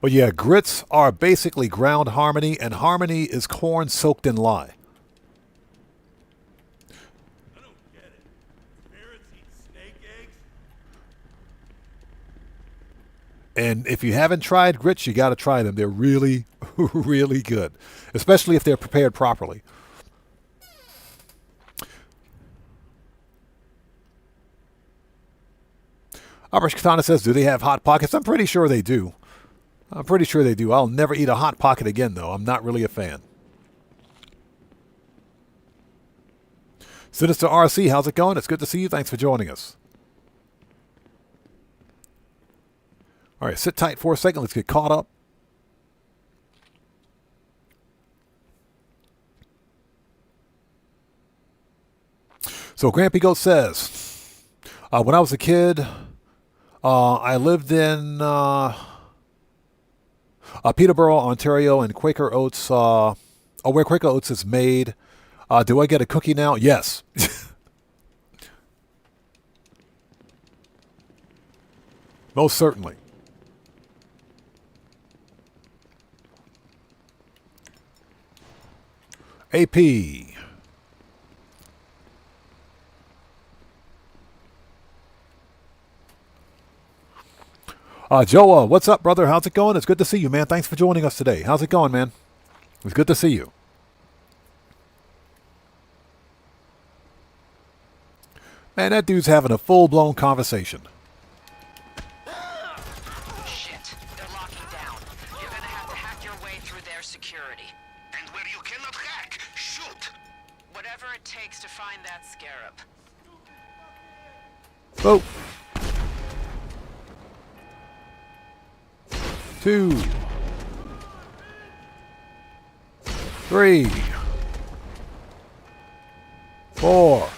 But yeah, grits are basically ground harmony, and harmony is corn soaked in lye. I don't get it. Parrots eat snake eggs? And if you haven't tried grits, you got to try them. They're really, really good, especially if they're prepared properly. Albert Katana says, do they have Hot Pockets? I'm pretty sure they do. I'm pretty sure they do. I'll never eat a Hot Pocket again, though. I'm not really a fan. Sinister RC, how's it going? It's good to see you. Thanks for joining us. All right, sit tight for a second. Let's get caught up. So Grampy Goat says, when I was a kid, I lived in Peterborough, Ontario, and Quaker Oats, where Quaker Oats is made. Do I get a cookie now? Yes. Most certainly. AP. Joa, what's up, brother? How's it going? It's good to see you, man. Thanks for joining us today. How's it going, man? It's good to see you. Man, that dude's having a full-blown conversation. Shit, they're locking down. You're gonna have to hack your way way through their security. And where you cannot hack, shoot. Whatever it takes to find that scarab. Oh. 2, 3, 4,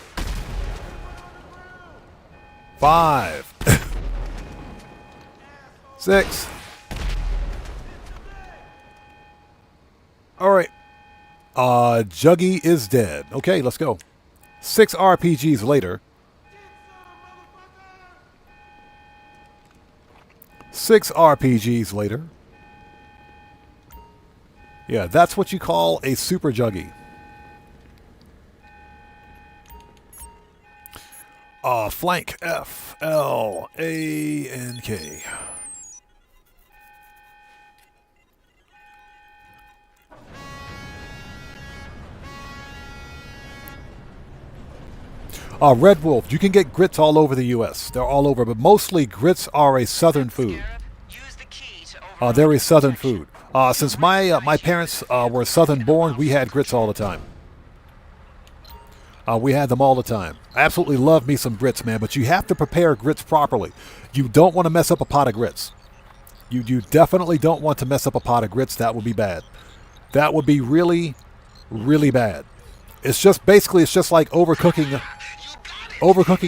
5, 6. All right. Juggy is dead. Okay, let's go. 6 RPGs later. 6 RPGs later. Yeah, that's what you call a super juggy. Flank F, L, A, and K. Red Wolf, you can get grits all over the U.S. They're all over, but mostly grits are a southern food. They're a southern food. Since my parents were southern born, we had grits all the time. We had them all the time. I absolutely love me some grits, man, but you have to prepare grits properly. You don't want to mess up a pot of grits. You definitely don't want to mess up a pot of grits. That would be bad. That would be really, really bad. It's just basically, it's just like overcooking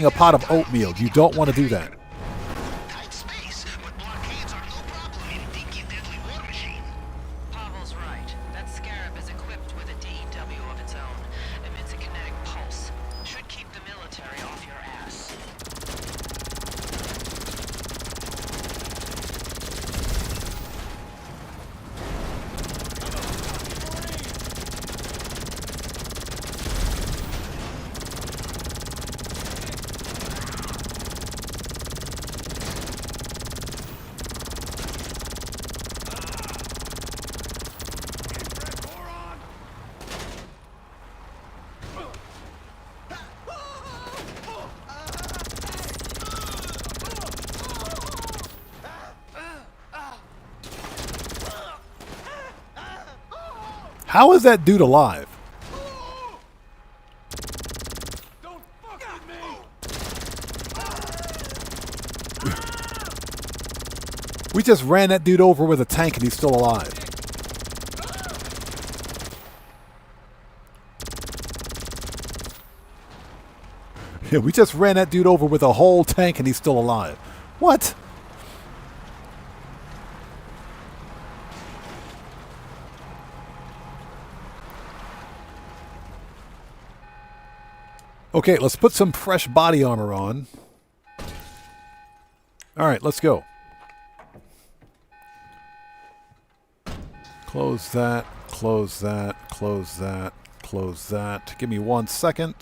a pot of oatmeal. You don't want to do that. Tight space, but blockades are no problem in dinky deadly war machine. Pavel's right. That scarab is equipped with a DEW of its own. Emits a kinetic pulse. Should keep the military off your ass. How is that dude alive? Don't fuck with me! We just ran that dude over with a tank and he's still alive. Yeah, we just ran that dude over with a whole tank and he's still alive. What? Okay, let's put some fresh body armor on. All right, let's go. Close that, close that, close that, close that. Give me 1 second.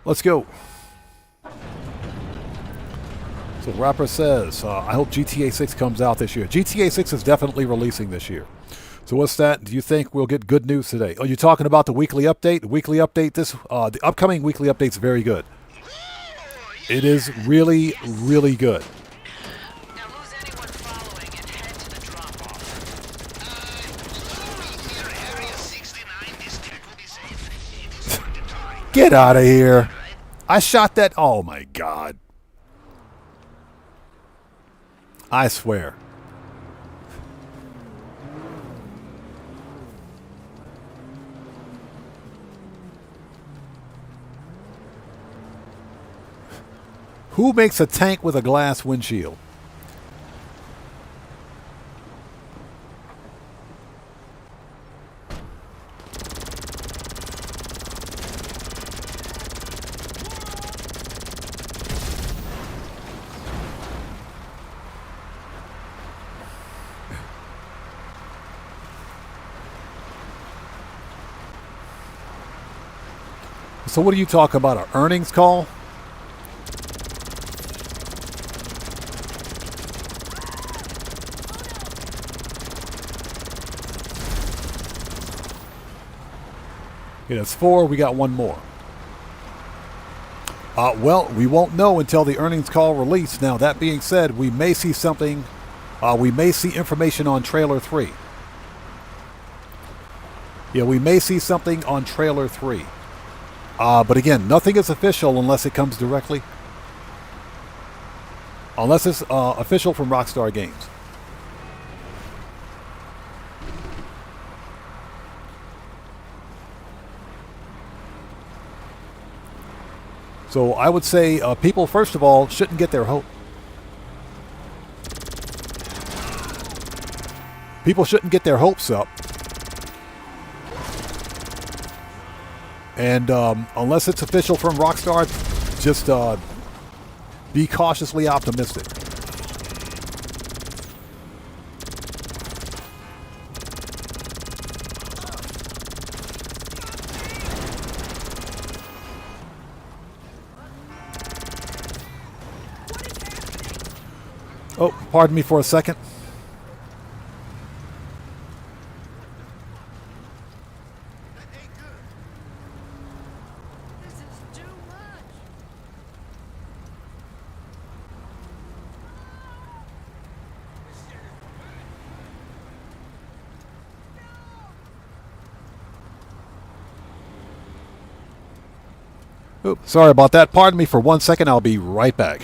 Let's go. So Rapper says, I hope GTA 6 comes out this year. GTA 6 is definitely releasing this year. So what's that? Do you think we'll get good news today? Oh, you're talking about the weekly update? The weekly update, the upcoming weekly update's very good. It is really, really good. Now lose anyone following and head to the drop-off. Near Area 69, this tech will be safe. It is mandatory. Get out of here. I shot that. Oh, my God. I swear. Who makes a tank with a glass windshield? So what are you talking about? An earnings call? Okay, that's 4. We got 1 more. Well, we won't know until the earnings call release. Now, that being said, we may see something. We may see information on Trailer 3. Yeah, we may see something on Trailer 3. But again, nothing is official unless it comes directly. Unless it's official from Rockstar Games. So I would say people, first of all, shouldn't get their hope. People shouldn't get their hopes up. And unless it's official from Rockstar, just be cautiously optimistic. Oh, pardon me for a second. Oops, sorry about that. Pardon me for 1 second. I'll be right back.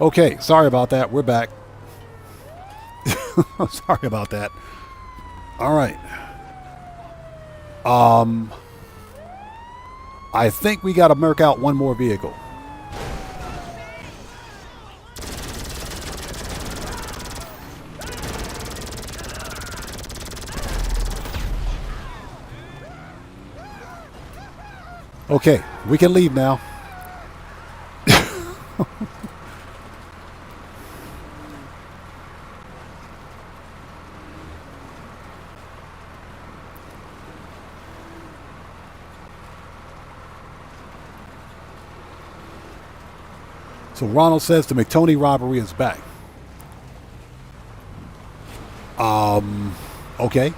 Okay, sorry about that. We're back. Sorry about that. All right. I think we got to merc out one more vehicle. Okay, we can leave now. So Ronald says the McToney robbery is back. Okay.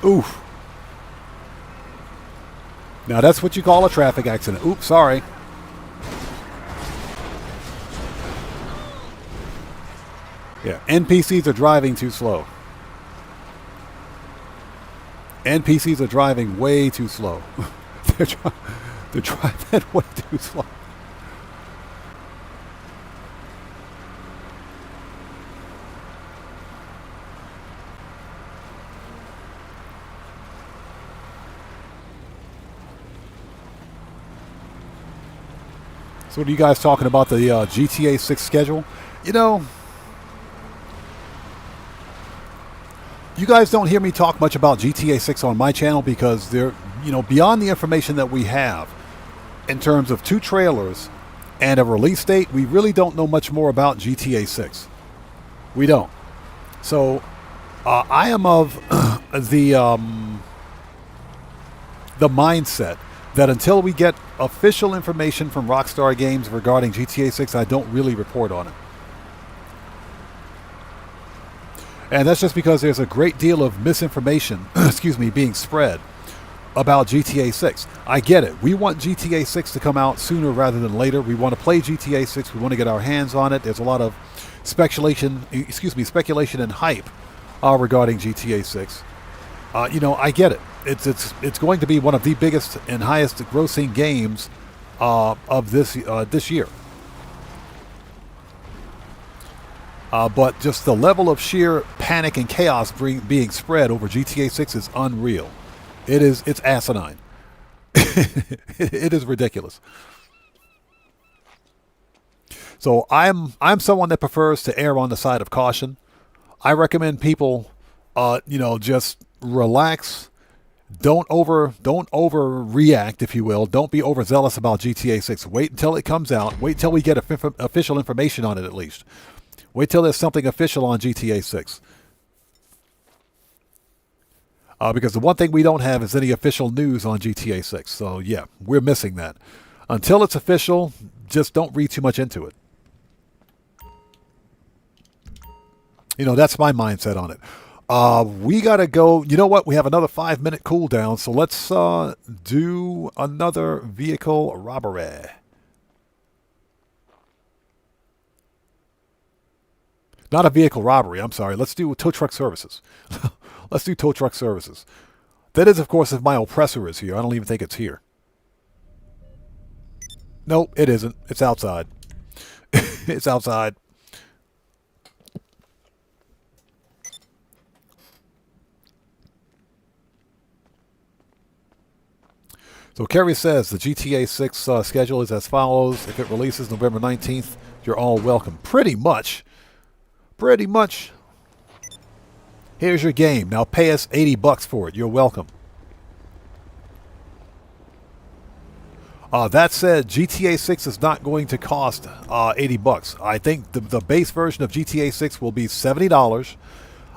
Oof. Now that's what you call a traffic accident. Oops, sorry. Yeah, NPCs are driving too slow. NPCs are driving way too slow. They're driving way too slow. So what are you guys talking about, the GTA 6 schedule? You know, you guys don't hear me talk much about GTA 6 on my channel because they're, you know, beyond the information that we have in terms of 2 trailers and a release date, we really don't know much more about GTA 6. We don't. So I am of the mindset that until we get official information from Rockstar Games regarding GTA 6, I don't really report on it. And that's just because there's a great deal of misinformation, excuse me, being spread about GTA 6. I get it. We want GTA 6 to come out sooner rather than later. We want to play GTA 6. We want to get our hands on it. There's a lot of speculation and hype regarding GTA 6. You know, I get it. It's going to be one of the biggest and highest grossing games of this year. But just the level of sheer panic and chaos being spread over GTA 6 is unreal. It's asinine. It is ridiculous. So I'm someone that prefers to err on the side of caution. I recommend people, just relax. Don't overreact, if you will. Don't be overzealous about GTA 6. Wait until it comes out. Wait till we get official information on it at least. Wait till there's something official on GTA 6. Because the one thing we don't have is any official news on GTA 6. So yeah, we're missing that. Until it's official, just don't read too much into it. That's my mindset on it. We got to go. You know what? We have another 5-minute cooldown. So let's do another vehicle robbery. Not a vehicle robbery. I'm sorry. Let's do tow truck services. Let's do tow truck services. That is, of course, if my oppressor is here. I don't even think it's here. Nope, it isn't. It's outside. It's outside. So Kerry says the GTA 6 schedule is as follows. If it releases November 19th, you're all welcome. Pretty much. Pretty much. Here's your game. Now pay us $80 for it. You're welcome. That said, GTA 6 is not going to cost $80. I think the base version of GTA 6 will be $70.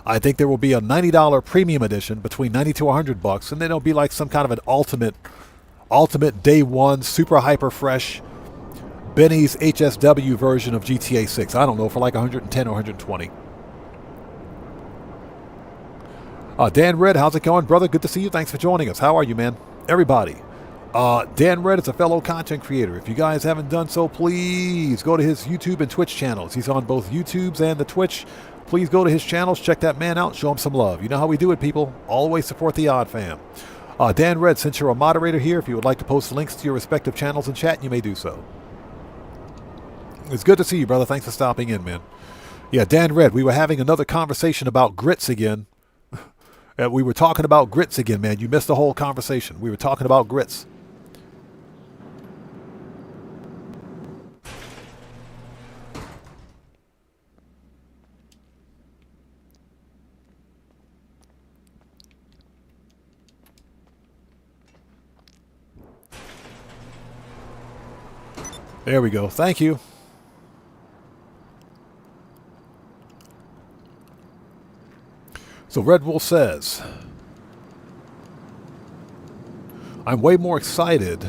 I think there will be a $90 premium edition between $90 to $100, and then it'll be like some kind of an ultimate day one, super hyper fresh Benny's HSW version of GTA 6. I don't know, for like 110 or 120. Dan Red, how's it going, brother? Good to see you. Thanks for joining us. How are you, man? Everybody. Dan Red is a fellow content creator. If you guys haven't done so, please go to his YouTube and Twitch channels. He's on both YouTube's and the Twitch. Please go to his channels. Check that man out. Show him some love. You know how we do it, people. Always support the Odd Fam. Dan Red, since you're a moderator here, if you would like to post links to your respective channels in chat, you may do so. It's good to see you, brother. Thanks for stopping in, man. Yeah, Dan Red, we were having another conversation about grits again. We were talking about grits again, man. You missed the whole conversation. We were talking about grits. There we go. Thank you. So Red Wolf says, I'm way more excited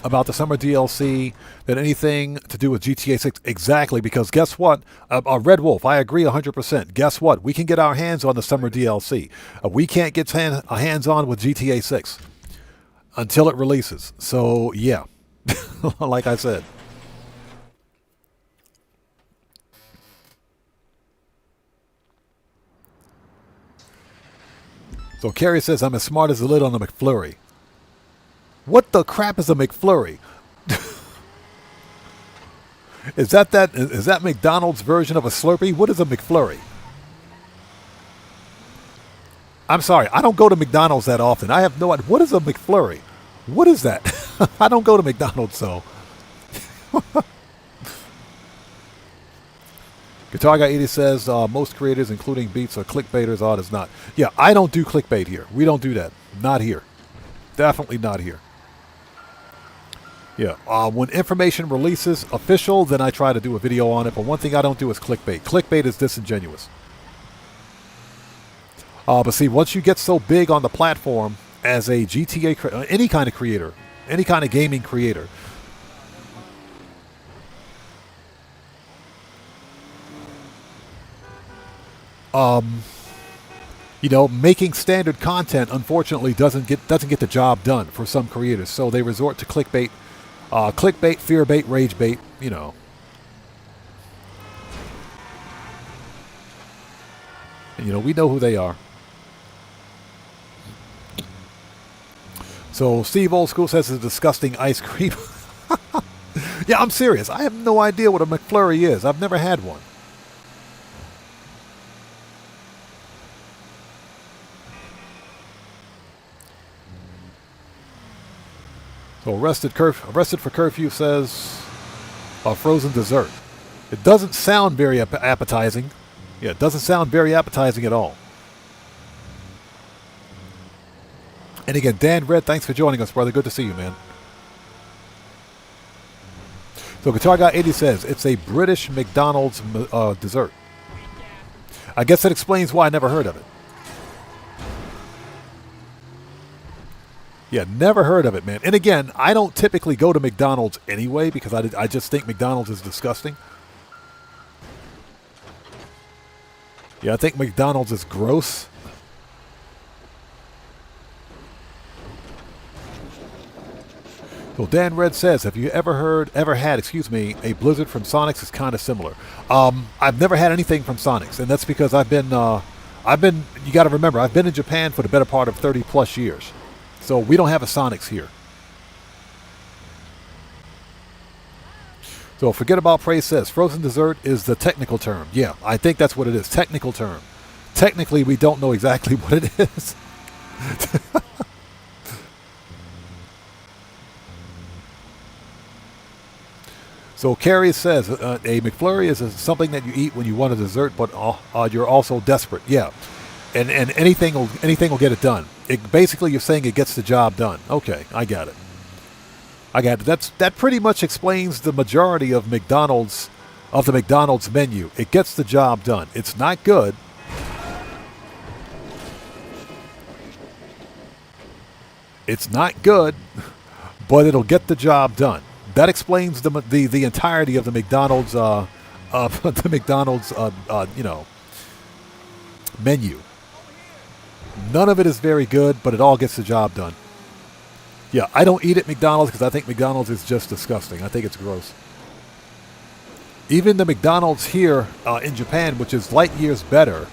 about the summer DLC than anything to do with GTA 6. Exactly, because guess what? Red Wolf, I agree 100%. Guess what? We can get our hands on the summer DLC. We can't get hands on with GTA 6 until it releases. So, yeah, like I said. So Carrie says, I'm as smart as the lid on a McFlurry. What the crap is a McFlurry? Is that McDonald's version of a Slurpee? What is a McFlurry? I'm sorry, I don't go to McDonald's that often. I have no idea. What is a McFlurry? What is that? I don't go to McDonald's, so. Guitar Guy 80 says, most creators, including Beats, are clickbaiters. Odd is not. Yeah, I don't do clickbait here. We don't do that. Not here. Definitely not here. Yeah, when information releases official, then I try to do a video on it. But one thing I don't do is clickbait. Clickbait is disingenuous. But see, once you get so big on the platform as a GTA, any kind of creator, any kind of gaming creator, you know, making standard content unfortunately doesn't get the job done for some creators. So they resort to clickbait, fear bait, rage bait. You know. And, you know, we know who they are. So Steve Old School says it's disgusting ice cream. Yeah, I'm serious. I have no idea what a McFlurry is. I've never had one. So arrested for curfew says a frozen dessert. It doesn't sound very appetizing. Yeah, it doesn't sound very appetizing at all. And again, Dan Red, thanks for joining us, brother. Good to see you, man. So Guitar Guy 80 says, it's a British McDonald's dessert. I guess that explains why I never heard of it. Yeah, never heard of it, man. And again, I don't typically go to McDonald's anyway because I just think McDonald's is disgusting. Yeah, I think McDonald's is gross. So Dan Red says, have you ever had, a Blizzard from Sonics? Is kind of similar. I've never had anything from Sonics, and that's because you got to remember, I've been in Japan for the better part of 30 plus years. So we don't have a Sonics here. So forget about praise says, frozen dessert is the technical term. Yeah, I think that's what it is, technical term. Technically, we don't know exactly what it is. So Carrie says, a McFlurry is something that you eat when you want a dessert, but you're also desperate. Yeah, and anything will get it done. Basically, you're saying it gets the job done. Okay, I got it. That pretty much explains the majority of the McDonald's menu. It gets the job done. It's not good. It's not good, but it'll get the job done. That explains the entirety of the McDonald's menu. None of it is very good, but it all gets the job done. Yeah, I don't eat at McDonald's because I think McDonald's is just disgusting. I think it's gross. Even the McDonald's here in Japan, which is light years better,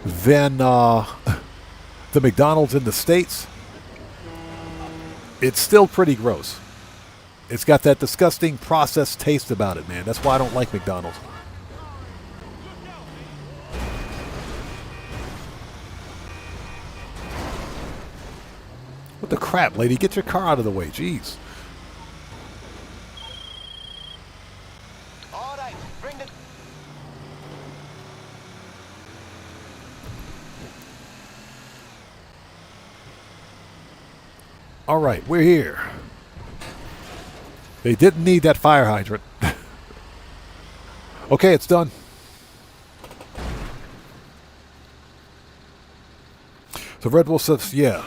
than the McDonald's in the States, it's still pretty gross. It's got that disgusting processed taste about it, man. That's why I don't like McDonald's. What the crap, lady? Get your car out of the way. Jeez. All right, bring the... All right, we're here. They didn't need that fire hydrant. Okay, it's done. So Red Wolf says, yeah.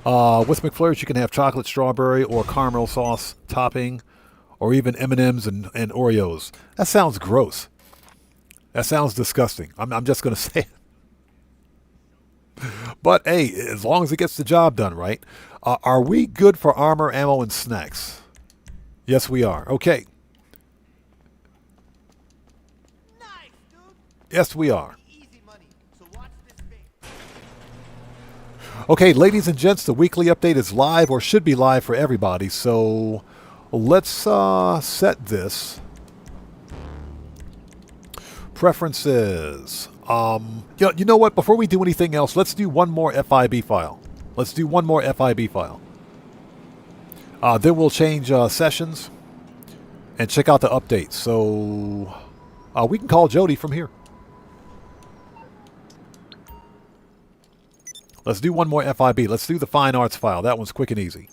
With McFlurries, you can have chocolate, strawberry, or caramel sauce topping, or even M&Ms and Oreos. That sounds gross. That sounds disgusting. I'm just going to say it. But, hey, as long as it gets the job done, right? Are we good for armor, ammo, and snacks? Yes, we are. Okay. Nice, dude. Yes, we are. Easy money. So watch this space. Okay, ladies and gents, the weekly update is live, or should be live for everybody. So let's set this. Preferences. You know what? Before we do anything else, let's do one more FIB file. Let's do one more FIB file. Then we'll change sessions and check out the updates. So we can call Jody from here. Let's do one more FIB. Let's do the fine arts file. That one's quick and easy.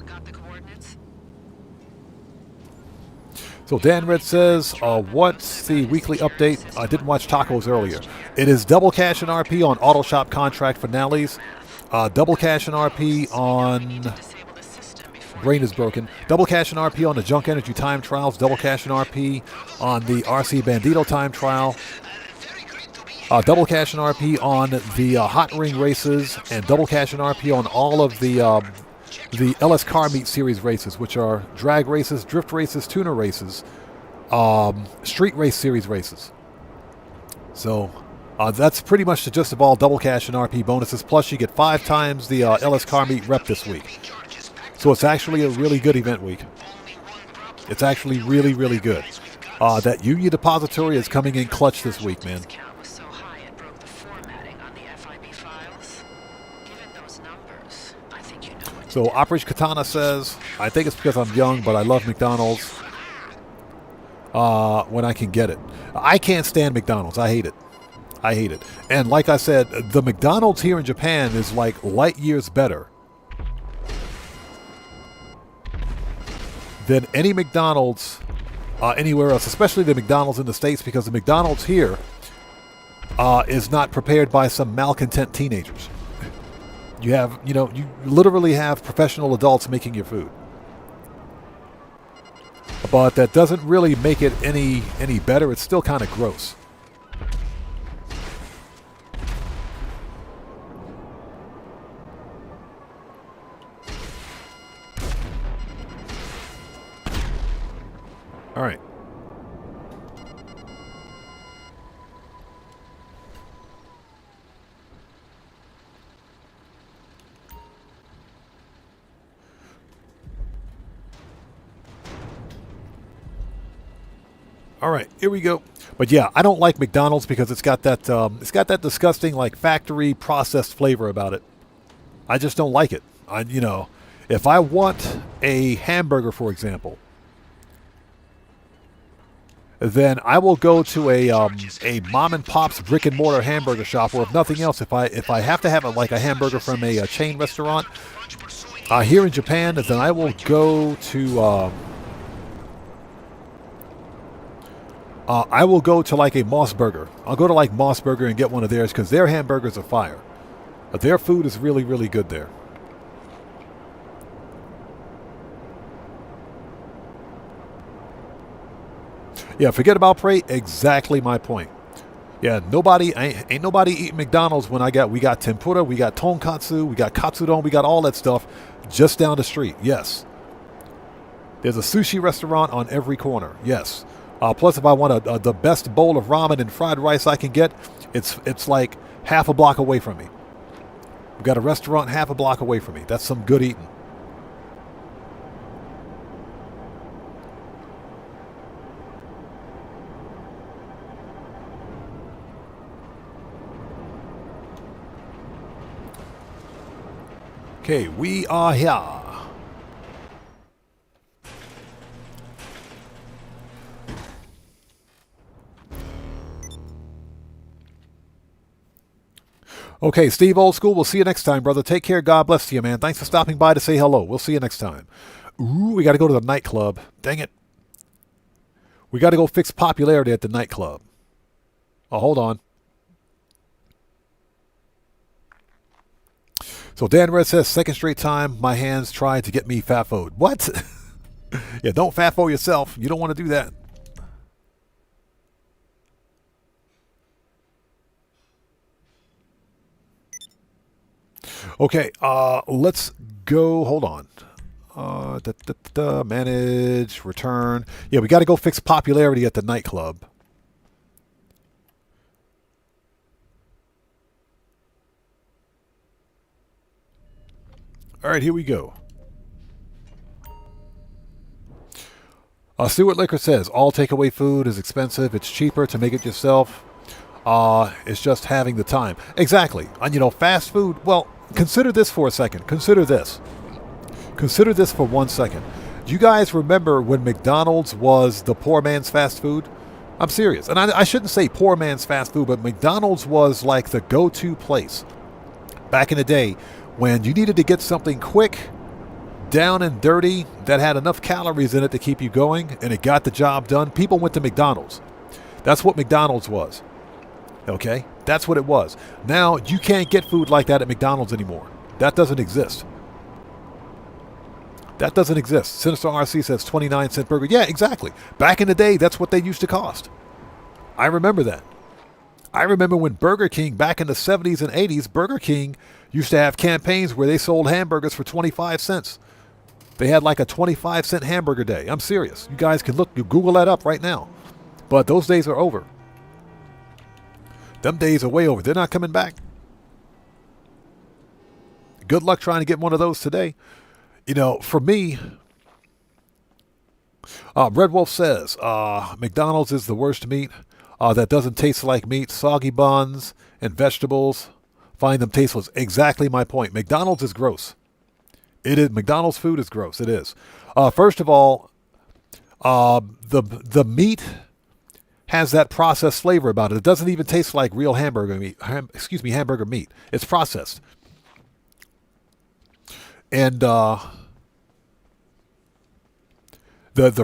Got the coordinates? So Dan Red says, what's the weekly update? I didn't watch Tacos earlier. It is double cash and RP on Auto Shop contract finales. Double cash and RP on... Brain is broken. Double cash and RP on the Junk Energy time trials. Double cash and RP on the RC Bandito time trial. Double cash and RP on the Hot Ring races. And double cash and RP on all of the LS Car Meet Series races, which are drag races, drift races, tuner races, street race series races. So That's pretty much the gist of all double cash and RP bonuses. Plus, you get 5 times the LS Car Meet rep this week. So it's actually a really good event week. It's actually really, really good. That Union Depository is coming in clutch this week, man. Count was so high it broke the formatting on the FIB files. Given those numbers, I think you know what to So do. Operation Katana says, I think it's because I'm young, but I love McDonald's when I can get it. I can't stand McDonald's. I hate it. I hate it. And like I said, the McDonald's here in Japan is like light years better than any McDonald's anywhere else, especially the McDonald's in the States, because the McDonald's here is not prepared by some malcontent teenagers. You have, you literally have professional adults making your food. But that doesn't really make it any better. It's still kind of gross. All right. All right, here we go. But yeah, I don't like McDonald's because it's got that disgusting like factory processed flavor about it. I just don't like it. If I want a hamburger, for example, then I will go to a mom and pop's brick and mortar hamburger shop, or if nothing else, if I have to have a hamburger from a chain restaurant here in Japan, then I will go to like a Moss Burger. I'll go to like Moss Burger and get one of theirs because their hamburgers are fire. Their food is really, really good there. Yeah, forget about Prey. Exactly my point. Yeah, ain't nobody eating McDonald's when we got tempura, we got tonkatsu, we got katsudon, we got all that stuff just down the street. Yes. There's a sushi restaurant on every corner. Yes. Plus, if I want the best bowl of ramen and fried rice I can get, it's like half a block away from me. We've got a restaurant half a block away from me. That's some good eating. Okay, we are here. Okay, Steve Old School, we'll see you next time, brother. Take care. God bless you, man. Thanks for stopping by to say hello. We'll see you next time. Ooh, we got to go to the nightclub. Dang it. We got to go fix popularity at the nightclub. Oh, hold on. So Dan Red says, second straight time my hands tried to get me FAFO'd. What? Yeah, don't FAFO yourself. You don't want to do that. Okay, let's go. Hold on. Manage, return. Yeah, we got to go fix popularity at the nightclub. All right, here we go. Stuart Liquor says, all takeaway food is expensive. It's cheaper to make it yourself. It's just having the time. Exactly. And, fast food, well, consider this for a second. Consider this. Consider this for 1 second. Do you guys remember when McDonald's was the poor man's fast food? I'm serious. And I shouldn't say poor man's fast food, but McDonald's was like the go-to place back in the day when you needed to get something quick, down and dirty, that had enough calories in it to keep you going, and it got the job done. People went to McDonald's. That's what McDonald's was. Okay? That's what it was. Now, you can't get food like that at McDonald's anymore. That doesn't exist. That doesn't exist. Sinister RC says 29-cent burger. Yeah, exactly. Back in the day, that's what they used to cost. I remember that. I remember when Burger King, back in the 70s and 80s, Burger King used to have campaigns where they sold hamburgers for 25 cents. They had like a 25-cent hamburger day. I'm serious. You guys can look, you Google that up right now. But those days are over. Them days are way over. They're not coming back. Good luck trying to get one of those today. You know, for me, Red Wolf says, McDonald's is the worst meat. That doesn't taste like meat. Soggy buns and vegetables. Find them tasteless. Exactly my point. McDonald's is gross. It is. McDonald's food is gross. It is. First of all, the meat has that processed flavor about it. It doesn't even taste like real hamburger meat. Hamburger meat. It's processed. And the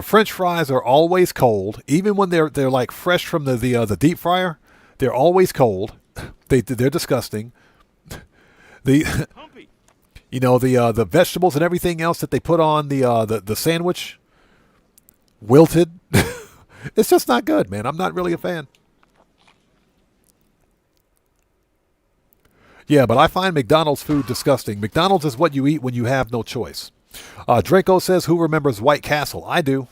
French fries are always cold, even when they're like fresh from the deep fryer. They're always cold. They're disgusting. The vegetables and everything else that they put on the sandwich, wilted. It's just not good, man. I'm not really a fan. Yeah, but I find McDonald's food disgusting. McDonald's is what you eat when you have no choice. Draco says, who remembers White Castle? I do.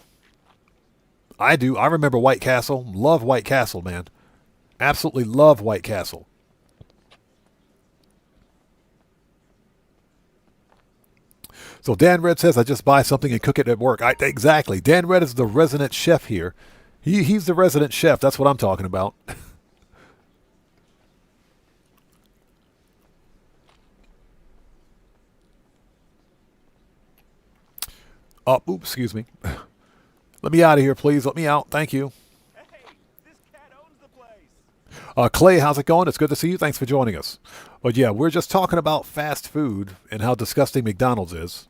I remember White Castle. Love White Castle, man. Absolutely love White Castle. So Dan Red says, I just buy something and cook it at work. Exactly. Dan Red is the resident chef here. He's the resident chef. That's what I'm talking about. Oops, excuse me. Let me out of here, please. Let me out. Thank you. Hey, this cat owns the place. Clay, how's it going? It's good to see you. Thanks for joining us. But yeah, we're just talking about fast food and how disgusting McDonald's is.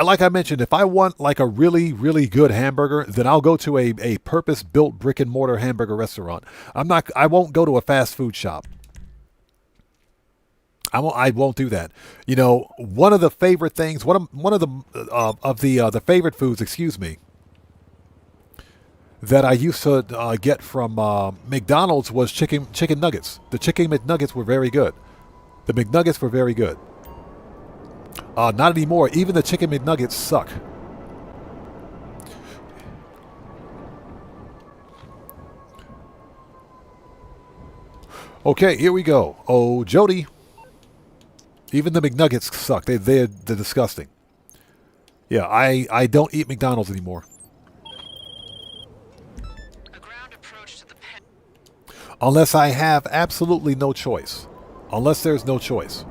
Like I mentioned, if I want like a really, really good hamburger, then I'll go to a purpose-built brick-and-mortar hamburger restaurant. I won't go to a fast food shop. I won't do that. You know, one of the favorite things, one of the favorite foods, excuse me, that I used to get from McDonald's was chicken nuggets. The chicken McNuggets were very good. The McNuggets were very good. Not anymore. Even the chicken McNuggets suck. Okay, here we go. Oh, Jody. Even the McNuggets suck. They're disgusting. Yeah, I don't eat McDonald's anymore. A ground approach to the pen. Unless I have absolutely no choice. Unless there's no choice.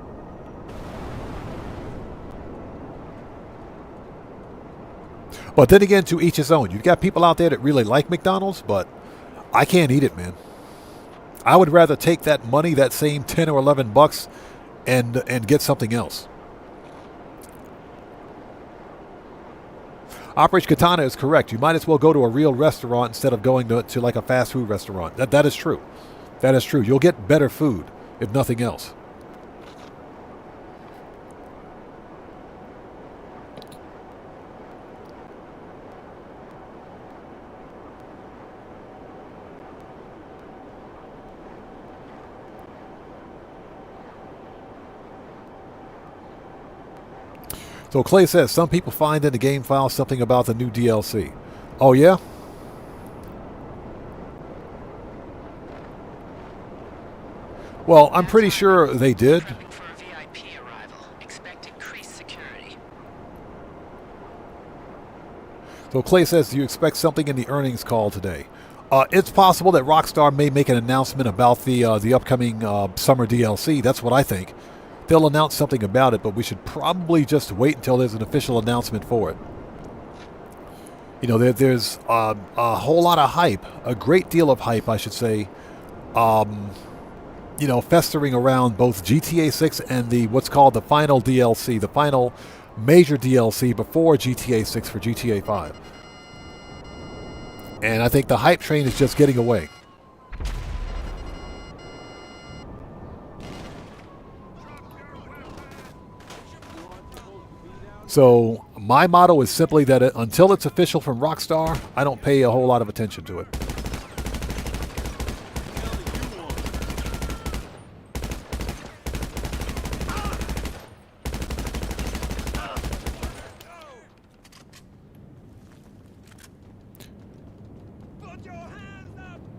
But then again, to each his own. You've got people out there that really like McDonald's, but I can't eat it, man. I would rather take that money, that same 10 or 11 bucks, and get something else. Operation Katana is correct. You might as well go to a real restaurant instead of going to like a fast food restaurant. That is true. That is true. You'll get better food, if nothing else. So Clay says, some people find in the game file something about the new DLC. Oh, yeah? Well, I'm pretty sure they did. Prepping for a VIP arrival. Expect increased security. So Clay says, do you expect something in the earnings call today? It's possible that Rockstar may make an announcement about the upcoming summer DLC. That's what I think. They'll announce something about it, but we should probably just wait until there's an official announcement for it. You know, there's a whole lot of hype, a great deal of hype, I should say, you know, festering around both GTA 6 and what's called the final DLC, the final major DLC before GTA 6 for GTA 5. And I think the hype train is just getting away. So my motto is simply that until it's official from Rockstar, I don't pay a whole lot of attention to it.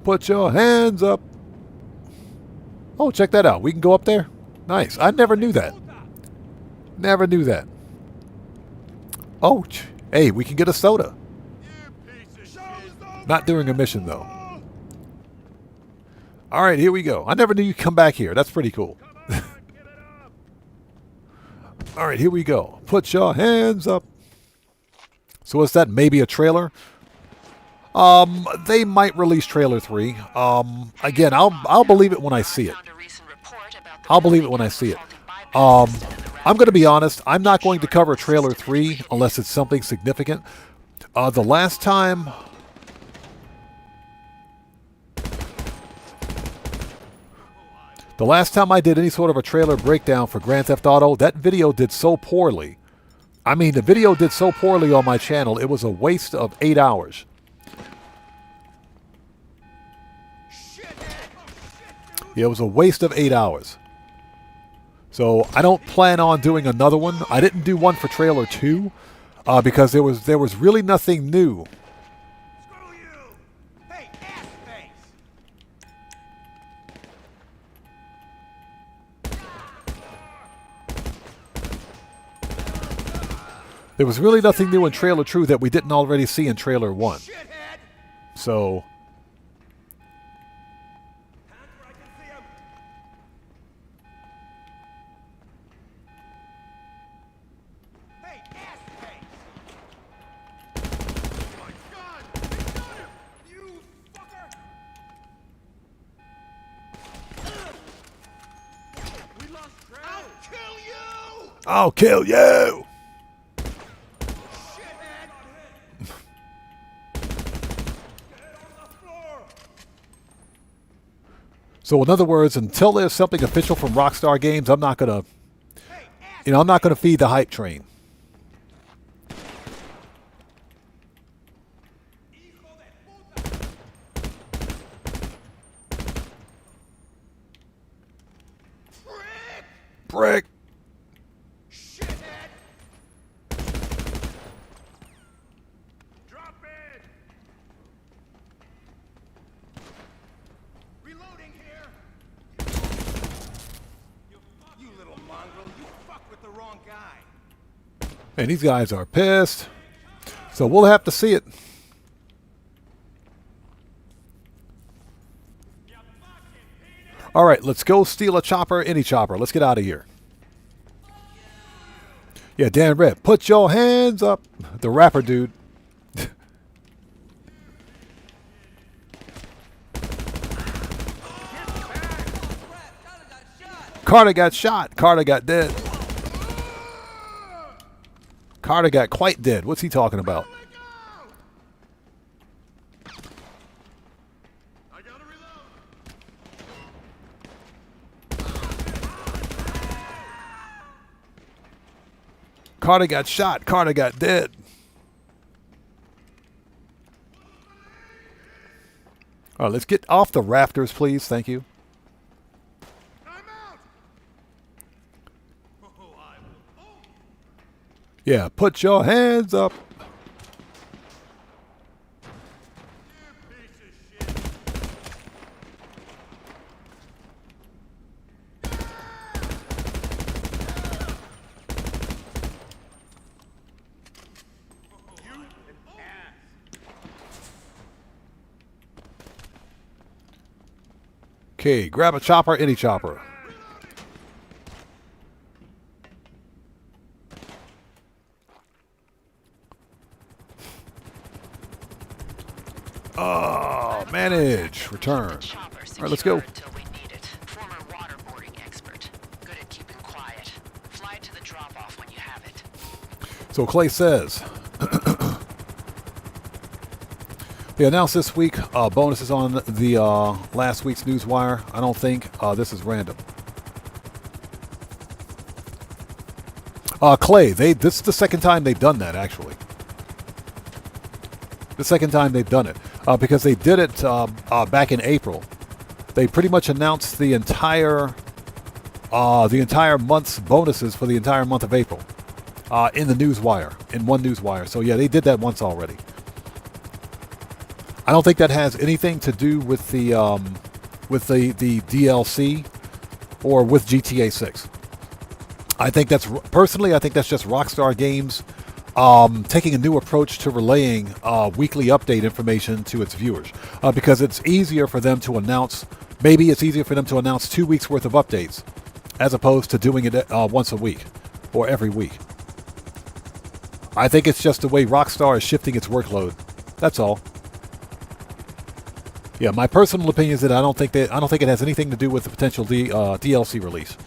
Put your hands up. Oh, check that out. We can go up there. Nice. I never knew that. Never knew that. Oh, hey, we can get a soda. Not during a mission, though. All right, here we go. I never knew you'd come back here. That's pretty cool. All right, here we go. Put your hands up. So what's that? Maybe a trailer? They might release trailer 3. Again, I'll believe it when I see it. I'll believe it when I see it. I'm going to be honest. I'm not going to cover trailer 3 unless it's something significant. The last time I did any sort of a trailer breakdown for Grand Theft Auto, that video did so poorly. I mean, the video did so poorly on my channel, it was a waste of 8 hours. Yeah, it was a waste of 8 hours. So I don't plan on doing another one. I didn't do one for trailer 2 because there was really nothing new. Screw you! Hey, ass face! There was really nothing new in trailer 2 that we didn't already see in trailer 1. So I'll kill you! So in other words, until there's something official from Rockstar Games, I'm not gonna feed the hype train. Brick! Drop in! Reloading here! You little mongrel, you fucked with the wrong guy. And these guys are pissed. So we'll have to see it. All right, let's go steal a chopper, any chopper. Let's get out of here. Yeah, Dan Red, put your hands up. The rapper dude. Carter got shot. Carter got dead. Carter got quite dead. What's he talking about? Carter got shot. Carter got dead. All right, let's get off the rafters, please. Thank you. Yeah, put your hands up. Okay, grab a chopper, any chopper. Oh, manage, return. All right, let's go. Former waterboarding expert. Good at keeping quiet. Fly to the drop-off when you have it. So Clay says, they announced this week bonuses on the last week's Newswire. I don't think this is random. Clay, this is the second time they've done that, actually. The second time they've done it. Because they did it back in April. They pretty much announced the entire month's bonuses for the entire month of April in the Newswire, in one Newswire. So yeah, they did that once already. I don't think that has anything to do with the DLC or with GTA 6. I think that's personally, I think that's just Rockstar Games taking a new approach to relaying weekly update information to its viewers, because it's easier for them to announce. Maybe it's easier for them to announce 2 weeks worth of updates as opposed to doing it once a week or every week. I think it's just the way Rockstar is shifting its workload. That's all. Yeah, my personal opinion is that I don't think it has anything to do with the potential DLC release.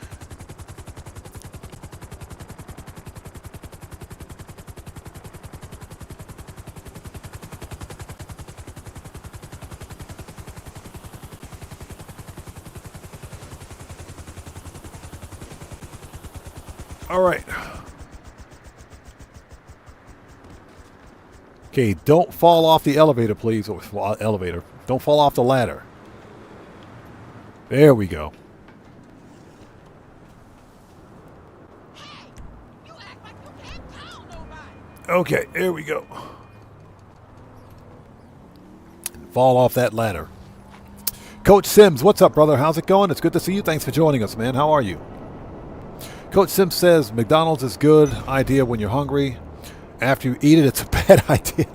All right. Okay, don't fall off the elevator, please. Or elevator. Don't fall off the ladder. There we go. Okay, there we go. Fall off that ladder. Coach Sims, what's up, brother? How's it going? It's good to see you. Thanks for joining us, man. How are you? Coach Sims says, McDonald's is good idea when you're hungry. After you eat it, it's a bad idea.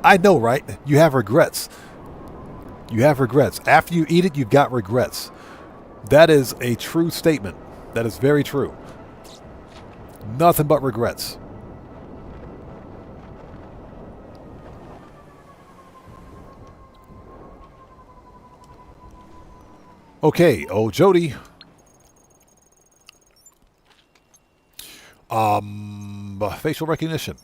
I know, right? You have regrets. You have regrets. After you eat it, you've got regrets. That is a true statement. That is very true. Nothing but regrets. Okay, oh, Jody. Facial recognition.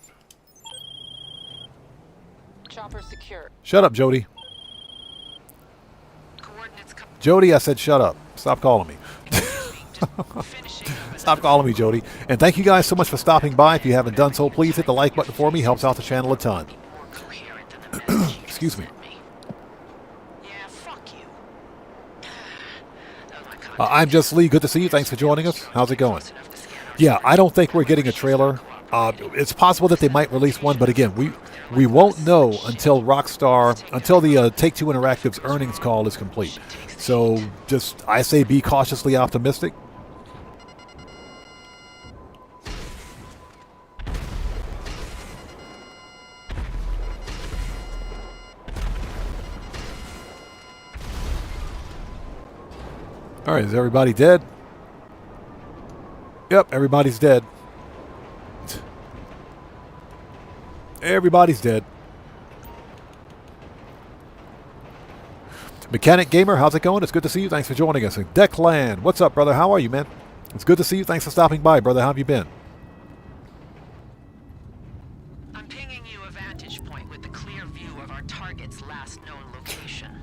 Chopper secure. Shut up, Jody. Jody, I said shut up. Stop calling me. Stop calling me, Jody. And thank you guys so much for stopping by. If you haven't done so, please hit the like button for me. Helps out the channel a ton. Excuse me. I'm Just Lee. Good to see you. Thanks for joining us. How's it going? Yeah, I don't think we're getting a trailer. It's possible that they might release one, but again, we won't know until the Take-Two Interactive's earnings call is complete. So I say be cautiously optimistic. All right, is everybody dead? Yep, everybody's dead. Everybody's dead. Mechanic Gamer, how's it going? It's good to see you. Thanks for joining us. And Declan, what's up, brother? How are you, man? It's good to see you. Thanks for stopping by, brother. How have you been? I'm pinging you a vantage point with the clear view of our target's last known location.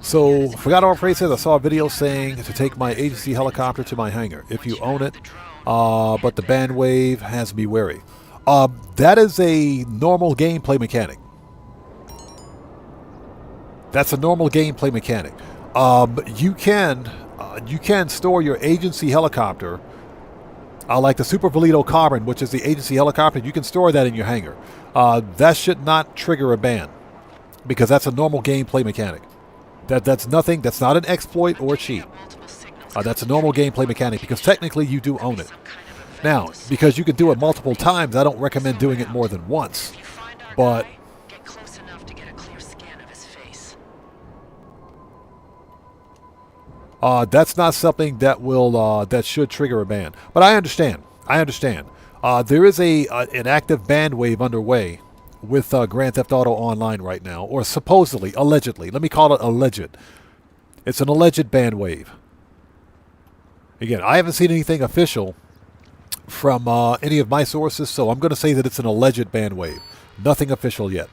So, Forgot Our Praise says, I saw a video saying to take my agency helicopter to my hangar. If you own it, but the band wave has me wary. That is a normal gameplay mechanic. That's a normal gameplay mechanic. You can store your agency helicopter, like the Super Volito Carbon, which is the agency helicopter. You can store that in your hangar. That should not trigger a ban, because that's a normal gameplay mechanic. That's nothing. That's not an exploit or a cheat. That's a normal gameplay mechanic, because technically you do own it. Now, because you can do it multiple times, I don't recommend doing it more than once. But Get close enough to get a clear scan of his face. that's not something that will that should trigger a ban. But I understand. There is an active ban wave underway with Grand Theft Auto Online right now, or supposedly, allegedly. Let me call it alleged. It's an alleged ban wave. Again, I haven't seen anything official from any of my sources, so I'm going to say that it's an alleged ban wave. Nothing official yet.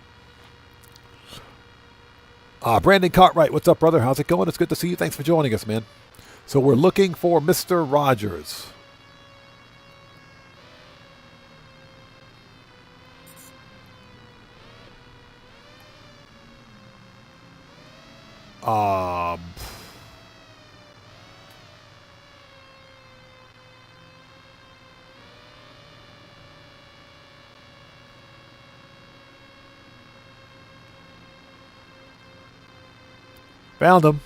Brandon Cartwright, what's up, brother? How's it going? It's good to see you. Thanks for joining us, man. So we're looking for Mr. Rogers. Found him.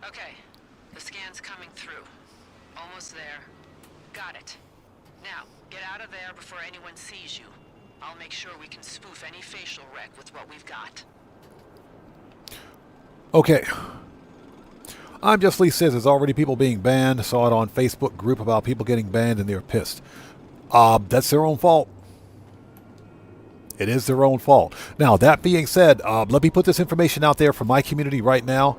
Okay, the scan's coming through. Almost there. Got it. Now, get out of there before anyone sees you. I'll make sure we can spoof any facial rec with what we've got. Okay. I'm Just Lee says there's already people being banned. Saw it on Facebook group about people getting banned and they're pissed. That's their own fault. It is their own fault. Now, that being said, let me put this information out there for my community right now.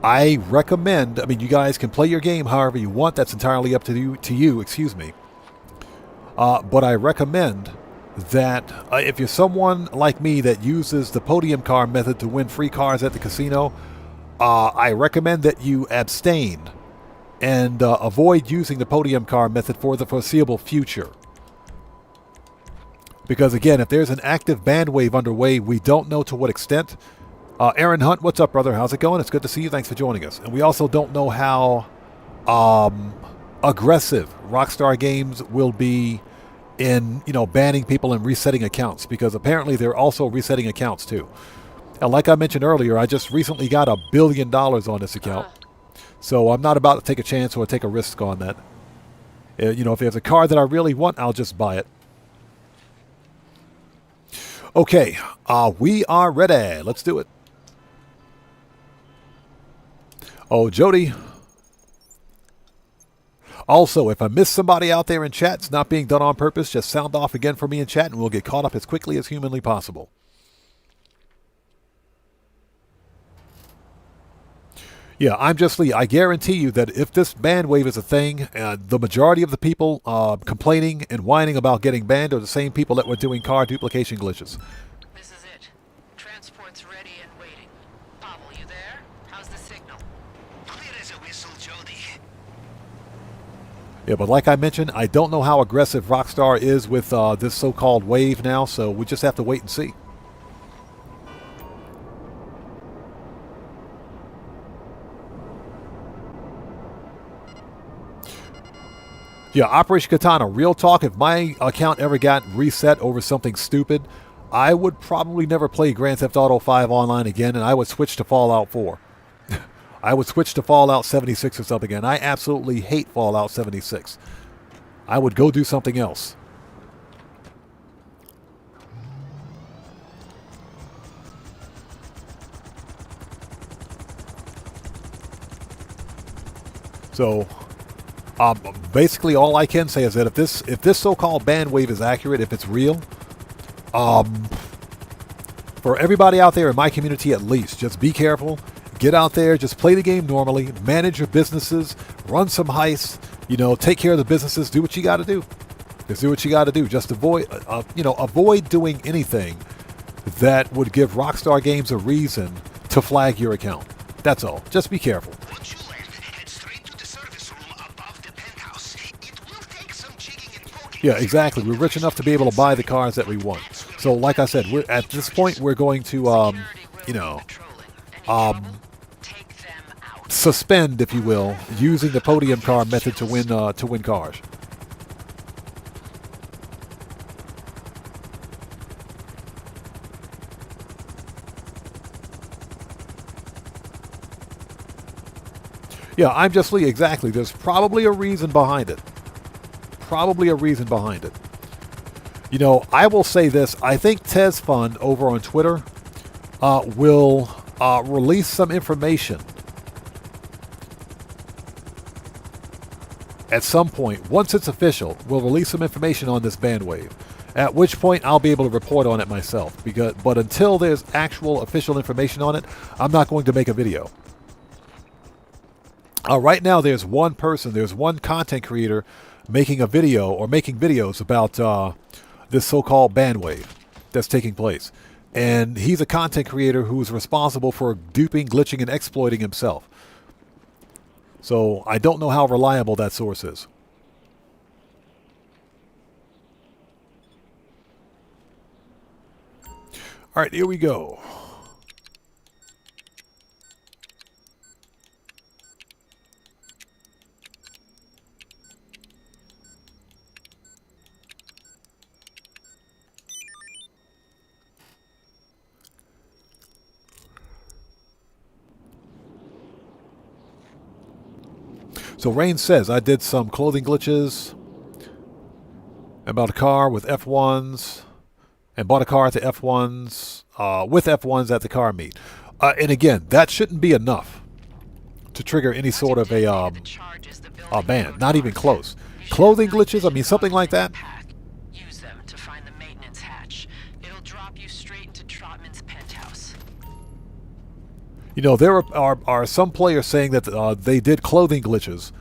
I recommend, I mean, you guys can play your game however you want. That's entirely up to you, excuse me. But I recommend that if you're someone like me that uses the podium car method to win free cars at the casino, I recommend that you abstain and avoid using the podium car method for the foreseeable future. Because again, if there's an active ban wave underway, we don't know to what extent. Aaron Hunt, what's up, brother? How's it going? It's good to see you. Thanks for joining us. And we also don't know how aggressive Rockstar Games will be in, banning people and resetting accounts, because apparently they're also resetting accounts too. And like I mentioned earlier, I just recently got $1 billion on this account. So I'm not about to take a chance or take a risk on that. If there's a car that I really want, I'll just buy it. Okay, we are ready. Let's do it. Oh, Jody. Also, if I miss somebody out there in chat, it's not being done on purpose. Just sound off again for me in chat, and we'll get caught up as quickly as humanly possible. Yeah, I'm Just Lee. I guarantee you that if this ban wave is a thing, the majority of the people complaining and whining about getting banned are the same people that were doing car duplication glitches. This is it. Transport's ready and waiting. Pavel, you there? How's the signal? Clear as a whistle, Jody. Yeah, but like I mentioned, I don't know how aggressive Rockstar is with this so-called wave now, so we just have to wait and see. Yeah, Operation Katana, real talk, if my account ever got reset over something stupid, I would probably never play Grand Theft Auto 5 online again, and I would switch to Fallout 4. I would switch to Fallout 76 or something, and I absolutely hate Fallout 76. I would go do something else. So... basically, all I can say is that if this so-called ban wave is accurate, if it's real, for everybody out there in my community at least, just be careful. Get out there, just play the game normally, manage your businesses, run some heists, take care of the businesses, do what you got to do. Just do what you got to do. Just avoid doing anything that would give Rockstar Games a reason to flag your account. That's all. Just be careful. Yeah, exactly. We're rich enough to be able to buy the cars that we want. So, like I said, we're at this point we're going to, suspend, if you will, using the podium car method to win cars. Yeah, I'm Just Lee. Exactly. There's probably a reason behind it. Probably a reason behind it. I will say this. I think Tez Fund over on Twitter will release some information at some point. Once it's official, we'll release some information on this ban wave. At which point, I'll be able to report on it myself. But until there's actual official information on it, I'm not going to make a video. Right now, there's one content creator making a video or making videos about this so-called ban wave that's taking place. And he's a content creator who's responsible for duping, glitching, and exploiting himself. So I don't know how reliable that source is. All right, here we go. So Rain says, I did some clothing glitches about a car with F1s and bought a car at the F1s with F1s at the car meet. And again, that shouldn't be enough to trigger any sort of a ban. Not even close. Clothing glitches, I mean, something like that. Use them to find the maintenance hatch. It'll drop you straight into Trotman's penthouse. You know, there are some players saying that they did clothing glitches.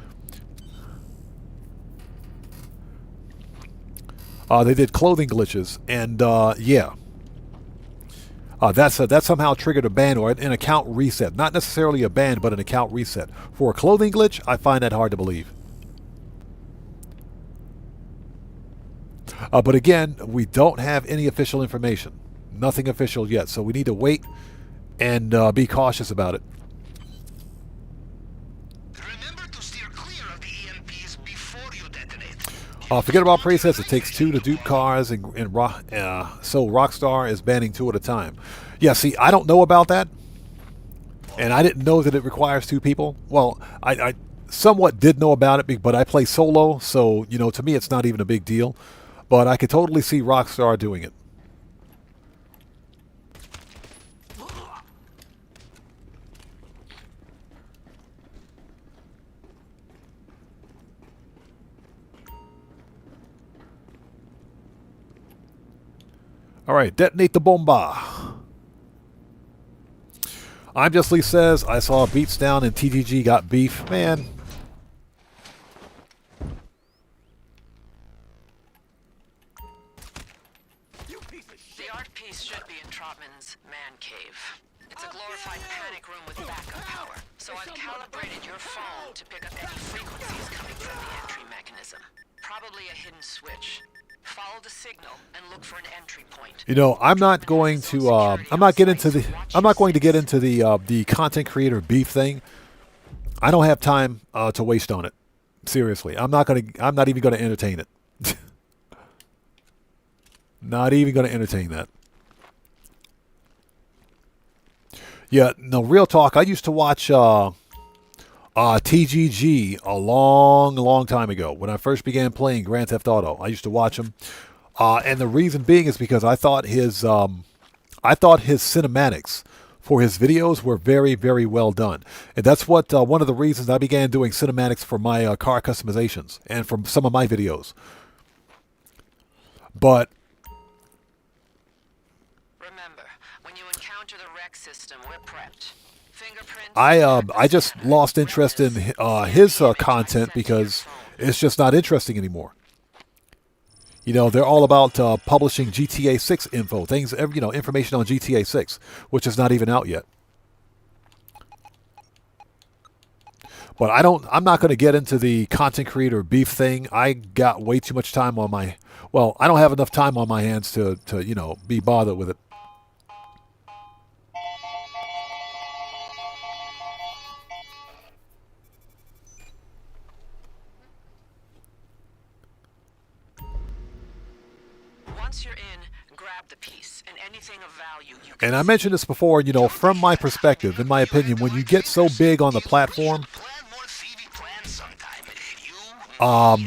They did clothing glitches, and yeah. That somehow triggered a ban or an account reset. Not necessarily a ban, but an account reset. For a clothing glitch, I find that hard to believe. But again, we don't have any official information. Nothing official yet, so we need to wait and be cautious about it. Remember to steer clear of the EMPs before you detonate. Forget about presets. It takes 2 to dupe cars, so Rockstar is banning 2 at a time. Yeah, see, I don't know about that, and I didn't know that it requires 2 people. Well, I somewhat did know about it, but I play solo, so, you know, to me it's not even a big deal. But I could totally see Rockstar doing it. All right, detonate the bomba. I'm Just Lee says, I saw Beats Down and TGG got beef. Man. The art piece should be in Trotman's man cave. It's a glorified panic room with backup power. So I've calibrated your phone to pick up any frequencies coming from the entry mechanism. Probably a hidden switch. Follow the signal and look for an entry point. You know, I'm not going to get into the content creator beef thing. I don't have time to waste on it. Seriously, I'm not even gonna entertain it. Not even gonna entertain that. Yeah, no, real talk. I used to watch TGG a long time ago when I first began playing Grand Theft Auto. I used to watch him, and the reason being is because I thought his cinematics for his videos were very well done, and that's what one of the reasons I began doing cinematics for my car customizations and from some of my videos. But remember, when you encounter the rec system, we're prepped. Fingerprints. I just lost interest in his content because it's just not interesting anymore. You know, they're all about publishing GTA 6 info, things, you know, information on GTA 6, which is not even out yet. But I'm not going to get into the content creator beef thing. I got way too much time on my, well, I don't have enough time on my hands to you know, be bothered with it. Once you're in, grab the piece and anything of value you can. And I mentioned this before, you know, from my perspective, in my opinion, when you get so big on the platform,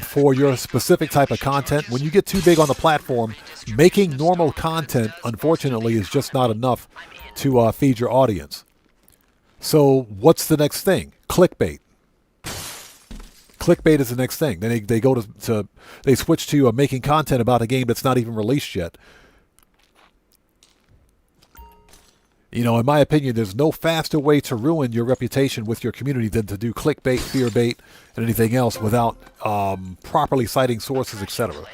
for your specific type of content, when you get too big on the platform, making normal content, unfortunately, is just not enough to feed your audience. So what's the next thing? Clickbait. Clickbait is the next thing. Then they go to they switch to making content about a game that's not even released yet. You know, in my opinion, there's no faster way to ruin your reputation with your community than to do clickbait, fearbait, and anything else without properly citing sources, etc.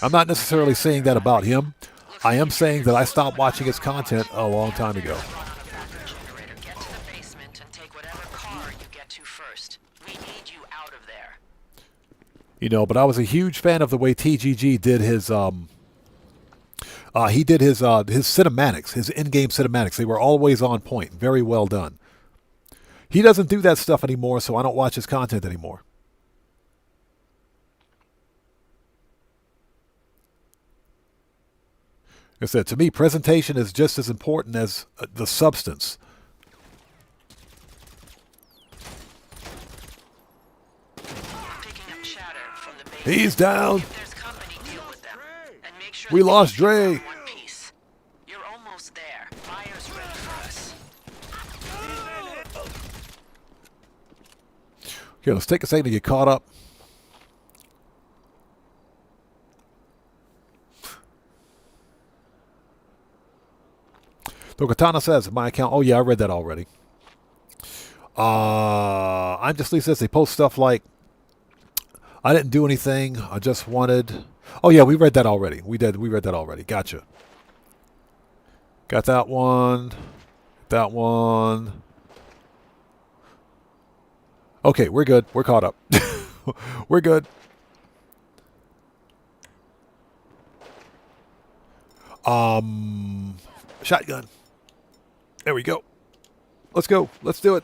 I'm not necessarily saying that about him. I am saying that I stopped watching his content a long time ago. Get to the basement and take whatever car you get to first. We need you out of there. You know, but I was a huge fan of the way TGG did his his cinematics, his in-game cinematics. They were always on point, very well done. He doesn't do that stuff anymore, so I don't watch his content anymore. Like I said, to me, presentation is just as important as the substance. He's down. If there's company, deal with them. And make sure We that lost you keep Dre. in one piece. You're almost there. Fire's ready for us. Okay, let's take a second to get caught up. So Katana says, my account. Oh, yeah, I read that already. I'm just Lee says they post stuff like, I didn't do anything. I just wanted. Oh, yeah, we read that already. We read that already. Gotcha. Got that one. That one. Okay, we're good. We're caught up. We're good. Shotgun. There we go. Let's go. Let's do it.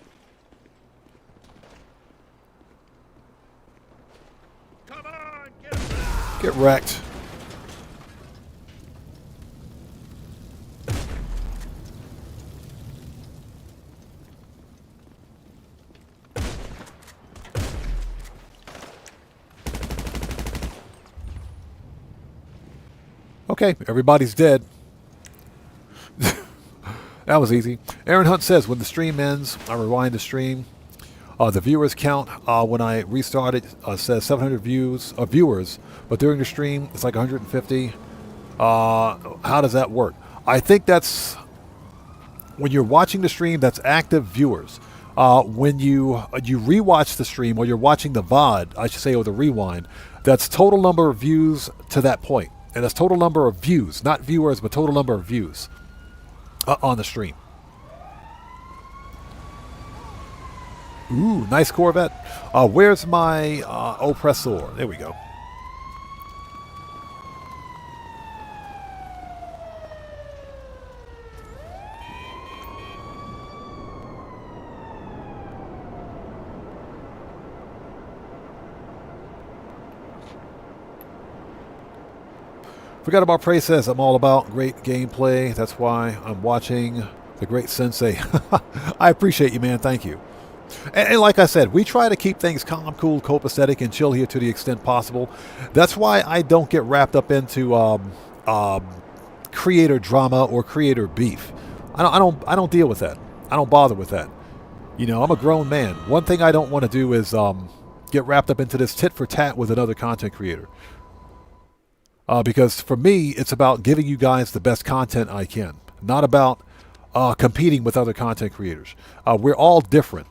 Come on, Get wrecked. Okay, everybody's dead. That was easy. Aaron Hunt says, when the stream ends, I rewind the stream. The viewers count when I restart it says 700 viewers, but during the stream it's like 150. How does that work? I think that's when you're watching the stream. That's active viewers. When you rewatch the stream, or you're watching the VOD, I should say, or the rewind, that's total number of views to that point, and that's total number of views, not viewers, but total number of views on the stream. Ooh, nice Corvette. Where's my oppressor? There we go. Forgot about Prey says, I'm all about great gameplay. That's why I'm watching the great Sensei. I appreciate you, man. Thank you. And like I said, we try to keep things calm, cool, copacetic, and chill here to the extent possible. That's why I don't get wrapped up into creator drama or creator beef. I don't deal with that. I don't bother with that. You know, I'm a grown man. One thing I don't want to do is get wrapped up into this tit for tat with another content creator. Because for me, it's about giving you guys the best content I can, not about competing with other content creators. We're all different.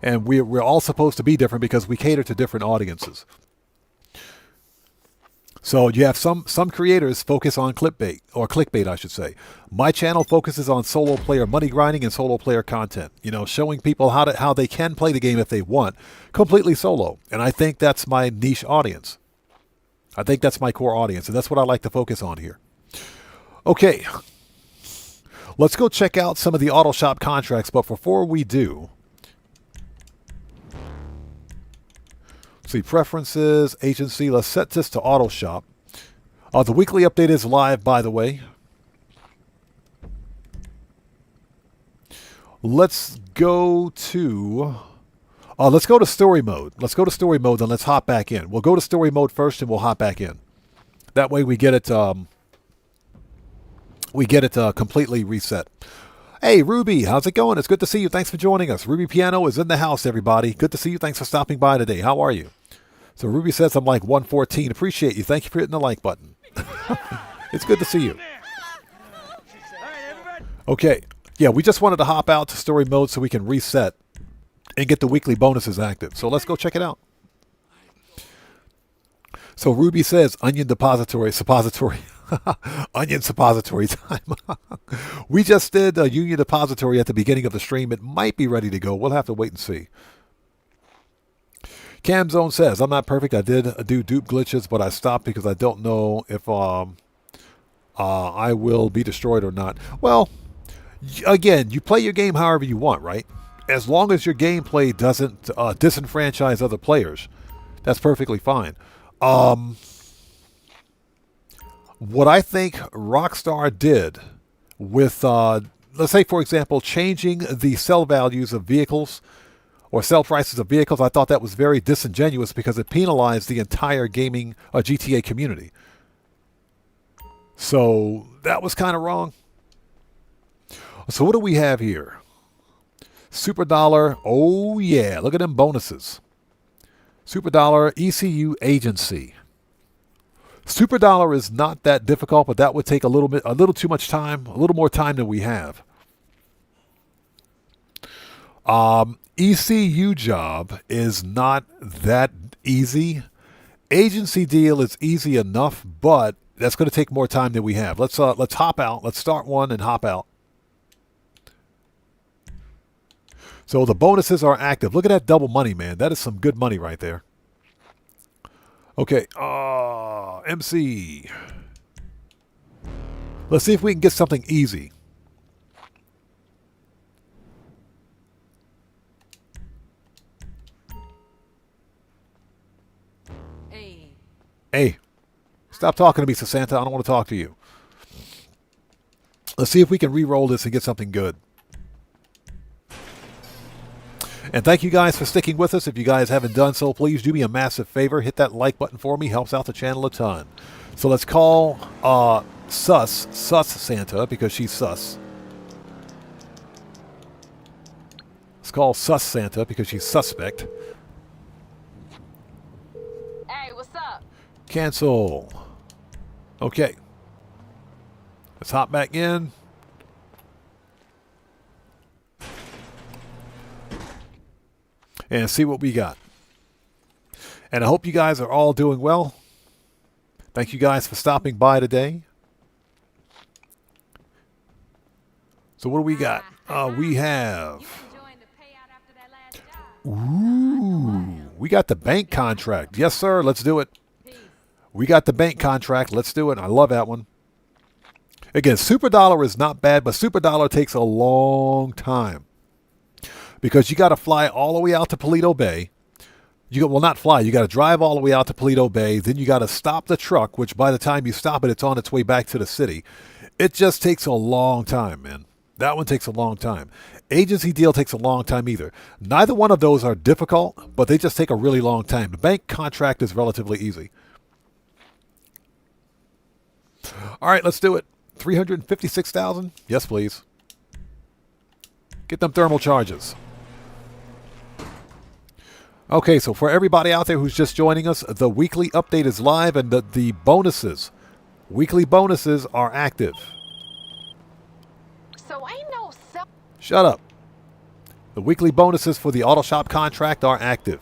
And we're all supposed to be different because we cater to different audiences. So you have some creators focus on clickbait, I should say. My channel focuses on solo player money grinding and solo player content. You know, showing people how they can play the game if they want, completely solo. And I think that's my niche audience. I think that's my core audience, and that's what I like to focus on here. Okay, let's go check out some of the auto shop contracts. But before we do, see, preferences, agency. Let's set this to auto shop. The weekly update is live, by the way. Let's go to story mode. Let's go to story mode, then let's hop back in. We'll go to story mode first, and we'll hop back in. That way, we get it completely reset. Hey, Ruby, how's it going? It's good to see you. Thanks for joining us. Ruby Piano is in the house, everybody. Good to see you. Thanks for stopping by today. How are you? So Ruby says I'm like 114. Appreciate you. Thank you for hitting the like button. It's good to see you. Okay. Yeah, we just wanted to hop out to story mode so we can reset and get the weekly bonuses active. So let's go check it out. So Ruby says onion suppository. Onion suppository time. We just did a Union Depository at the beginning of the stream. It might be ready to go. We'll have to wait and see. Camzone says, I'm not perfect. I did do dupe glitches, but I stopped because I don't know if I will be destroyed or not. Well, again, you play your game however you want, right? As long as your gameplay doesn't disenfranchise other players, that's perfectly fine. What I think Rockstar did with, let's say, for example, changing the sell values of vehicles or sell prices of vehicles. I thought that was very disingenuous because it penalized the entire gaming GTA community. So that was kind of wrong. So what do we have here? Super Dollar. Oh yeah, look at them bonuses. Super Dollar ECU agency. Super Dollar is not that difficult, but that would take a little too much time, a little more time than we have. ECU job is not that easy. Agency deal is easy enough, but that's going to take more time than we have. Let's hop out. Let's start one and hop out. So the bonuses are active. Look at that double money, man. That is some good money right there. Okay, MC. Let's see if we can get something easy. Hey, stop talking to me, Santa. I don't want to talk to you. Let's see if we can re-roll this and get something good. And thank you guys for sticking with us. If you guys haven't done so, please do me a massive favor. Hit that like button for me. Helps out the channel a ton. So let's call Sus Santa because she's sus. Let's call Sus Santa because she's suspect. Hey, what's up? Cancel. Okay. Let's hop back in. And see what we got. And I hope you guys are all doing well. Thank you guys for stopping by today. So what do we got? We have... Ooh, we got the bank contract. Yes, sir. Let's do it. We got the bank contract. Let's do it. I love that one. Again, Super Dollar is not bad, but Super Dollar takes a long time. Because you got to fly all the way out to Paleto Bay. Well, not fly. You got to drive all the way out to Paleto Bay. Then you got to stop the truck, which by the time you stop it, it's on its way back to the city. It just takes a long time, man. That one takes a long time. Agency deal takes a long time either. Neither one of those are difficult, but they just take a really long time. The bank contract is relatively easy. All right, let's do it. 356,000? Yes, please. Get them thermal charges. Okay, so for everybody out there who's just joining us, the weekly update is live and the bonuses, weekly bonuses are active. So ain't no self. Shut up. The weekly bonuses for the auto shop contract are active.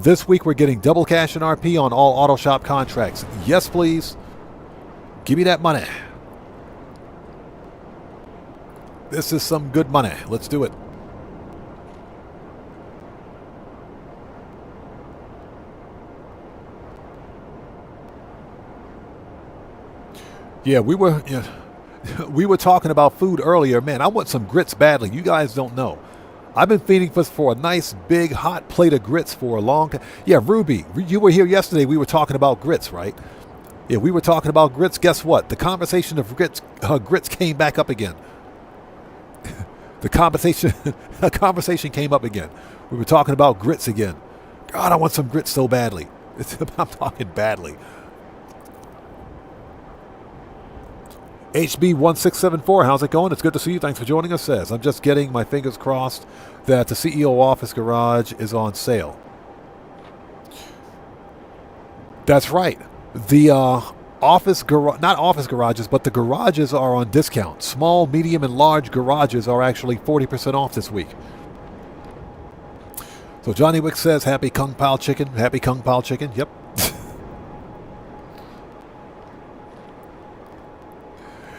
This week we're getting double cash and RP on all auto shop contracts. Yes, please. Give me that money. This is some good money. Let's do it. Yeah, we were talking about food earlier. Man, I want some grits badly. You guys don't know. I've been feeding for a nice big hot plate of grits for a long time. Yeah, Ruby, you were here yesterday. We were talking about grits, right? Yeah, we were talking about grits. Guess what? The conversation of grits came back up again. The conversation came up again. We were talking about grits again. God, I want some grits so badly. I'm talking badly. HB1674, how's it going? It's good to see you. Thanks for joining us. Says, I'm just getting my fingers crossed that the CEO office garage is on sale. That's right. The not office garages, but the garages are on discount. Small, medium, and large garages are actually 40% off this week. So Johnny Wick says, happy Kung Pao chicken. Happy Kung Pao chicken. Yep.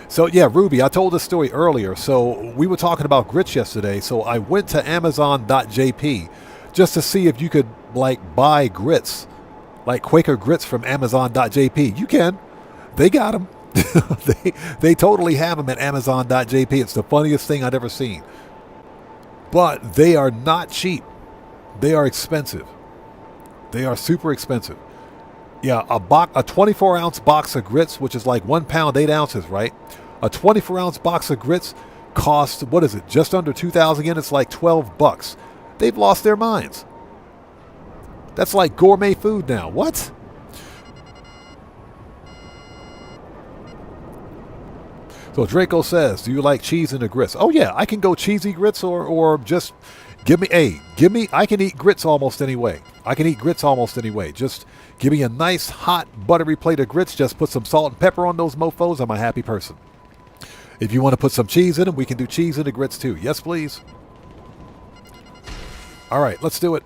So yeah, Ruby, I told this story earlier. So we were talking about grits yesterday. So I went to Amazon.jp just to see if you could like buy grits, like Quaker grits from Amazon.jp. You can. They got them. they totally have them at Amazon.jp. It's the funniest thing I've ever seen. But they are not cheap. They are expensive. They are super expensive. Yeah, a 24-ounce box of grits, which is like 1 pound, 8 ounces, right? A 24-ounce box of grits costs, what is it, just under 2,000 yen? It's like $12. They've lost their minds. That's like gourmet food now. What? So Draco says, do you like cheese in the grits? Oh yeah, I can go cheesy grits or just give me, I can eat grits almost any way. Just give me a nice hot buttery plate of grits. Just put some salt and pepper on those mofos. I'm a happy person. If you want to put some cheese in them, we can do cheese in the grits too. Yes, please. All right, let's do it.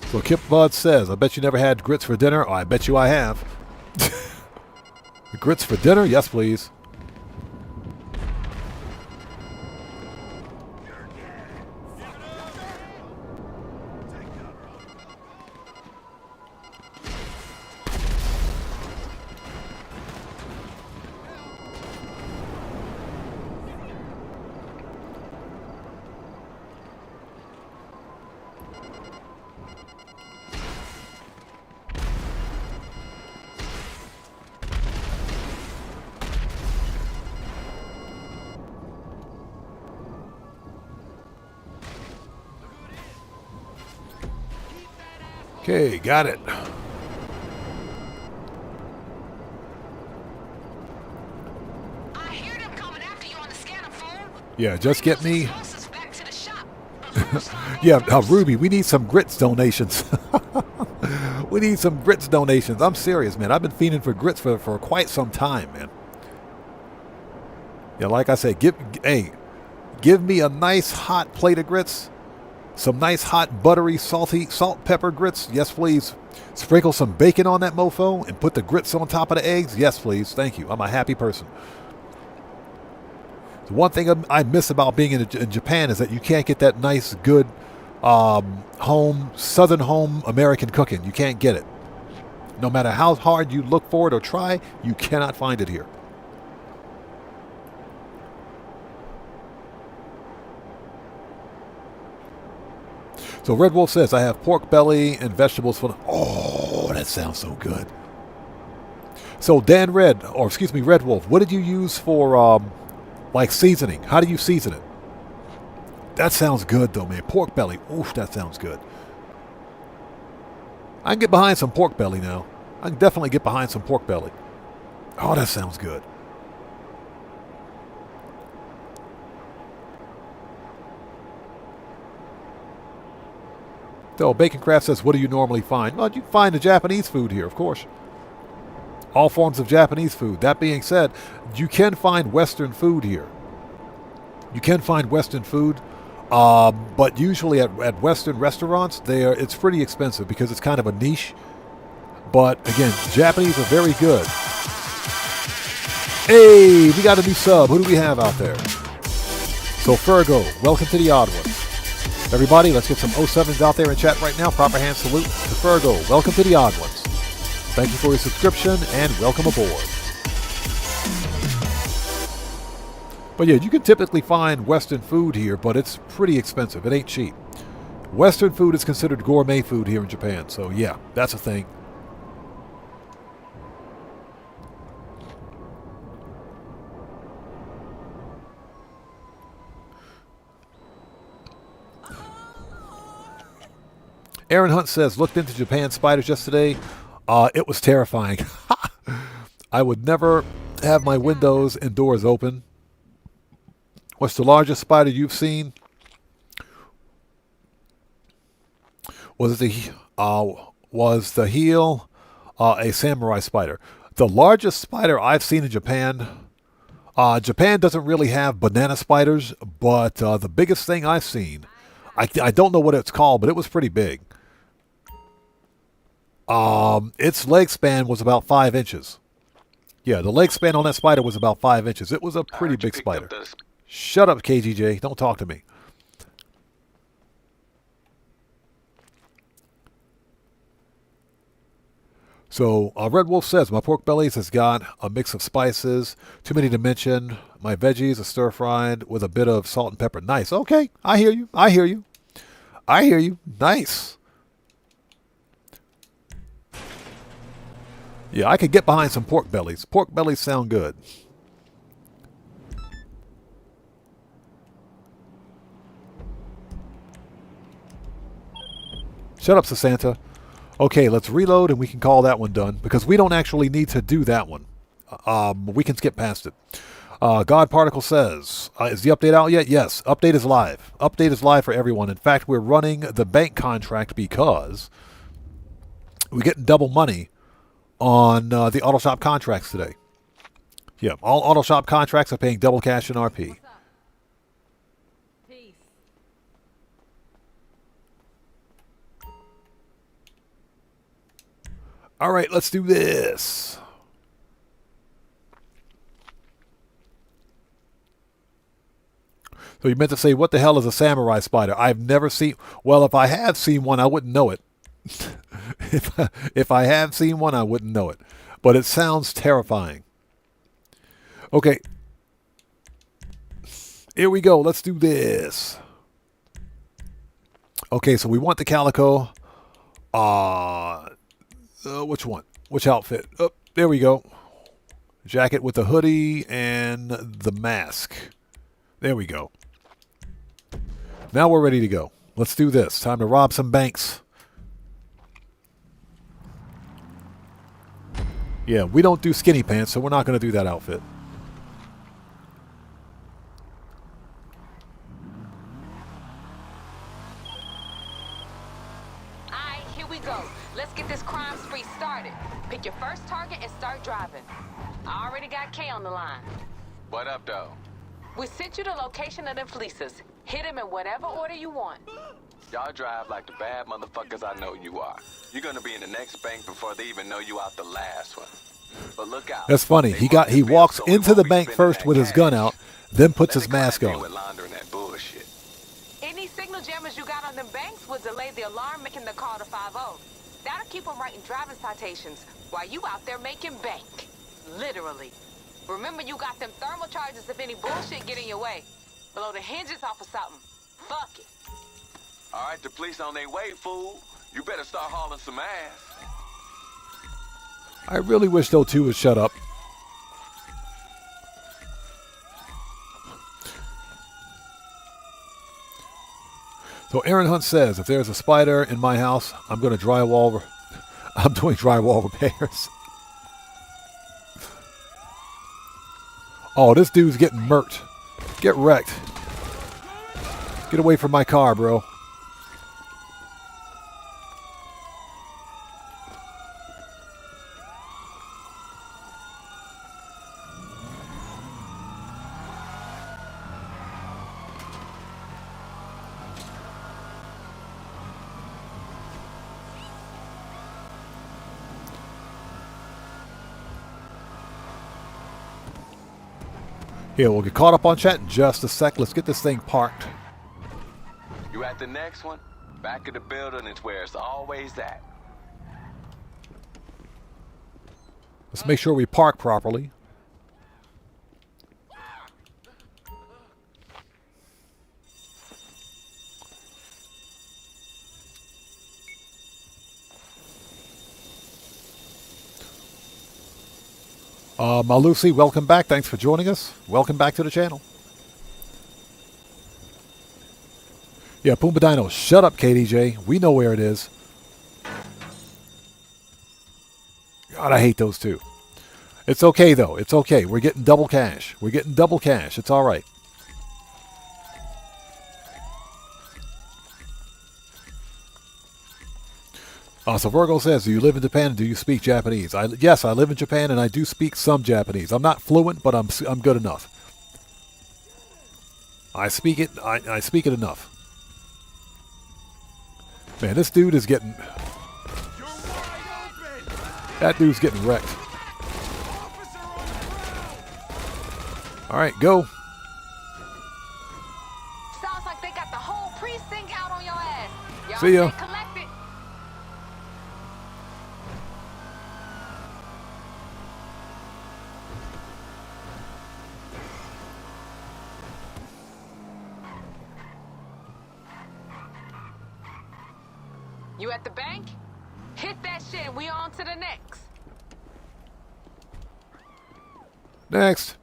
So Kip Bud says, I bet you never had grits for dinner. Oh, I bet you I have. Grits for dinner? Yes, please. Okay, got it. I hear them coming after you on the scanner phone. Yeah, just get me. Explosives back to the shop. Yeah, Ruby, we need some grits donations. We need some grits donations. I'm serious, man. I've been fiending for grits for quite some time, man. Yeah, like I said, give me a nice hot plate of grits. Some nice hot buttery salty salt pepper grits. Yes, please. Sprinkle some bacon on that mofo and put the grits on top of the eggs. Yes, please. Thank you. I'm a happy person. The one thing I miss about being in Japan is that you can't get that nice, good southern home American cooking. You can't get it. No matter how hard you look for it or try, you cannot find it here. So Red Wolf says, I have pork belly and vegetables for... Oh, that sounds so good. So Red Wolf, what did you use for, like, seasoning? How do you season it? That sounds good, though, man. Pork belly. Oof, that sounds good. I can get behind some pork belly now. I can definitely get behind some pork belly. Oh, that sounds good. So Bacon Craft says, what do you normally find? Well, you find the Japanese food here, of course. All forms of Japanese food. That being said, you can find Western food here. You can find Western food, but usually at Western restaurants, it's pretty expensive because it's kind of a niche. But again, Japanese are very good. Hey, we got a new sub. Who do we have out there? So Fergo, welcome to the Odd Ones. Everybody, let's get some 07s out there in chat right now. Proper hand salute to Fergo. Welcome to the Odd Ones. Thank you for your subscription and welcome aboard. But yeah, you can typically find Western food here, but it's pretty expensive. It ain't cheap. Western food is considered gourmet food here in Japan. So yeah, that's a thing. Aaron Hunt says, looked into Japan spiders yesterday. It was terrifying. I would never have my windows and doors open. What's the largest spider you've seen? Was the heel a samurai spider? The largest spider I've seen in Japan. Japan doesn't really have banana spiders, but the biggest thing I've seen, I don't know what it's called, but it was pretty big. Its leg span was about 5 inches. Yeah, the leg span on that spider was about 5 inches. It was a pretty big spider. Shut up, KGJ. Don't talk to me. So, Red Wolf says, my pork bellies has got a mix of spices. Too many to mention. My veggies are stir-fried with a bit of salt and pepper. Nice. Okay, I hear you. I hear you. Nice. Yeah, I could get behind some pork bellies. Pork bellies sound good. Shut up, Santa. Okay, let's reload and we can call that one done because we don't actually need to do that one. We can skip past it. God Particle says, is the update out yet? Yes, update is live. Update is live for everyone. In fact, we're running the bank contract because we're getting double money on the auto shop contracts today. Yeah, all auto shop contracts are paying double cash in RP. Peace. All right, let's do this. So you meant to say, what the hell is a samurai spider? I've never seen... Well, if I have seen one, I wouldn't know it. If I have seen one, I wouldn't know it. But it sounds terrifying. Okay. Here we go. Let's do this. Okay, so we want the calico. Which one? Which outfit? Oh, there we go. Jacket with the hoodie and the mask. There we go. Now we're ready to go. Let's do this. Time to rob some banks. Yeah, we don't do skinny pants, so we're not going to do that outfit. Alright, here we go. Let's get this crime spree started. Pick your first target and start driving. I already got K on the line. What up, though? We sent you the location of the fleeces. Hit them in whatever order you want. Y'all drive like the bad motherfuckers I know you are. You're gonna be in the next bank before they even know you out the last one. But look out. That's funny. He walks into the bank first with his gun out, then puts his mask on. Any signal jammers you got on them banks will delay the alarm making the call to 5-0. That'll keep them writing driving citations while you out there making bank. Literally. Remember, you got them thermal charges if any bullshit get in your way. Blow the hinges off of something. Fuck it. All right, the police on their way, fool. You better start hauling some ass. I really wish those two would shut up. So Aaron Hunt says, if there's a spider in my house, I'm going to drywall. I'm doing drywall repairs. Oh, this dude's getting murked. Get wrecked. Get away from my car, bro. Here, we'll get caught up on chat in just a sec. Let's get this thing parked. You at the next one? Back of the building is where it's always at. Let's make sure we park properly. Malusi, welcome back. Thanks for joining us. Welcome back to the channel. Yeah, Pumbaa Dino, shut up, KDJ. We know where it is. God, I hate those two. It's okay, though. It's okay. We're getting double cash. We're getting double cash. It's all right. So Virgo says, do you live in Japan and do you speak Japanese? Yes, I live in Japan and I do speak some Japanese. I'm not fluent, but I'm good enough. I speak it. I speak it enough. Man, this dude is getting... That dude's getting wrecked. All right, go. Sounds like they got the whole precinct out on your ass. Y'all See ya. stay collected. You at the bank? Hit that shit and we on to the next. Next.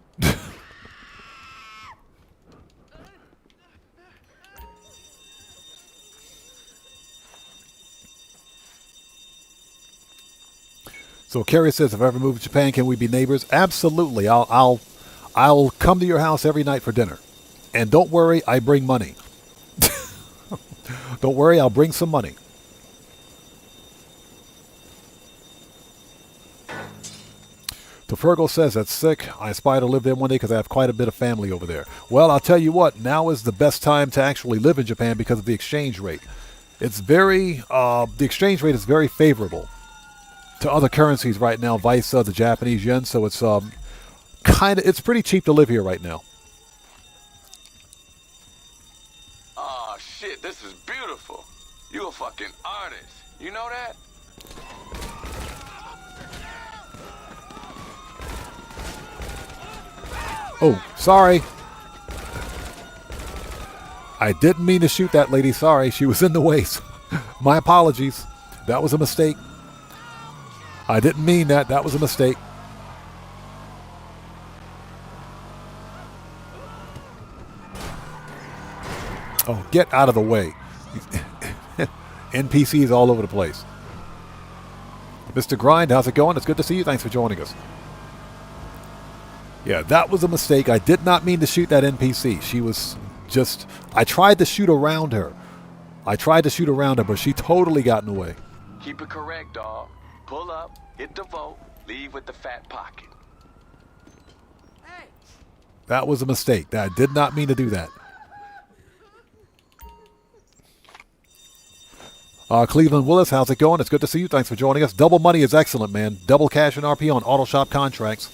So Carrie says, if I ever move to Japan, can we be neighbors? Absolutely. I'll come to your house every night for dinner. And don't worry, I bring money. Don't worry, I'll bring some money. So Fergal says, that's sick. I aspire to live there one day because I have quite a bit of family over there. Well, I'll tell you what, now is the best time to actually live in Japan because of the exchange rate. It's very, the exchange rate is very favorable to other currencies right now, vice the Japanese yen. So it's it's pretty cheap to live here right now. Oh shit, this is beautiful. You a fucking artist. You know that? Oh, sorry. I didn't mean to shoot that lady. Sorry, she was in the way. My apologies. That was a mistake. I didn't mean that. That was a mistake. Oh, get out of the way. NPCs all over the place. Mr. Grind, how's it going? It's good to see you. Thanks for joining us. Yeah, that was a mistake. I did not mean to shoot that NPC. She was just... I tried to shoot around her. But she totally got in the way. Keep it correct, dog. Pull up, hit the vote, leave with the fat pocket. That was a mistake. I did not mean to do that. Cleveland Willis, how's it going? It's good to see you. Thanks for joining us. Double money is excellent, man. Double cash and RP on auto shop contracts.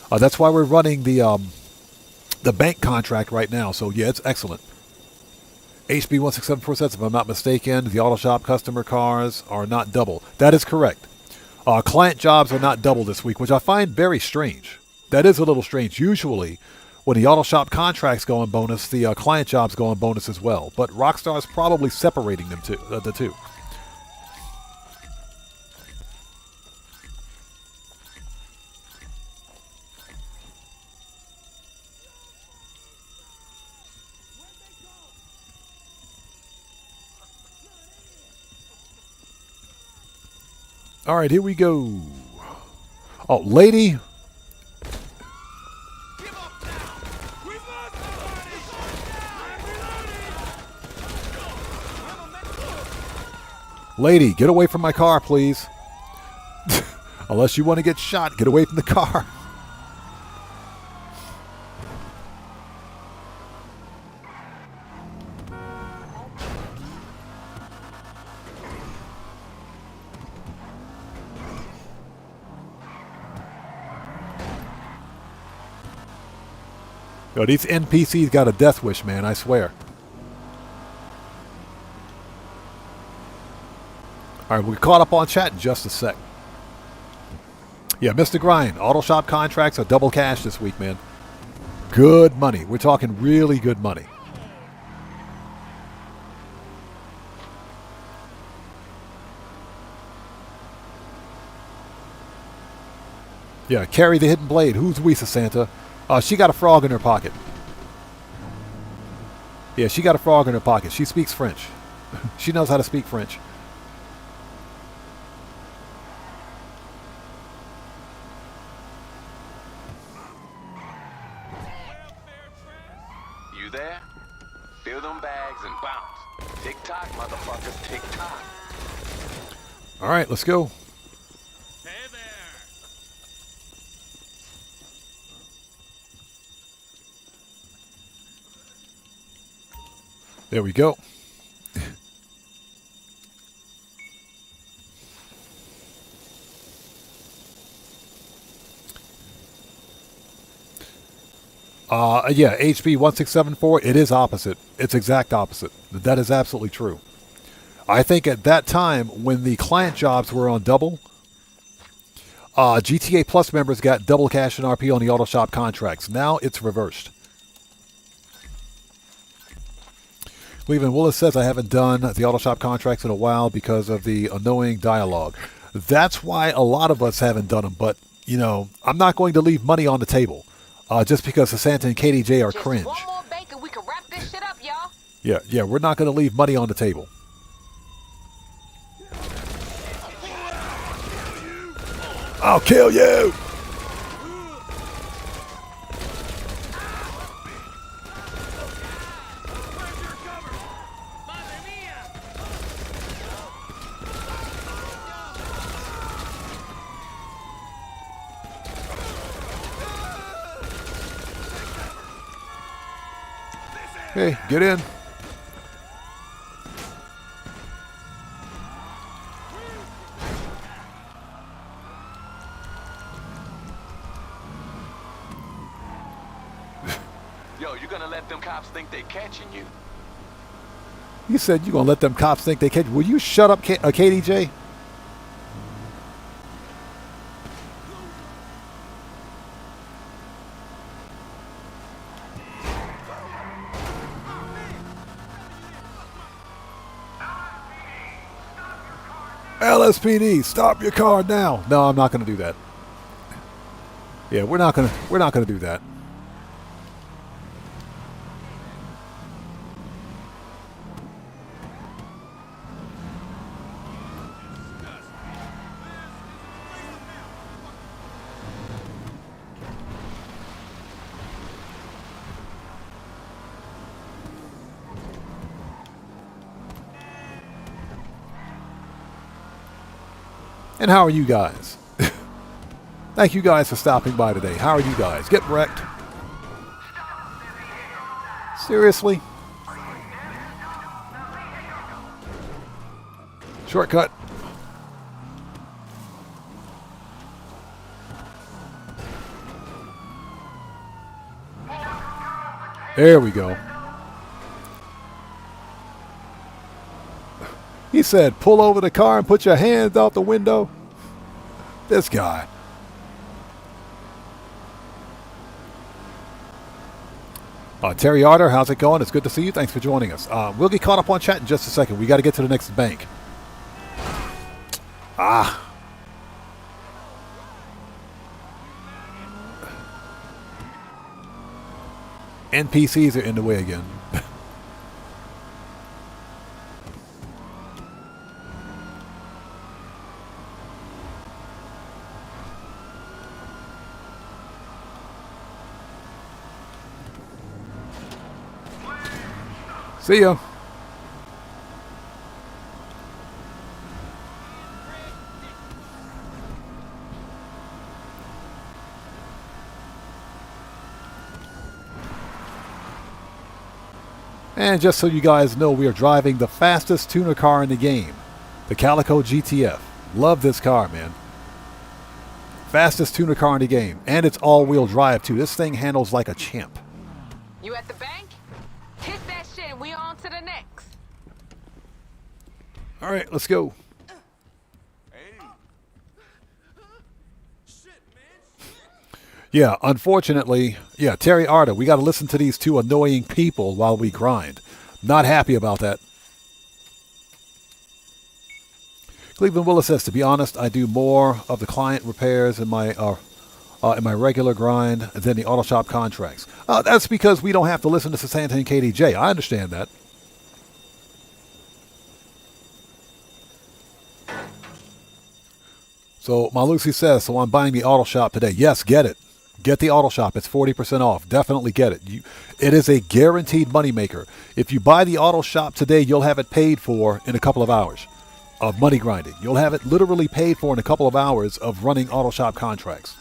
That's why we're running the bank contract right now. So, yeah, it's excellent. HB1674 says, if I'm not mistaken, the auto shop customer cars are not double. That is correct. Client jobs are not double this week, which I find very strange. That is a little strange. Usually, when the auto shop contracts go on bonus, the client jobs go on bonus as well. But Rockstar is probably separating them the two. All right, here we go. Oh, lady. Lady, get away from my car, please. Unless you want to get shot, get away from the car. Yo, these NPCs got a death wish, man, I swear. All right, we'll get caught up on chat in just a sec. Yeah, Mr. Grind, auto shop contracts are double cash this week, man. Good money. We're talking really good money. Yeah, carry the hidden blade. Who's Wisa Santa? She got a frog in her pocket. Yeah, she got a frog in her pocket. She speaks French. She knows how to speak French. You there? Fill them bags and bounce. Tick-tock, motherfuckers, tick-tock. All right, let's go. Hey there. There we go. Yeah, HB 1674, it is opposite. It's exact opposite. That is absolutely true. I think at that time, when the client jobs were on double, GTA Plus members got double cash and RP on the auto shop contracts. Now it's reversed. Cleveland Willis says, I haven't done the auto shop contracts in a while because of the annoying dialogue. That's why a lot of us haven't done them. But, you know, I'm not going to leave money on the table just because Santa and KDJ are cringe. Just one more bake and we can wrap this shit up, y'all. Yeah, we're not going to leave money on the table. I'll kill you! Hey, get in. Yo, you gonna let them cops think they catching you? You said you're going to let them cops think they catch you. Will you shut up, KDJ? LSPD, stop your car now. No, I'm not going to do that. Yeah, we're not going to do that. And how are you guys? Thank you guys for stopping by today. How are you guys? Get wrecked. Seriously? Shortcut. There we go. He said, pull over the car and put your hands out the window. This guy. Terry Arter, how's it going? It's good to see you. Thanks for joining us. We'll get caught up on chat in just a second. We got to get to the next bank. NPCs are in the way again. See ya. And just so you guys know, we are driving the fastest tuner car in the game, the Calico GTF. Love this car, man. Fastest tuner car in the game. And it's all-wheel drive, too. This thing handles like a champ. You at the bank? Hit that shit and we on to the next. All right, let's go. Yeah, unfortunately, Terry Arter, we got to listen to these two annoying people while we grind. Not happy about that. Cleveland Willis says, to be honest, I do more of the client repairs in my regular grind than the auto shop contracts. That's because we don't have to listen to Santa and KDJ. I understand that. So Malusi says, so I'm buying the auto shop today. Yes, get it. Get the auto shop. It's 40% off. Definitely get it. It is a guaranteed moneymaker. If you buy the auto shop today, you'll have it paid for in a couple of hours of money grinding. You'll have it literally paid for in a couple of hours of running auto shop contracts.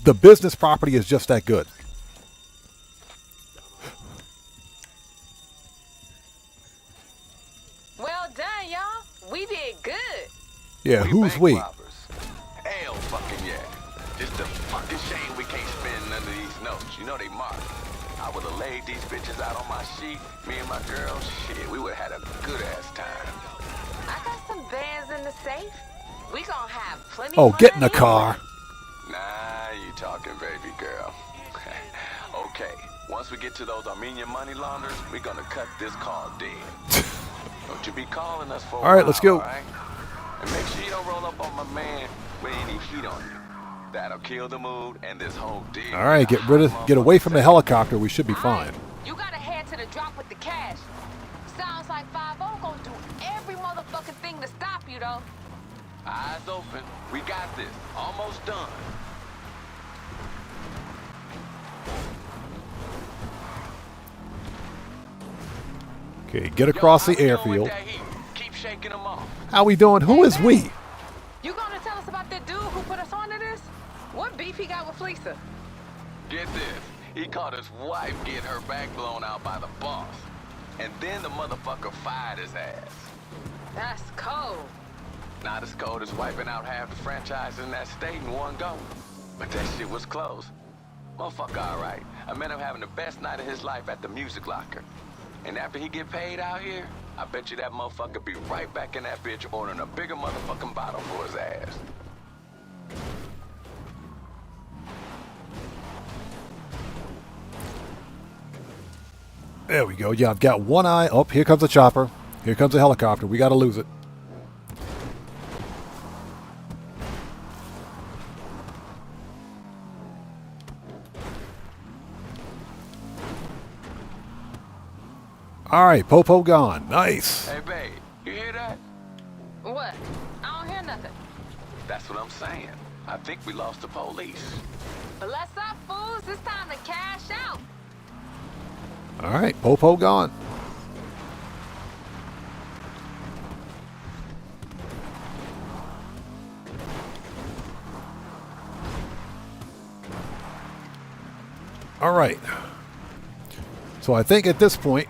The business property is just that good. Well done, y'all. We did good. Yeah, who's we? Hell fucking yeah. It's the fucking shame we can't spend none of these notes. You know they marked. I would have laid these bitches out on my sheet. Me and my girl, shit, we would have had a good ass time. I got some bands in the safe. We gonna have plenty. Oh, get in the car. Nah, you talking, baby girl. Okay, Once we get to those Armenian money launderers, we're gonna cut this call dead. Don't you be calling us for a All right, let's go. while, all right? And make sure you don't roll up on my man with any heat on you. That'll kill the mood and this whole deal. All right, get away from the helicopter. We should be fine. You gotta head to the drop with the cash. Sounds like 5-0 gonna do every motherfucking thing to stop you, though. Eyes open. We got this. Almost done. Okay, get across Yo, the how we doing airfield. with that heat? Keep shaking them off. How we doing? Who is we? You gonna tell us about that dude who put us onto this? What beef he got with Fleesa? Get this. He caught his wife getting her back blown out by the boss. And then the motherfucker fired his ass. That's cold. Not as cold as wiping out half the franchises in that state in one go. But that shit was close. Motherfucker alright. I met him having the best night of his life at the music locker. And after he get paid out here, I bet you that motherfucker be right back in that bitch ordering a bigger motherfucking bottle for his ass. There we go. Yeah, I've got one eye. Oh, here comes a chopper. Here comes a helicopter. We got to lose it. All right, Popo gone. Nice. Hey, babe, you hear that? What? I don't hear nothing. That's what I'm saying. I think we lost the police. Bless up, fools. It's time to cash out. All right, Popo gone. All right. So I think at this point,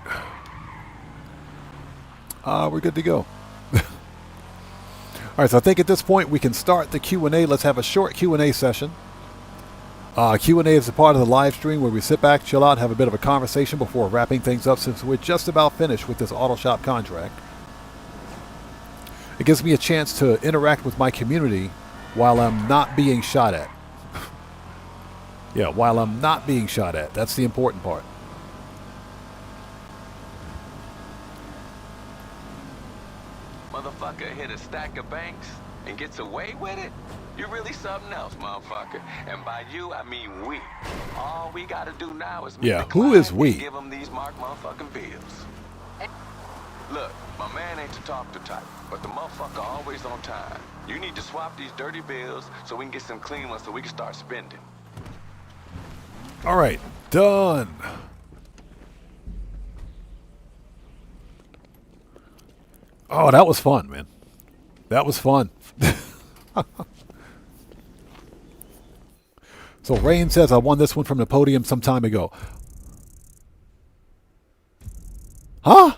we're good to go. All right, so I think at this point we can start the Q&A. Let's have a short Q&A session. Q&A is a part of the live stream where we sit back, chill out, have a bit of a conversation before wrapping things up since we're just about finished with this auto shop contract. It gives me a chance to interact with my community while I'm not being shot at. Yeah, while I'm not being shot at. That's the important part. Motherfucker hit a stack of banks and gets away with it? You really something else, motherfucker. And by you, I mean we. All we gotta do now is meet Yeah, the who is client we? and give them these marked motherfucking bills. Look, my man ain't to talk to type, but the motherfucker always on time. You need to swap these dirty bills so we can get some clean ones so we can start spending. All right, done. Oh, that was fun, man. That was fun. So Rain says, I won this one from the podium some time ago. Huh?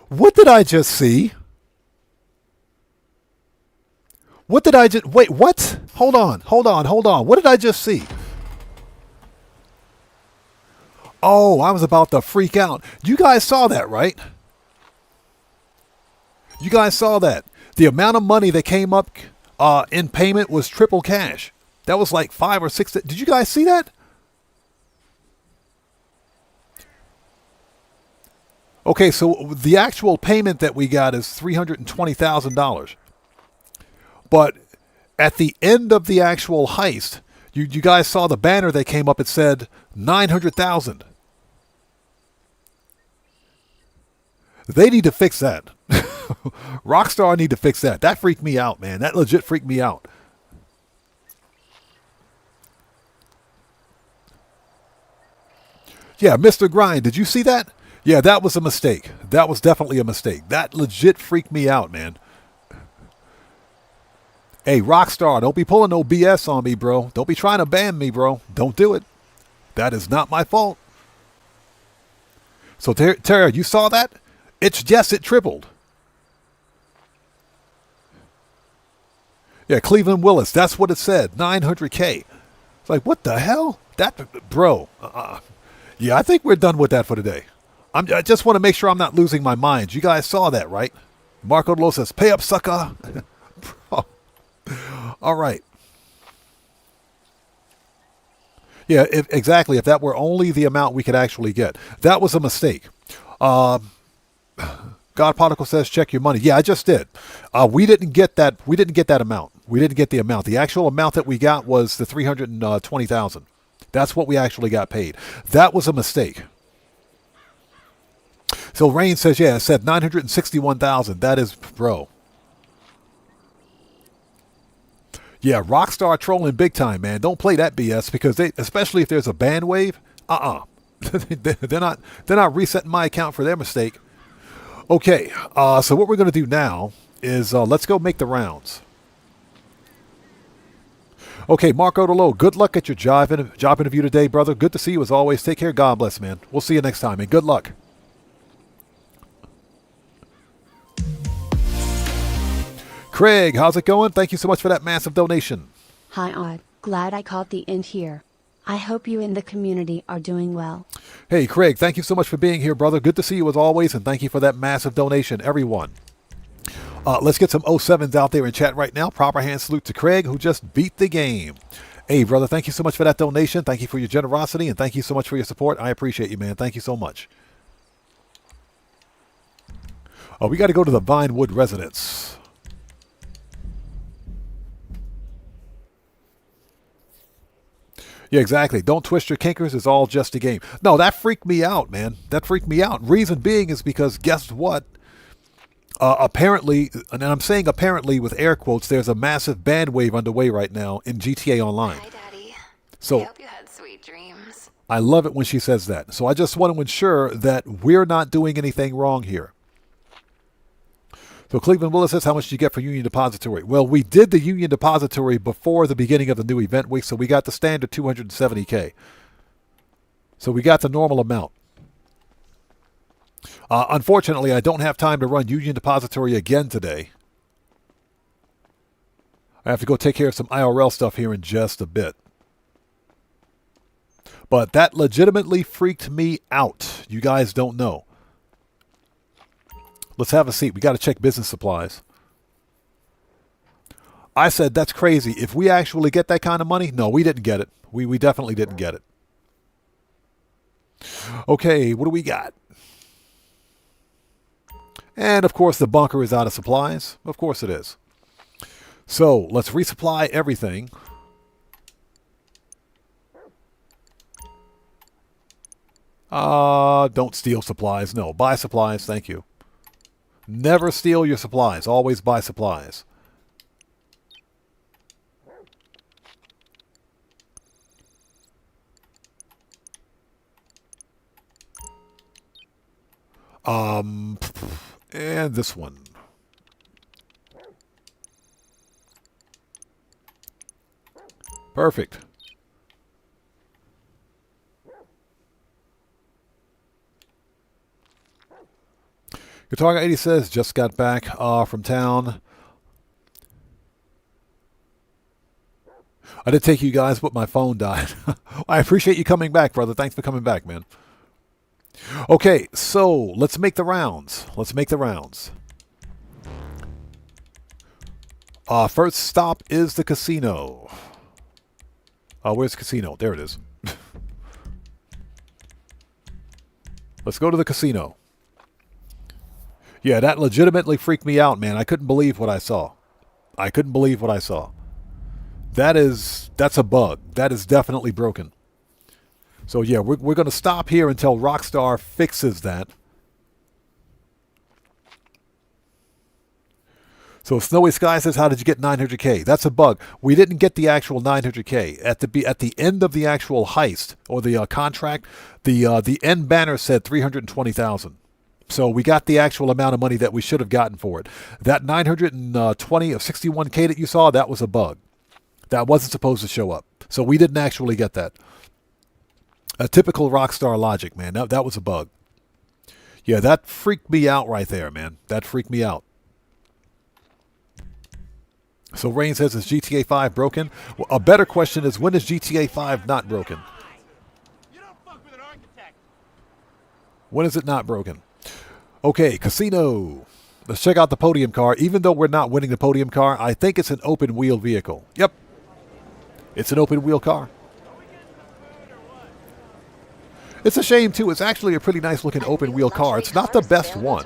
What did I just see? What did I just... Wait, what? Hold on. What did I just see? Oh, I was about to freak out. You guys saw that, right? You guys saw that. The amount of money that came up in payment was triple cash. That was like 5 or 6. Did you guys see that? Okay, so the actual payment that we got is $320,000. But at the end of the actual heist, you guys saw the banner that came up. It said 900,000. They need to fix that. Rockstar need to fix that. That freaked me out, man. That legit freaked me out. Yeah, Mr. Grind, did you see that? Yeah, that was a mistake. That was definitely a mistake. That legit freaked me out, man. Hey, Rockstar, don't be pulling no BS on me, bro. Don't be trying to ban me, bro. Don't do it. That is not my fault. So, Tara, you saw that? Yes, it tripled. Yeah, Cleveland Willis. That's what it said. 900K. It's like, what the hell? That, bro. Yeah, I think we're done with that for today. I just want to make sure I'm not losing my mind. You guys saw that, right? Marco Lo says, pay up, sucker. Bro. All right. Yeah, exactly. If that were only the amount we could actually get. That was a mistake. God Particle says, check your money. Yeah, I just did. We didn't get that. We didn't get that amount. We didn't get the amount. The actual amount that we got was the 320,000. That's what we actually got paid. That was a mistake. So Rain says, yeah, it said 961,000. That is, bro. Yeah, Rockstar trolling big time, man. Don't play that BS because they, especially if there's a ban wave, they're not resetting my account for their mistake. Okay, so what we're going to do now is let's go make the rounds. Okay, Marco DeLo, good luck at your job interview today, brother. Good to see you as always. Take care. God bless, man. We'll see you next time, and good luck. Craig, how's it going? Thank you so much for that massive donation. Hi, Odd. Glad I caught the end here. I hope you and the community are doing well. Hey, Craig, thank you so much for being here, brother. Good to see you as always, and thank you for that massive donation, everyone. Let's get some 07s out there in chat right now. Proper hand salute to Craig, who just beat the game. Hey, brother, thank you so much for that donation. Thank you for your generosity, and thank you so much for your support. I appreciate you, man. Thank you so much. We got to go to the Vinewood residence. Yeah, exactly. Don't twist your kinkers. It's all just a game. No, that freaked me out, man. That freaked me out. Reason being is because guess what? Apparently, and I'm saying apparently with air quotes, there's a massive ban wave underway right now in GTA Online. Hi, Daddy. So I hope you had sweet dreams. I love it when she says that. So I just want to ensure that we're not doing anything wrong here. So Cleveland Willis says, how much did you get for Union Depository? Well, we did the Union Depository before the beginning of the new event week, so we got the standard 270K. So we got the normal amount. Unfortunately, I don't have time to run Union Depository again today. I have to go take care of some IRL stuff here in just a bit. But that legitimately freaked me out. You guys don't know. Let's have a seat. We got to check business supplies. I said, that's crazy. If we actually get that kind of money, no, we didn't get it. We definitely didn't get it. Okay, what do we got? And, of course, the bunker is out of supplies. Of course it is. So, let's resupply everything. Don't steal supplies. No, buy supplies. Thank you. Never steal your supplies. Always buy supplies. And this one. Perfect. Guitar 80 says, just got back from town. I did take you guys, but my phone died. I appreciate you coming back, brother. Thanks for coming back, man. Okay, so let's make the rounds. Let's make the rounds. First stop is the casino. Where's the casino? There it is. Let's go to the casino. Yeah, that legitimately freaked me out, man. I couldn't believe what I saw. I couldn't believe what I saw. That's a bug. That is definitely broken. So yeah, we're going to stop here until Rockstar fixes that. So Snowy Sky says, how did you get 900K? That's a bug. We didn't get the actual 900K. At the end of the actual heist or the contract, the end banner said 320,000. So we got the actual amount of money that we should have gotten for it. That 920 of 61K that you saw, that was a bug. That wasn't supposed to show up. So we didn't actually get that. A typical Rockstar logic, man. That was a bug. Yeah, that freaked me out right there, man. That freaked me out. So Rain says, is GTA 5 broken? Well, a better question is, when is GTA 5 not broken? You don't fuck with an architect. When is it not broken? Okay, casino. Let's check out the podium car. Even though we're not winning the podium car, I think it's an open wheel vehicle. Yep. It's an open wheel car. It's a shame, too. It's actually a pretty nice looking open wheel car. It's not the best one.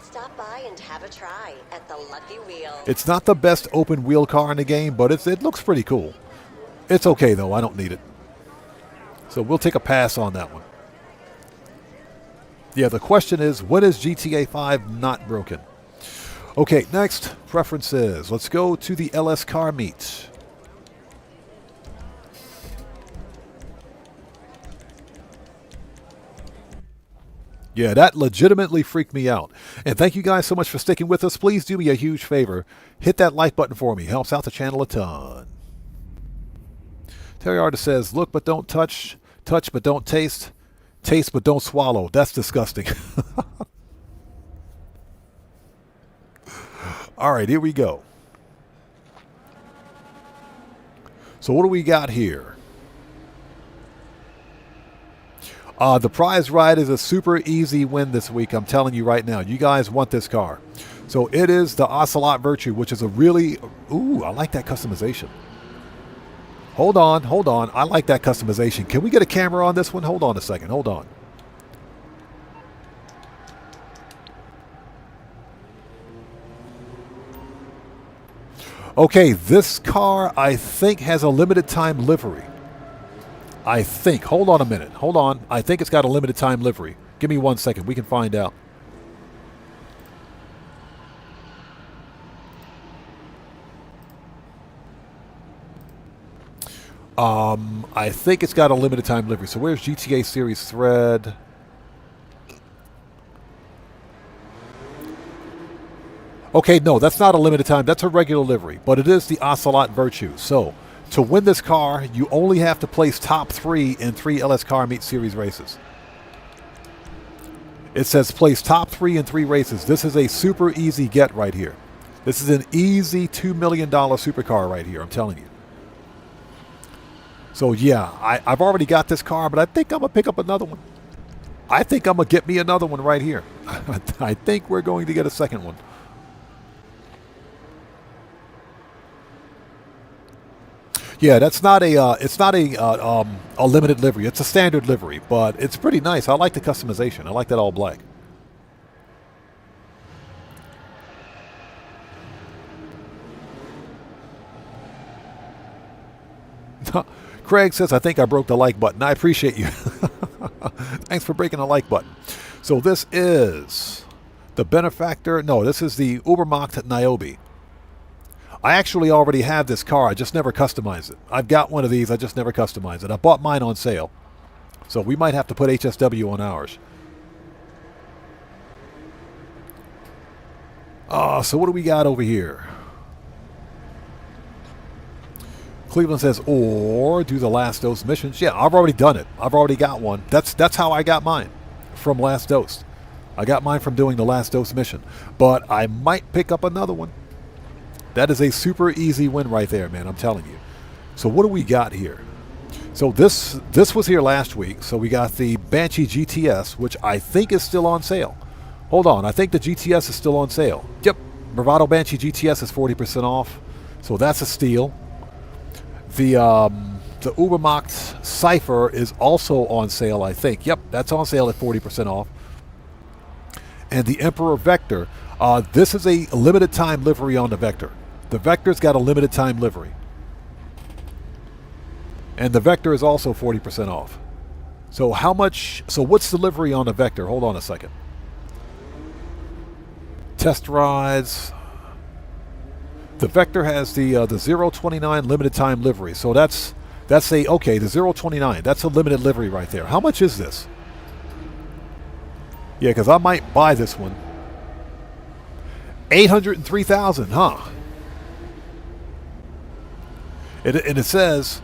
Stop by and have a try at the Lucky Wheel. It's not the best open wheel car in the game, but it looks pretty cool. It's okay, though. I don't need it. So we'll take a pass on that one. Yeah, the question is, when is GTA 5 not broken? Okay, next, preferences. Let's go to the LS car meet. Yeah, that legitimately freaked me out. And thank you guys so much for sticking with us. Please do me a huge favor. Hit that like button for me. Helps out the channel a ton. Terry Artist says, look but don't touch, touch but don't taste, taste but don't swallow. That's disgusting. All right, here we go. So what do we got here? The prize ride is a super easy win this week. I'm telling you right now. You guys want this car. So it is the Ocelot Virtue, which is a really... Ooh, I like that customization. Hold on, hold on. I like that customization. Can we get a camera on this one? Hold on a second. Hold on. Okay, this car, I think, has a limited time livery. I think. Hold on a minute. Hold on. I think it's got a limited time livery. Give me 1 second. We can find out. I think it's got a limited time livery. So where's GTA Series thread? Okay, no, that's not a limited time. That's a regular livery, but it is the Ocelot Virtue. So to win this car, you only have to place top 3 in 3 LS Car Meet Series races. It says place top 3 in 3 races. This is a super easy get right here. This is an easy $2 million supercar right here, I'm telling you. So yeah, I've already got this car, but I think I'm going to pick up another one. I think I'm going to get me another one right here. I think we're going to get a second one. Yeah, that's not a it's not a limited livery. It's a standard livery, but it's pretty nice. I like the customization. I like that all black. Craig says, I think I broke the like button. I appreciate you. Thanks for breaking the like button. So this is the Benefactor. No, this is the Ubermacht Niobe. I actually already have this car. I just never customized it. I've got one of these. I just never customized it. I bought mine on sale. So we might have to put HSW on ours. So what do we got over here? Cleveland says, or do the Last Dose missions. Yeah, I've already done it. I've already got one. That's how I got mine, from Last Dose. I got mine from doing the Last Dose mission. But I might pick up another one. That is a super easy win right there, man. I'm telling you. So what do we got here? So this was here last week. So we got the Banshee GTS, which I think is still on sale. Hold on. I think the GTS is still on sale. Yep. Bravado Banshee GTS is 40% off. So that's a steal. The Ubermacht Cypher is also on sale, I think. Yep. That's on sale at 40% off. And the Emperor Vector. This is a limited time livery on the Vector. The Vector's got a limited time livery. And the Vector is also 40% off. So how much, so what's the livery on the Vector? Hold on a second. Test rides. The Vector has the 029 limited time livery. So that's okay, the 029, that's a limited livery right there. How much is this? Yeah, because I might buy this one. 803,000, huh? And it says,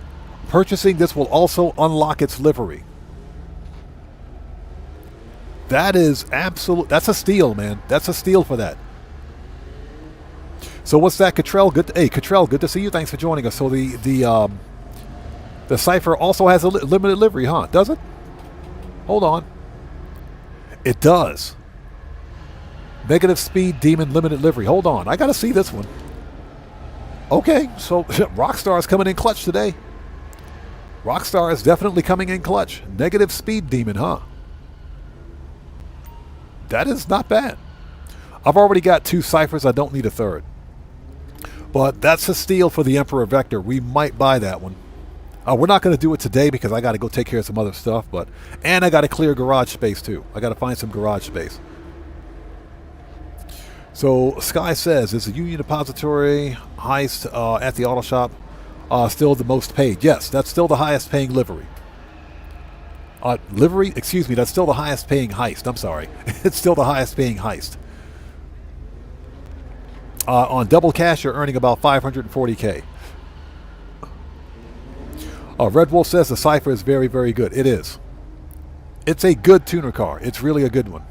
purchasing this will also unlock its livery. That is absolute. That's a steal, man. That's a steal for that. So what's that, Cottrell? Hey, Cottrell, good to see you. Thanks for joining us. So the Cypher also has a limited livery, huh? Does it? Hold on. It does. Negative Speed Demon limited livery. Hold on. I got to see this one. Okay, so Rockstar's coming in clutch today. Rockstar is definitely coming in clutch. Negative speed demon, huh? That is not bad. I've already got 2 ciphers. I don't need a third. But that's a steal for the Emperor Vector. We might buy that one. We're not going to do it today because I got to go take care of some other stuff. And I got to clear garage space too. I got to find some garage space. So Sky says, is the Union Depository heist at the auto shop still the most paid? Yes, that's still the highest paying livery. Livery? Excuse me, that's still the highest paying heist. I'm sorry. It's still the highest paying heist. On double cash, you're earning about 540K. Red Wolf says the Cypher is very, very good. It is. It's a good tuner car. It's really a good one.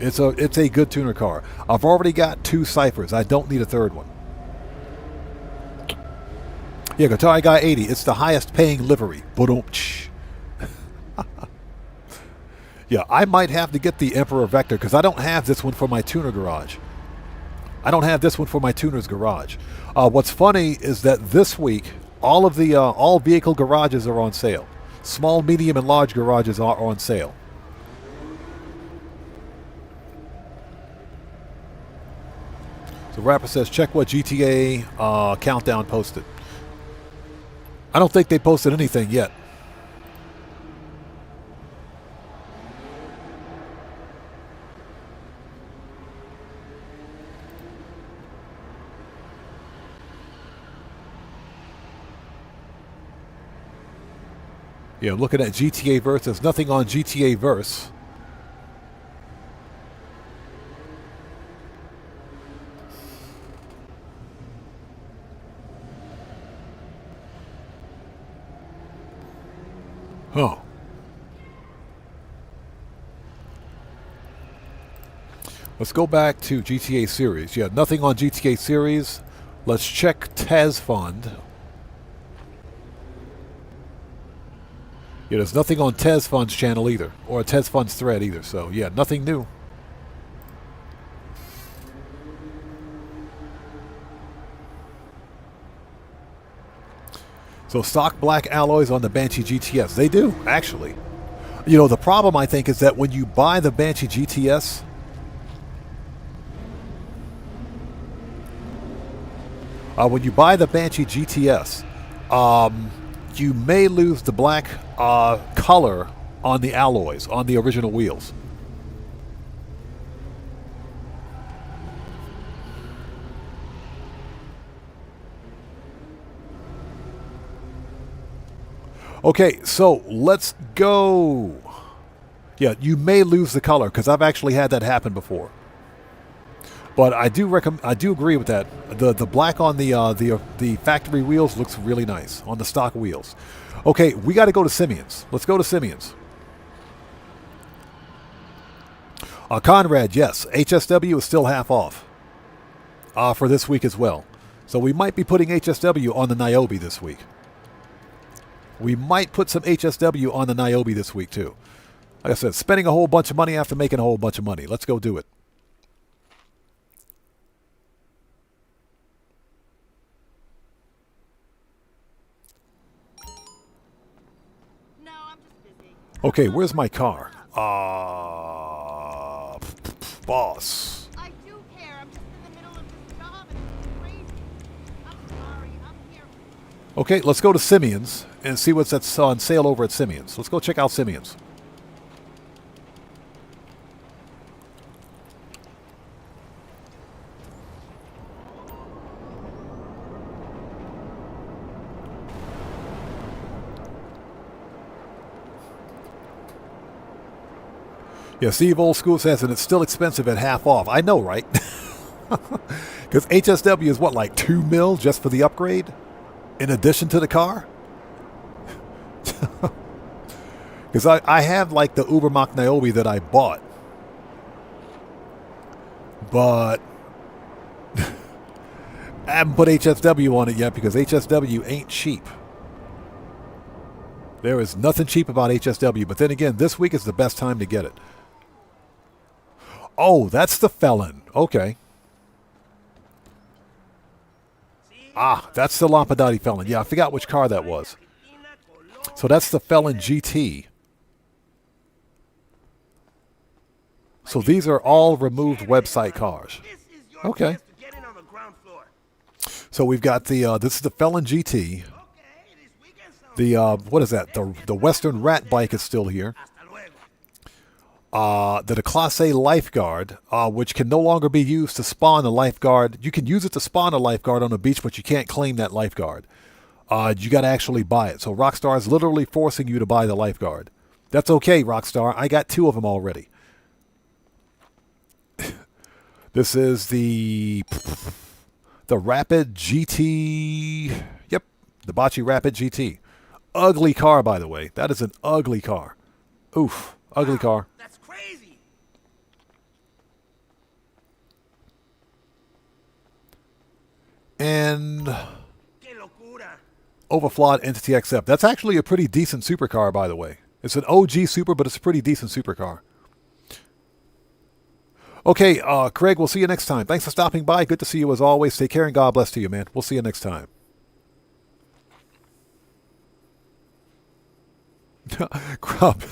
It's a good tuner car. I've already got 2 ciphers. I don't need a third one. Yeah, Guitar Guy 80. It's the highest paying livery. Yeah, I might have to get the Emperor Vector because I don't have this one for my tuner garage. I don't have this one for my tuner's garage. What's funny is that this week all vehicle garages are on sale. Small, medium, and large garages are on sale. The rapper says, check what GTA Countdown posted. I don't think they posted anything yet. Yeah, looking at GTA Verse, there's nothing on GTA Verse. Oh. Let's go back to GTA Series. Yeah, nothing on GTA Series. Let's check Tez Fund. Yeah, there's nothing on Tez Fund's channel either, or Tez Fund's thread either. So, yeah, nothing new. So, stock black alloys on the Banshee GTS. They do, actually. You know, the problem, I think, is that when you buy the Banshee GTS, you may lose the black color on the alloys, on the original wheels. Okay, so let's go. Yeah, you may lose the color because I've actually had that happen before. But I do agree with that. The black on the factory wheels looks really nice on the stock wheels. Okay, we got to go to Simeon's. Let's go to Simeon's. Conrad, yes, HSW is still half off for this week as well. So we might be putting HSW on the Niobe this week. We might put some HSW on the Niobe this week too. Like I said, spending a whole bunch of money after making a whole bunch of money. Let's go do it. Okay, where's my car? Boss. I do care. I'm just in the middle of this job and it's crazy. I'm sorry. I'm here. Okay, let's go to Simeon's and see what's that's on sale over at Simeon's. Let's go check out Simeon's. Yeah, Steve Old School says, and it's still expensive at half off. I know, right? Because HSW is what, like $2 mil just for the upgrade? In addition to the car? Because I have like the Ubermacht Niobe that I bought. But I haven't put HSW on it yet because HSW ain't cheap. There is nothing cheap about HSW. But then again, this week is the best time to get it. Oh, that's the felon. Okay. Ah, that's the Lampadati Felon. Yeah, I forgot which car that was. So that's the Felon GT. So these are all removed website cars. Okay. So we've got the, this is the Felon GT. The, what is that? The Western Rat bike is still here. The Class A Lifeguard, which can no longer be used to spawn a lifeguard. You can use it to spawn a lifeguard on the beach, but you can't claim that lifeguard. You got to actually buy it. So Rockstar is literally forcing you to buy the lifeguard. That's okay, Rockstar. I got 2 of them already. This is the Rapid GT. Yep, the Bocce Rapid GT. Ugly car, by the way. That is an ugly car. Oof, ugly car. That's crazy. And Overflawed Entity XF. That's actually a pretty decent supercar, by the way. It's an OG super, but it's a pretty decent supercar. Okay, Craig, we'll see you next time. Thanks for stopping by. Good to see you as always. Take care and God bless to you, man. We'll see you next time. Grub.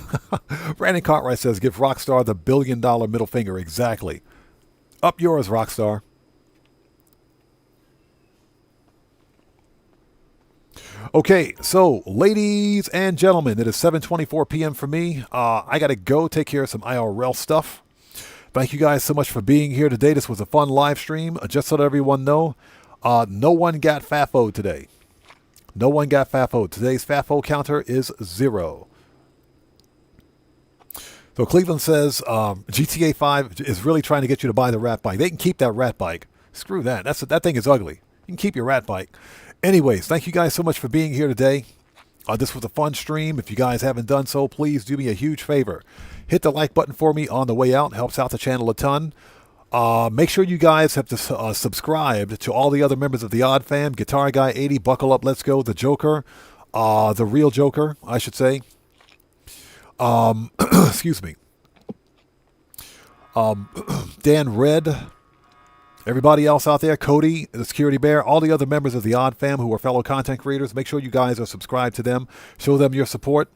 Brandon Cartwright says, give Rockstar the $1 billion middle finger. Exactly. Up yours, Rockstar. Okay, so ladies and gentlemen, it is 7:24 p.m. for me. I got to go take care of some IRL stuff. Thank you guys so much for being here today. This was a fun live stream. Just so that everyone know, no one got FAFO'd today. No one got FAFO'd. Today's FAFO counter is 0. So Cleveland says GTA 5 is really trying to get you to buy the rat bike. They can keep that rat bike. Screw that. That thing is ugly. You can keep your rat bike. Anyways, thank you guys so much for being here today. This was a fun stream. If you guys haven't done so, please do me a huge favor. Hit the like button for me on the way out. It helps out the channel a ton. Make sure you guys have to subscribe to all the other members of the Odd Fam. Guitar Guy 80, Buckle Up, Let's Go, The Joker, The Real Joker, I should say. Excuse me. Dan Red, everybody else out there, Cody, the Security Bear, all the other members of the Odd Fam who are fellow content creators. Make sure you guys are subscribed to them. Show them your support.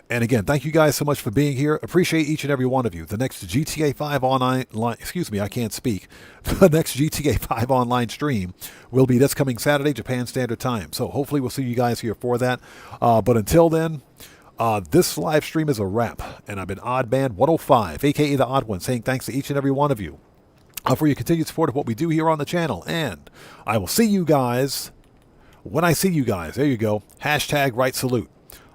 And again, thank you guys so much for being here. Appreciate each and every one of you. The next GTA 5 online, excuse me, I can't speak. The next GTA 5 online stream will be this coming Saturday, Japan Standard Time. So hopefully we'll see you guys here for that. But until then, this live stream is a wrap. And I've been Odd Man 105, a.k.a. The Odd One, saying thanks to each and every one of you for your continued support of what we do here on the channel. And I will see you guys when I see you guys. There you go. Hashtag right salute.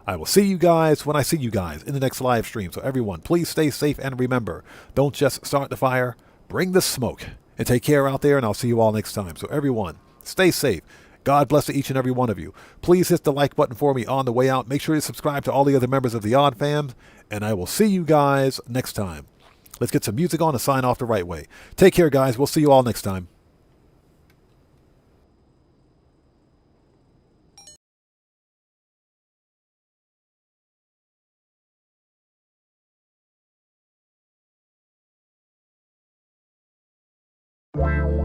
I will see you guys when I see you guys in the next live stream. So everyone, please stay safe and remember, don't just start the fire, bring the smoke. And take care out there, and I'll see you all next time. So everyone, stay safe. God bless to each and every one of you. Please hit the like button for me on the way out. Make sure you subscribe to all the other members of the Odd Fam, and I will see you guys next time. Let's get some music on to sign off the right way. Take care, guys. We'll see you all next time. Wow.